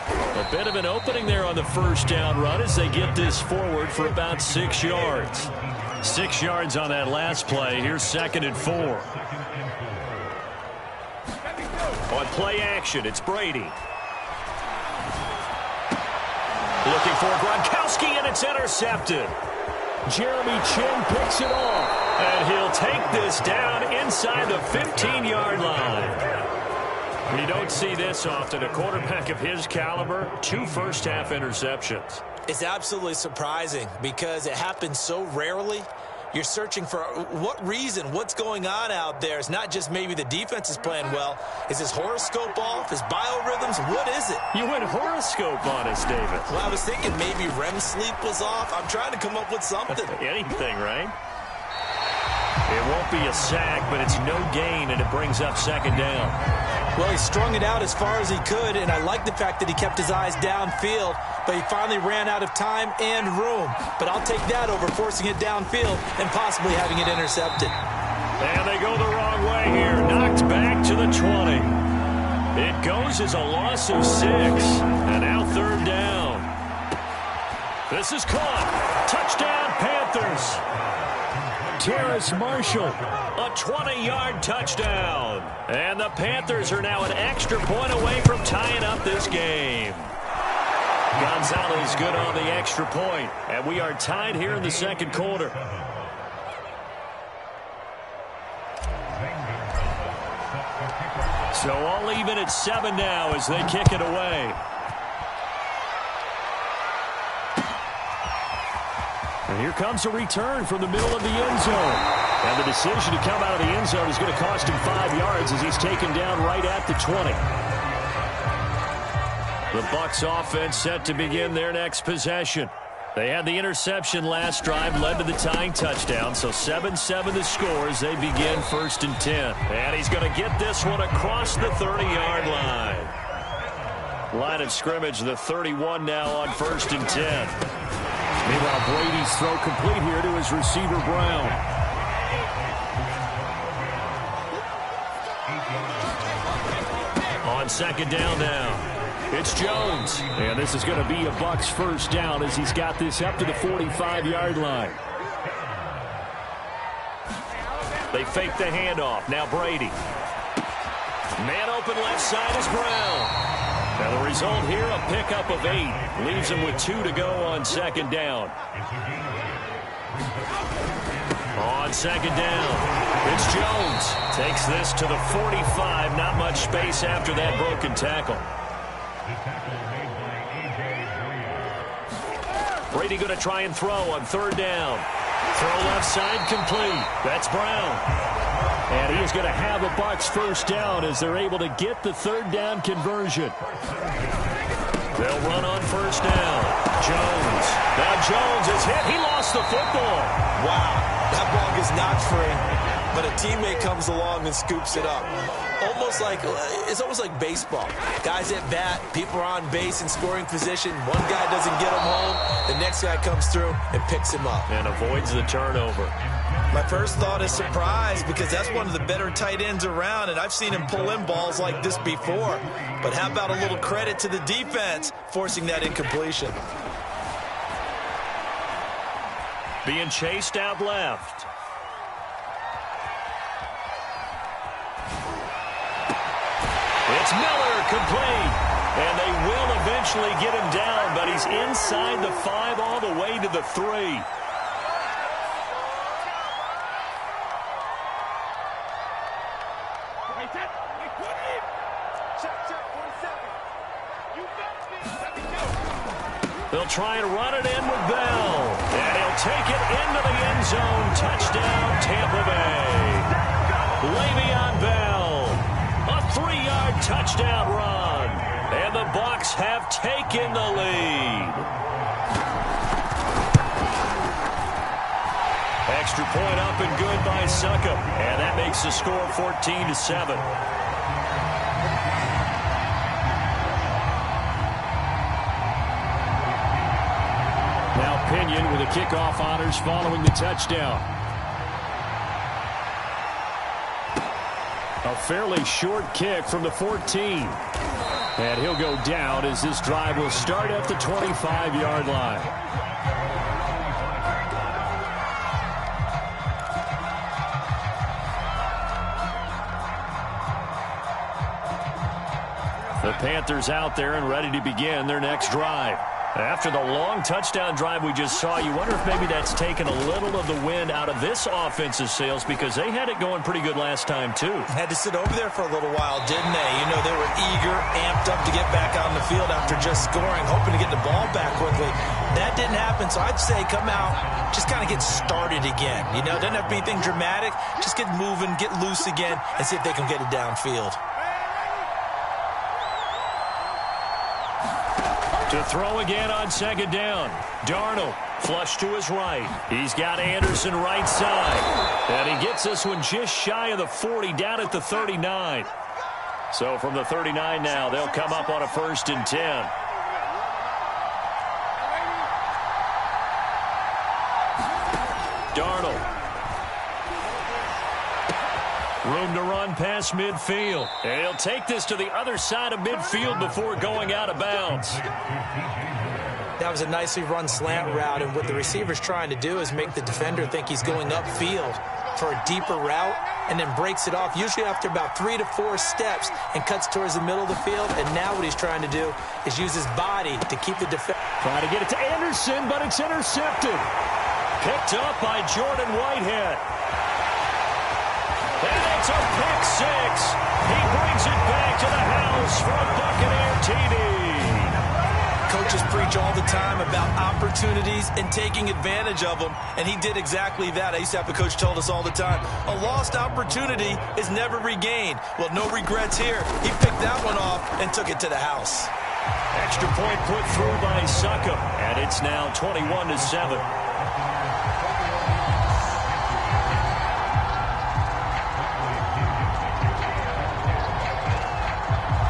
A bit of an opening there on the first down run as they get this forward for about 6 yards. 6 yards on that last play. Here's 2nd and 4. On play action, it's Brady. Looking for Gronkowski, and it's intercepted. Jeremy Chin picks it off. And he'll take this down inside the 15-yard line. You don't see this often. A quarterback of his caliber, 2 first-half interceptions. It's absolutely surprising because it happens so rarely. You're searching for what reason, what's going on out there. It's not just maybe the defense is playing well. Is his horoscope off? His biorhythms? What is it? You went horoscope on us, David. Well, I was thinking maybe REM sleep was off. I'm trying to come up with something. Anything, right? It won't be a sack, but it's no gain, and it brings up second down. Well, he strung it out as far as he could, and I like the fact that he kept his eyes downfield, but he finally ran out of time and room. But I'll take that over forcing it downfield and possibly having it intercepted. And they go the wrong way here. Knocked back to the 20. It goes as a loss of 6. And now third down. This is caught. Touchdown, Panthers. Terrace Marshall, a 20-yard touchdown. And the Panthers are now an extra point away from tying up this game. Gonzalez good on the extra point. And we are tied here in the second quarter. So all even at 7 now as they kick it away. And here comes a return from the middle of the end zone. And the decision to come out of the end zone is going to cost him 5 yards as he's taken down right at the 20. The Bucs offense set to begin their next possession. They had the interception last drive, led to the tying touchdown. So 7-7 the score as they begin 1st and 10. And he's going to get this one across the 30-yard line. Line of scrimmage, the 31 now on 1st and 10. Meanwhile, Brady's throw complete here to his receiver, Brown. On second down now, it's Jones. And this is going to be a Bucs first down as he's got this up to the 45-yard line. They fake the handoff. Now Brady. Man open left side is Brown. Now the result here, a pickup of 8. Leaves him with 2 to go on second down. On second down, it's Jones. Takes this to the 45. Not much space after that broken tackle. Brady going to try and throw on third down. Throw left side complete. That's Brown. And he is going to have a Bucs first down as they're able to get the third down conversion. They'll run on first down. Jones. Now Jones is hit. He lost the football. Wow, that ball gets knocked free, but a teammate comes along and scoops it up. It's almost like baseball. Guys at bat, people are on base in scoring position. One guy doesn't get him home. The next guy comes through and picks him up. And avoids the turnover. My first thought is surprise because that's one of the better tight ends around, and I've seen him pull in balls like this before. But how about a little credit to the defense forcing that incompletion? Being chased out left. It's Miller complete. And they will eventually get him down, but he's inside the 5 all the way to the 3. They'll try and run it in with Bell. And he'll take it into the end zone. Touchdown, Tampa Bay. Le'Veon Bell. A 3-yard touchdown run. And the Bucs have taken the lead. Extra point up and good by Succop. And that makes the score 14-7. Pinion with the kickoff honors following the touchdown. A fairly short kick from the 14. And he'll go down as this drive will start at the 25-yard line. The Panthers out there and ready to begin their next drive. After the long touchdown drive we just saw, you wonder if maybe that's taken a little of the wind out of this offensive sails, because they had it going pretty good last time, too. Had to sit over there for a little while, didn't they? You know, they were eager, amped up to get back on the field after just scoring, hoping to get the ball back quickly. That didn't happen, so I'd say come out, just kind of get started again. You know, doesn't have to be anything dramatic. Just get moving, get loose again, and see if they can get it downfield. To throw again on second down. Darnold, flush to his right. He's got Anderson right side. And he gets this one just shy of the 40, down at the 39. So from the 39 now, they'll come up on a 1st and 10. Darnold. Room to run past midfield. And he'll take this to the other side of midfield before going out of bounds. That was a nicely run slant route, and what the receiver's trying to do is make the defender think he's going upfield for a deeper route, and then breaks it off, usually after about 3 to 4 steps, and cuts towards the middle of the field. And now what he's trying to do is use his body to keep the defender. Trying to get it to Anderson, but it's intercepted. Picked up by Jordan Whitehead. And it's a pick six. He brings it back to the house for a Buccaneer TD. Coaches preach all the time about opportunities and taking advantage of them, and he did exactly that. I used to have a coach told us all the time, a lost opportunity is never regained. Well, no regrets here. He picked that one off and took it to the house. Extra point put through by Suckup, and it's now 21-7.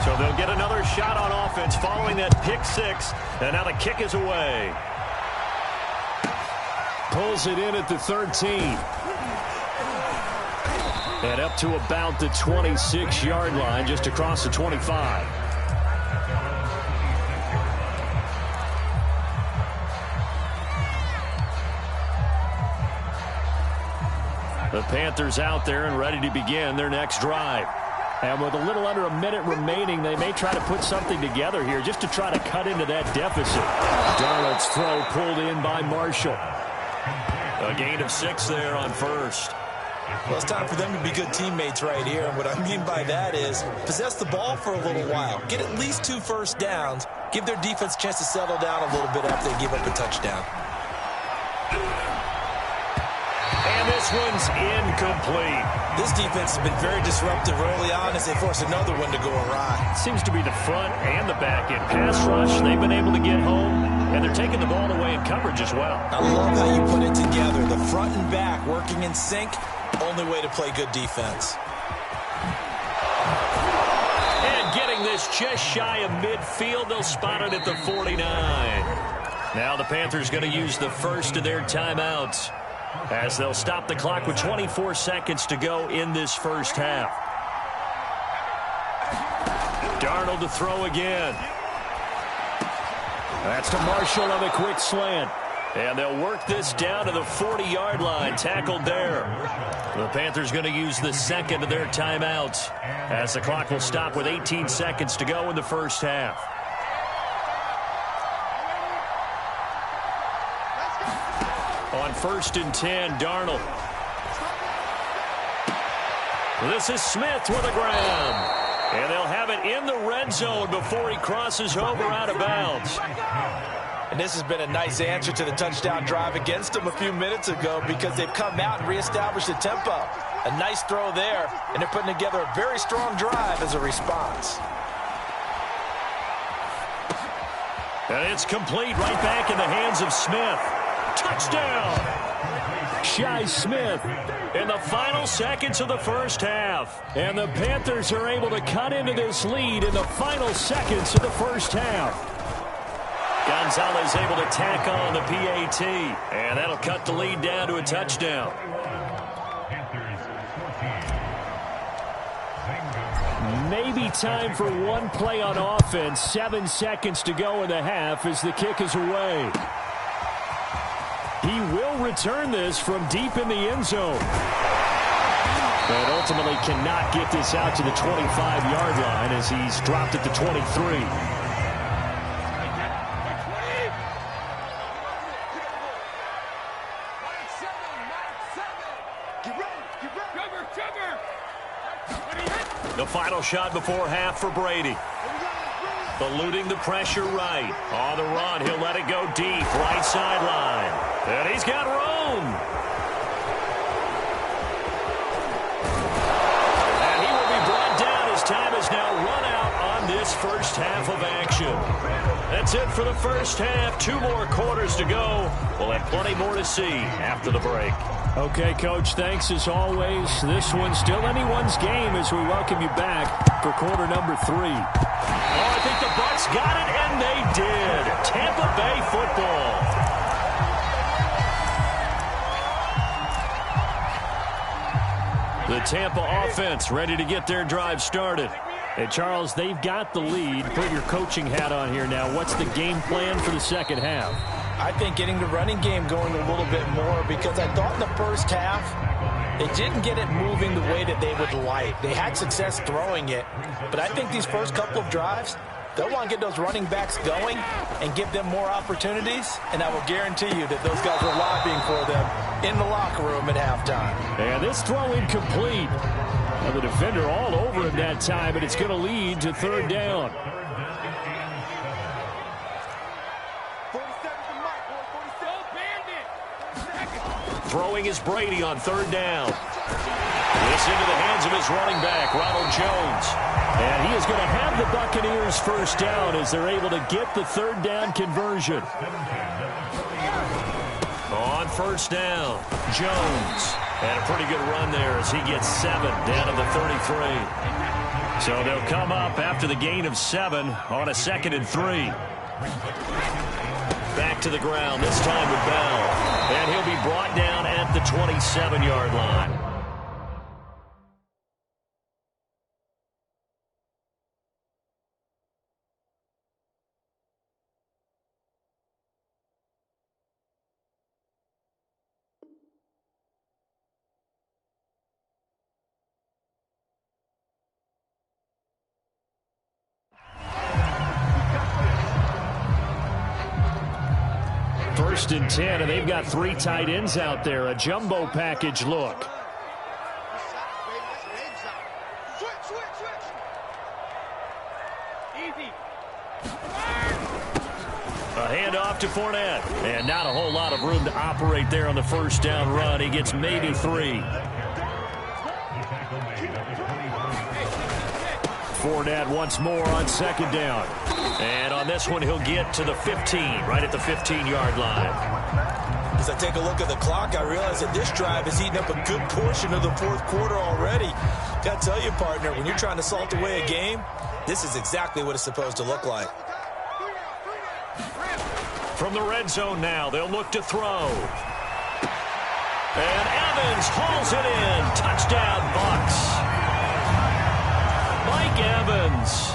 So they'll get another shot on offense following that pick six, and now the kick is away. Pulls it in at the 13. And up to about the 26-yard line, just across the 25. The Panthers out there and ready to begin their next drive. And with a little under a minute remaining, they may try to put something together here just to try to cut into that deficit. Darnold's throw pulled in by Marshall. A gain of 6 there on first. Well, it's time for them to be good teammates right here. And what I mean by that is possess the ball for a little while. Get at least 2 first downs. Give their defense a chance to settle down a little bit after they give up a touchdown. And this one's incomplete. This defense has been very disruptive early on as they force another one to go awry. Seems to be the front and the back end. Pass rush, they've been able to get home, and they're taking the ball away in coverage as well. I love how you put it together. The front and back working in sync, only way to play good defense. And getting this just shy of midfield, they'll spot it at the 49. Now the Panthers going to use the first of their timeouts, as they'll stop the clock with 24 seconds to go in this first half. Darnold to throw again. That's to Marshall on a quick slant. And they'll work this down to the 40-yard line, tackled there. The Panthers going to use the second of their timeouts, as the clock will stop with 18 seconds to go in the first half. On 1st and 10, Darnold. This is Smith with a grab. And they'll have it in the red zone before he crosses over out of bounds. And this has been a nice answer to the touchdown drive against them a few minutes ago, because they've come out and reestablished the tempo. A nice throw there, and they're putting together a very strong drive as a response. And it's complete, right back in the hands of Smith. Touchdown! Shi Smith in the final seconds of the first half. And the Panthers are able to cut into this lead in the final seconds of the first half. Gonzalez able to tack on the PAT, and that'll cut the lead down to a touchdown. Maybe time for one play on offense. 7 seconds to go in the half as the kick is away. He will return this from deep in the end zone. But ultimately cannot get this out to the 25-yard line as he's dropped at the 23. The final shot before half for Brady. Eluding the pressure right. On the run, he'll let it go deep. Right sideline. And he's got room. And he will be brought down as time has now run out on this first half of action. That's it for the first half. 2 more quarters to go. We'll have plenty more to see after the break. Okay, Coach, thanks as always. This one's still anyone's game as we welcome you back for quarter number 3. Oh, I think the Bucs got it, and they did. Tampa Bay football. The Tampa offense ready to get their drive started. Hey, Charles, they've got the lead. Put your coaching hat on here now. What's the game plan for the second half? I think getting the running game going a little bit more, because I thought in the first half they didn't get it moving the way that they would like. They had success throwing it, but I think these first couple of drives, they'll want to get those running backs going and give them more opportunities, and I will guarantee you that those guys were lobbying for them in the locker room at halftime. And this throw incomplete. Now the defender all over him that time, and it's going to lead to third down. Throwing is Brady on third down. This into the hands of his running back, Ronald Jones. And he is going to have the Buccaneers first down as they're able to get the third down conversion. On first down, Jones. And a pretty good run there as he gets 7 down to the 33. So they'll come up after the gain of 7 on a 2nd and 3. Back to the ground, this time with Bell. And he'll be brought down at the 27-yard line. First and 10, and they've got 3 tight ends out there. A jumbo package look. A handoff to Fournette. And not a whole lot of room to operate there on the first down run. He gets maybe 3. Fournette once more on second down. And on this one, he'll get to the 15, right at the 15-yard line. As I take a look at the clock, I realize that this drive has eaten up a good portion of the fourth quarter already. Got to tell you, partner, when you're trying to salt away a game, this is exactly what it's supposed to look like. From the red zone now, they'll look to throw. And Evans hauls it in. Touchdown, Bucs. Mike Evans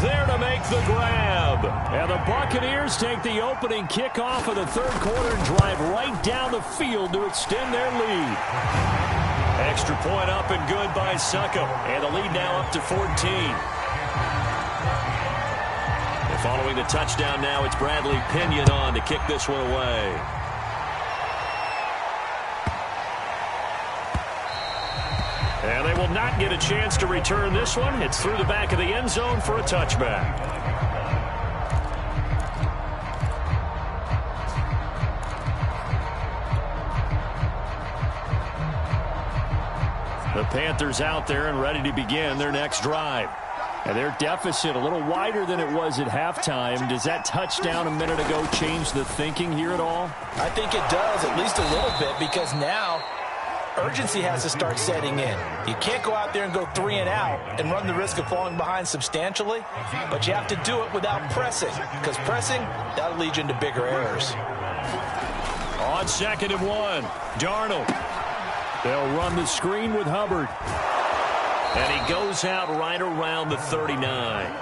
there to make the grab. And the Buccaneers take the opening kickoff of the third quarter and drive right down the field to extend their lead. Extra point up and good by Succop. And the lead now up to 14. And following the touchdown now, it's Bradley Pinion on to kick this one away. And they will not get a chance to return this one. It's through the back of the end zone for a touchback. The Panthers out there and ready to begin their next drive. And their deficit a little wider than it was at halftime. Does that touchdown a minute ago change the thinking here at all? I think it does, at least a little bit, because now urgency has to start setting in. You can't go out there and go 3 and out and run the risk of falling behind substantially, but you have to do it without pressing, because pressing, that'll lead you into bigger errors. On 2nd and 1, Darnold. They'll run the screen with Hubbard. And he goes out right around the 39.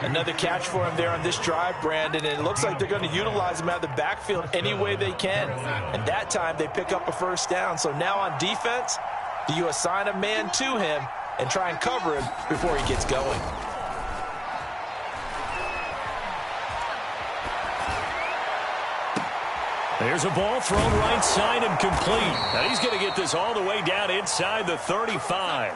Another catch for him there on this drive, Brandon, and it looks like they're going to utilize him out of the backfield any way they can. And that time they pick up a first down. So now on defense, do you assign a man to him and try and cover him before he gets going? There's a ball thrown right side and complete. And he's going to get this all the way down inside the 35.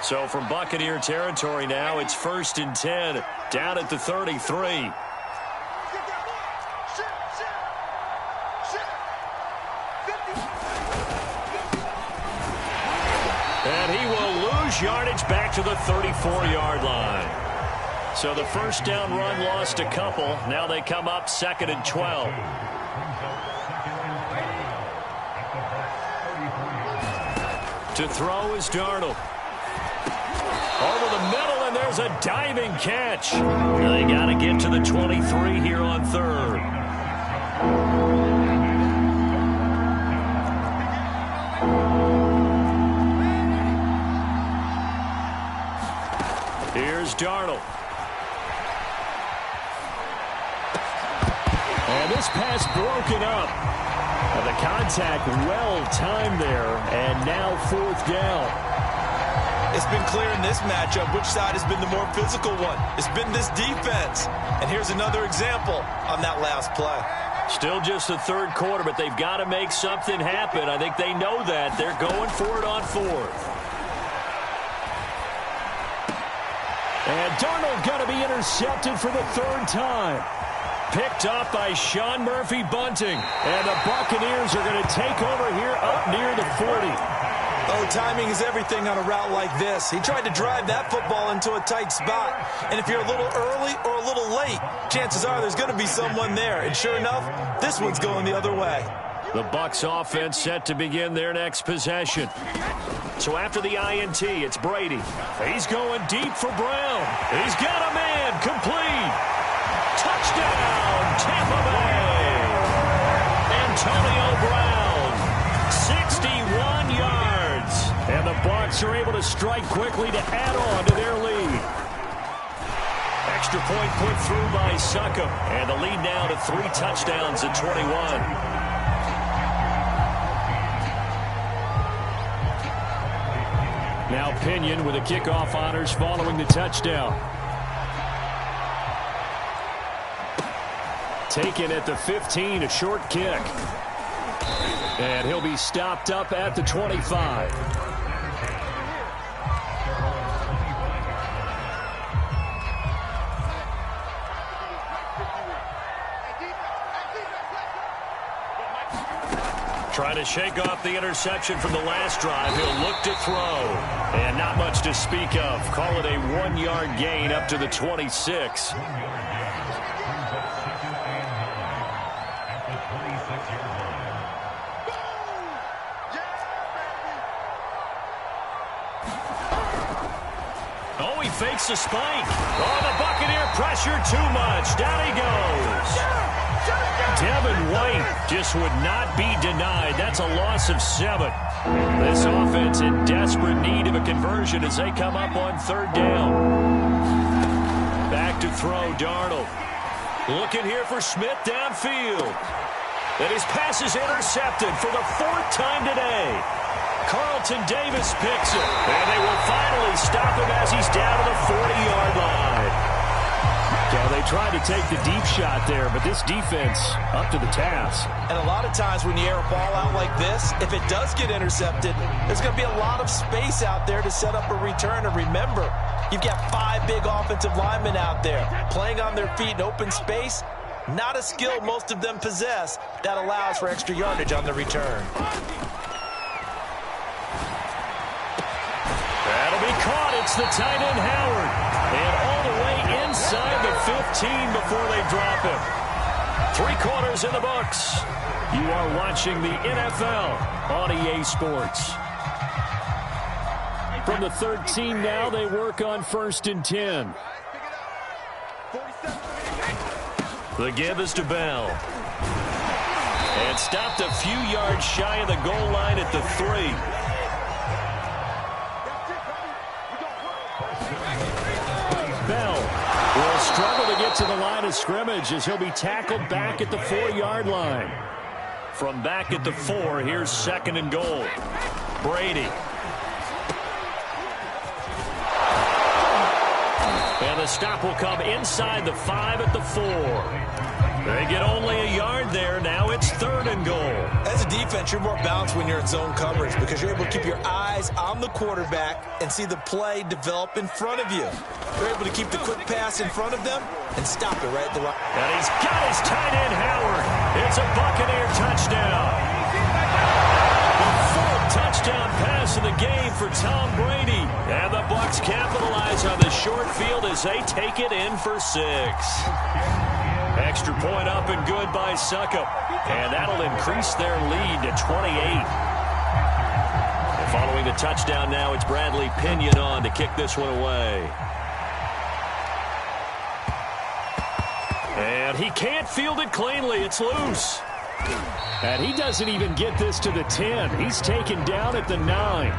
So from Buccaneer territory now, it's 1st and 10, down at the 33. And he will lose yardage back to the 34-yard line. So the first down run lost a couple. Now they come up 2nd and 12. To throw is Darnold. Over the middle, and there's a diving catch. They got to get to the 23 here on 3rd. Here's Darnold. And this pass broken up. And the contact well timed there, and now 4th down. It's been clear in this matchup which side has been the more physical one. It's been this defense. And here's another example on that last play. Still just the 3rd quarter, but they've got to make something happen. I think they know that. They're going for it on 4th. And Darnold going to be intercepted for the 3rd time. Picked up by Sean Murphy-Bunting. And the Buccaneers are going to take over here up near the 40. Oh, timing is everything on a route like this. He tried to drive that football into a tight spot. And if you're a little early or a little late, chances are there's going to be someone there. And sure enough, this one's going the other way. The Bucs offense set to begin their next possession. So after the INT, it's Brady. He's going deep for Brown. He's got a man, complete. Touchdown, Tampa Bay. Antonio Brown, 61 yards. And the Bucs are able to strike quickly to add on to their lead. Extra point put through by Succop. And the lead now to 3 touchdowns at 21. Now Pinion with the kickoff honors following the touchdown. Taken at the 15, a short kick. And he'll be stopped up at the 25. Trying to shake off the interception from the last drive. He'll look to throw. And not much to speak of. Call it a 1-yard gain up to the 26. Oh, he fakes a spike. Oh, the Buccaneer pressure too much. Down he goes. Devin White just would not be denied. That's a loss of 7. This offense in desperate need of a conversion as they come up on 3rd down. Back to throw, Darnold. Looking here for Smith downfield. And his pass is intercepted for the 4th time today. Carlton Davis picks it. And they will finally stop him as he's down to the 40-yard line. Yeah, they tried to take the deep shot there, but this defense up to the task. And a lot of times when you air a ball out like this, if it does get intercepted, there's going to be a lot of space out there to set up a return. And remember, you've got 5 big offensive linemen out there playing on their feet in open space. Not a skill most of them possess that allows for extra yardage on the return. That'll be caught. It's the tight end, Howard. And all the way inside the 15 before they drop him. 3 quarters in the books. You are watching the NFL on EA Sports. From the 13 now, they work on 1st and 10. The give is to Bell. And stopped a few yards shy of the goal line at the 3. Bell will struggle to get to the line of scrimmage as he'll be tackled back at the 4-yard line. From back at the 4, here's 2nd and goal. Brady. And the stop will come inside the 5 at the 4. They get only a yard there. Now it's 3rd and goal. As a defense, you're more balanced when you're in zone coverage because you're able to keep your eyes on the quarterback and see the play develop in front of you. You're able to keep the quick pass in front of them and stop it right at the line. And he's got his tight end, Howard. It's a Buccaneer touchdown. The fourth touchdown pass of the game for Tom Brady. And the Bucs capitalize on the short field as they take it in for 6. Extra point up and good by Succop. And that'll increase their lead to 28. And following the touchdown now, it's Bradley Pinion on to kick this one away. And he can't field it cleanly. It's loose. And he doesn't even get this to the 10. He's taken down at the 9.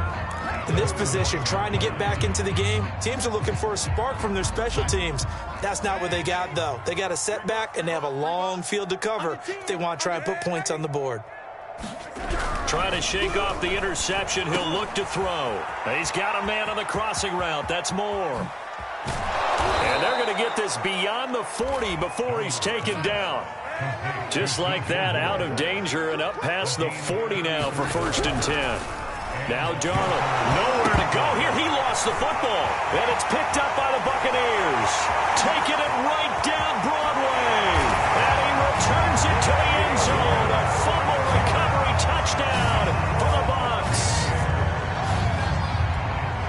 In this position, trying to get back into the game, teams are looking for a spark from their special teams. That's not what they got, though. They got a setback, and they have a long field to cover if they want to try and put points on the board. Trying to shake off the interception. He'll look to throw. He's got a man on the crossing route. That's Moore. And they're going to get this beyond the 40 before he's taken down. Just like that, out of danger and up past the 40 now for 1st and 10. Now Darnold, nowhere to go here. He lost the football, and it's picked up by the Buccaneers. Taking it right down Broadway, and he returns it to the end zone. A fumble recovery touchdown for the Bucs.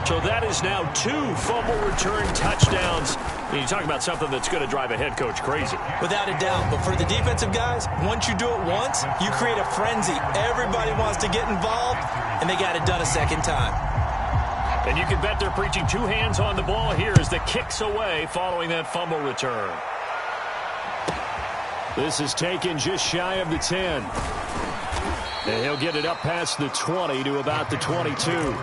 So that is now 2 fumble return touchdowns. You talk about something that's going to drive a head coach crazy. Without a doubt. But for the defensive guys, once you do it once, you create a frenzy. Everybody wants to get involved, and they got it done a second time. And you can bet they're preaching 2 hands on the ball here as the kick's away following that fumble return. This is taken just shy of the 10. And he'll get it up past the 20 to about the 22.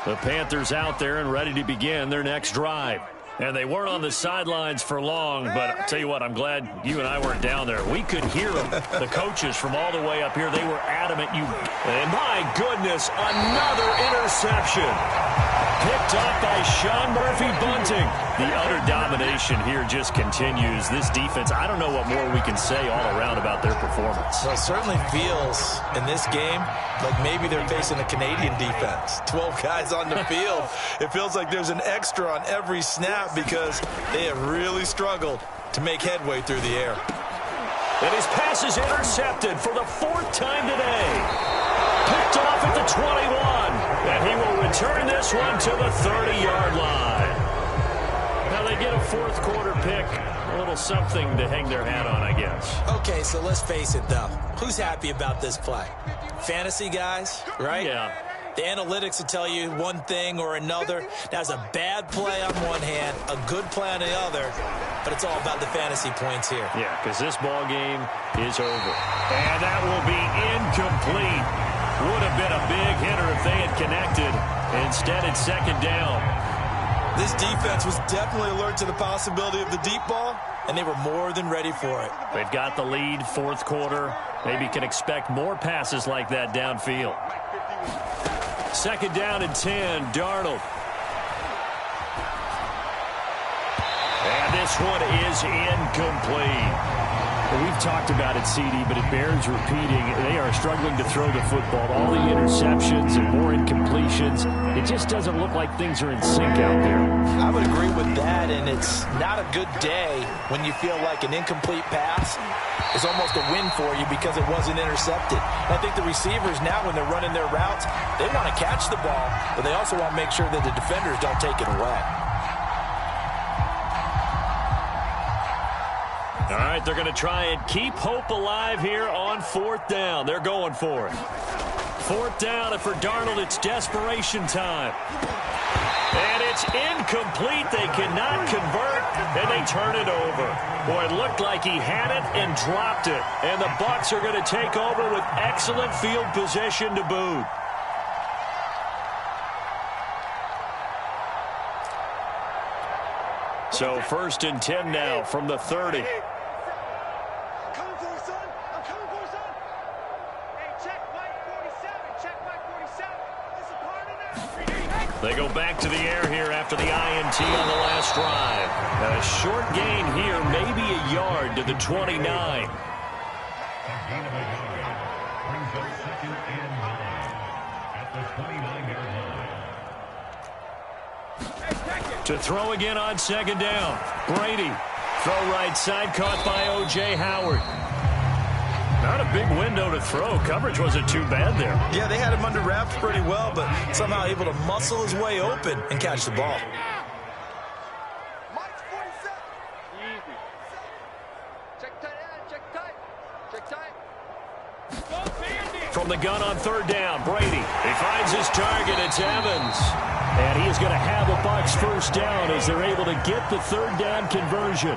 The Panthers out there and ready to begin their next drive. And they weren't on the sidelines for long, but I'll tell you what, I'm glad you and I weren't down there. We could hear them, the coaches from all the way up here. They were adamant. And my goodness, another interception. Picked up by Sean Murphy-Bunting. The utter domination here just continues. This defense, I don't know what more we can say all around about their performance. Well, it certainly feels in this game like maybe they're facing a Canadian defense. 12 guys on the field. It feels like there's an extra on every snap because they have really struggled to make headway through the air. And his pass is intercepted for the 4th time today. Picked off at the 21. And he will return this one to the 30-yard line. Now they get a 4th quarter pick. A little something to hang their hat on, I guess. Okay, so let's face it, though. Who's happy about this play? Fantasy guys, right? Yeah. The analytics will tell you one thing or another. That's a bad play on one hand, a good play on the other, but it's all about the fantasy points here. Yeah, because this ball game is over. And that will be incomplete. Would have been a big hitter if they had connected. Instead, it's 2nd down. This defense was definitely alert to the possibility of the deep ball, and they were more than ready for it. They've got the lead, 4th quarter. Maybe can expect more passes like that downfield. 2nd down and 10, Darnold. And this one is incomplete. We've talked about it, CD, but it bears repeating. They are struggling to throw the football. All the interceptions and more incompletions. It just doesn't look like things are in sync out there. I would agree with that, and it's not a good day when you feel like an incomplete pass is almost a win for you because it wasn't intercepted. And I think the receivers now, when they're running their routes, they want to catch the ball, but they also want to make sure that the defenders don't take it away. All right, they're going to try and keep hope alive here on 4th down. They're going for it. 4th down, and for Darnold, it's desperation time. And it's incomplete. They cannot convert, and they turn it over. Boy, it looked like he had it and dropped it. And the Bucs are going to take over with excellent field position to boot. So 1st and 10 now from the 30. They go back to the air here after after the INT on the last drive. A short gain here, maybe a yard to the 29. A gain of a yard brings up 2nd and 9 at the 29-yard line. To throw again on 2nd down. Brady. Throw right side, caught by O.J. Howard. Not a big window to throw. Coverage wasn't too bad there. Yeah, they had him under wraps pretty well, but somehow able to muscle his way open and catch the ball. Mike's 47. Easy. Check tight, check tight. Check tight. From the gun on 3rd down, Brady. He finds his target. It's Evans. And he is going to have a Bucs first down as they're able to get the 3rd down conversion.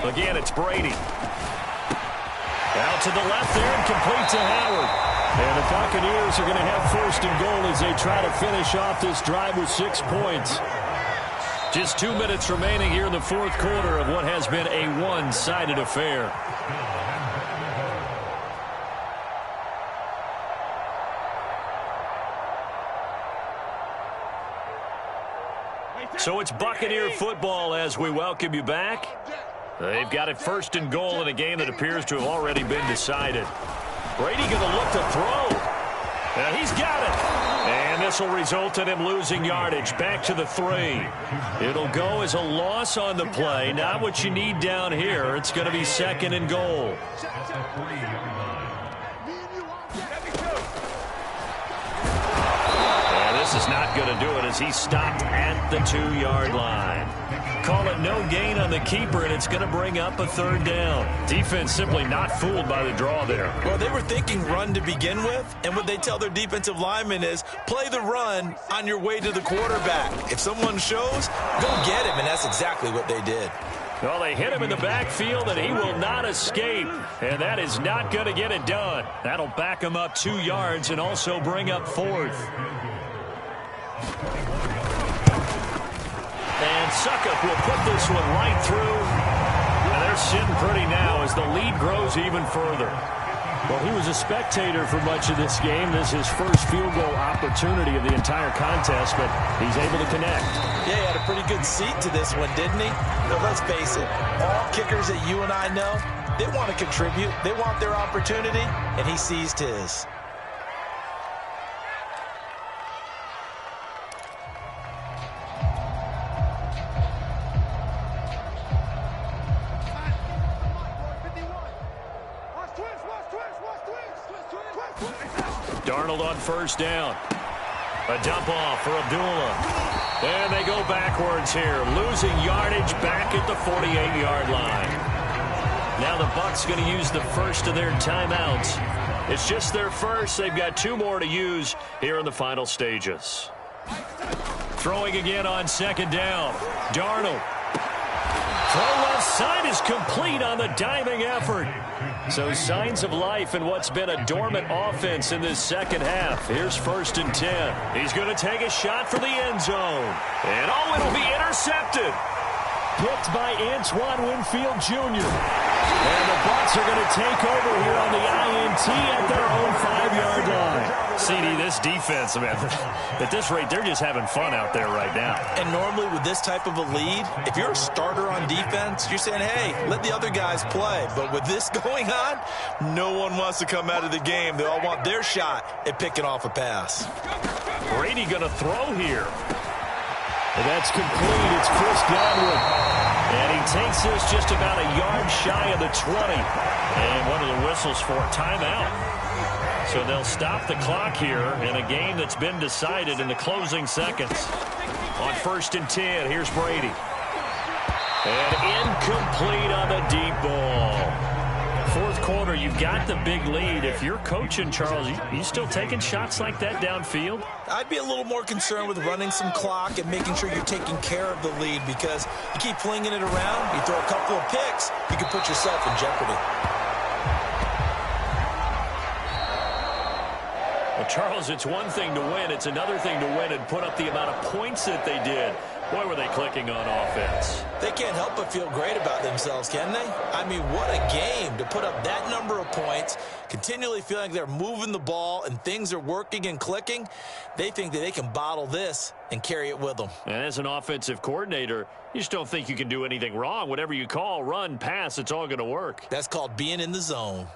Again, it's Brady. Out to the left there and complete to Howard. And the Buccaneers are going to have 1st and goal as they try to finish off this drive with 6 points. Just 2 minutes remaining here in the 4th quarter of what has been a one-sided affair. So it's Buccaneer football as we welcome you back. They've got it 1st and goal in a game that appears to have already been decided. Brady going to look to throw. Now he's got it. And this will result in him losing yardage. Back to the 3. It'll go as a loss on the play. Not what you need down here. It's going to be 2nd and goal. And this is not going to do it as he's stopped at the 2-yard line. Call it no gain on the keeper, and it's going to bring up a 3rd down. Defense simply not fooled by the draw there. Well, they were thinking run to begin with, and what they tell their defensive linemen is play the run on your way to the quarterback. If someone shows, go get him, and that's exactly what they did. Well, they hit him in the backfield, and he will not escape, and that is not going to get it done. That'll back him up 2 yards and also bring up 4th. And Suckup will put this one right through. And they're sitting pretty now as the lead grows even further. Well, he was a spectator for much of this game. This is his first field goal opportunity of the entire contest, but he's able to connect. Yeah, he had a pretty good seat to this one, didn't he? But let's face it, all kickers that you and I know, they want to contribute. They want their opportunity, and he seized his. Darnold on 1st down. A dump off for Abdullah. And they go backwards here, losing yardage back at the 48-yard line. Now the Bucs going to use the first of their timeouts. It's just their first. They've got 2 more to use here in the final stages. Throwing again on 2nd down. Darnold. Throw left side is complete on the diving effort. So signs of life in what's been a dormant offense in this 2nd half. Here's 1st and 10. He's going to take a shot for the end zone. And oh, it'll be intercepted. Picked by Antoine Winfield Jr. And the Bucs are going to take over here on the INT at their own 5-yard line. CD, this defense, man, at this rate, they're just having fun out there right now. And normally with this type of a lead, if you're a starter on defense, you're saying, hey, let the other guys play. But with this going on, no one wants to come out of the game. They all want their shot at picking off a pass. Brady going to throw here. And that's complete. It's Chris Godwin. And he takes this just about a yard shy of the 20. And one of the whistles for timeout. So they'll stop the clock here in a game that's been decided in the closing seconds. On 1st and 10, here's Brady. And incomplete on the deep ball. 4th quarter, you've got the big lead. If you're coaching, Charles, you still taking shots like that downfield? I'd be a little more concerned with running some clock and making sure you're taking care of the lead, because you keep flinging it around, you throw a couple of picks, you can put yourself in jeopardy. Well, Charles, it's one thing to win. It's another thing to win and put up the amount of points that they did. Boy, were they clicking on offense. They can't help but feel great about themselves, can they? I mean, what a game to put up that number of points, continually feeling like they're moving the ball and things are working and clicking. They think that they can bottle this and carry it with them. And as an offensive coordinator, you just don't think you can do anything wrong. Whatever you call, run, pass, it's all going to work. That's called being in the zone.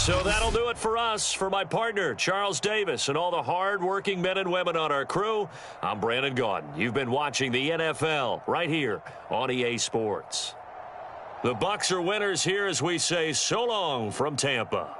So that'll do it for us. For my partner, Charles Davis, and all the hard-working men and women on our crew, I'm Brandon Gaudin. You've been watching the NFL right here on EA Sports. The Bucs are winners here as we say so long from Tampa.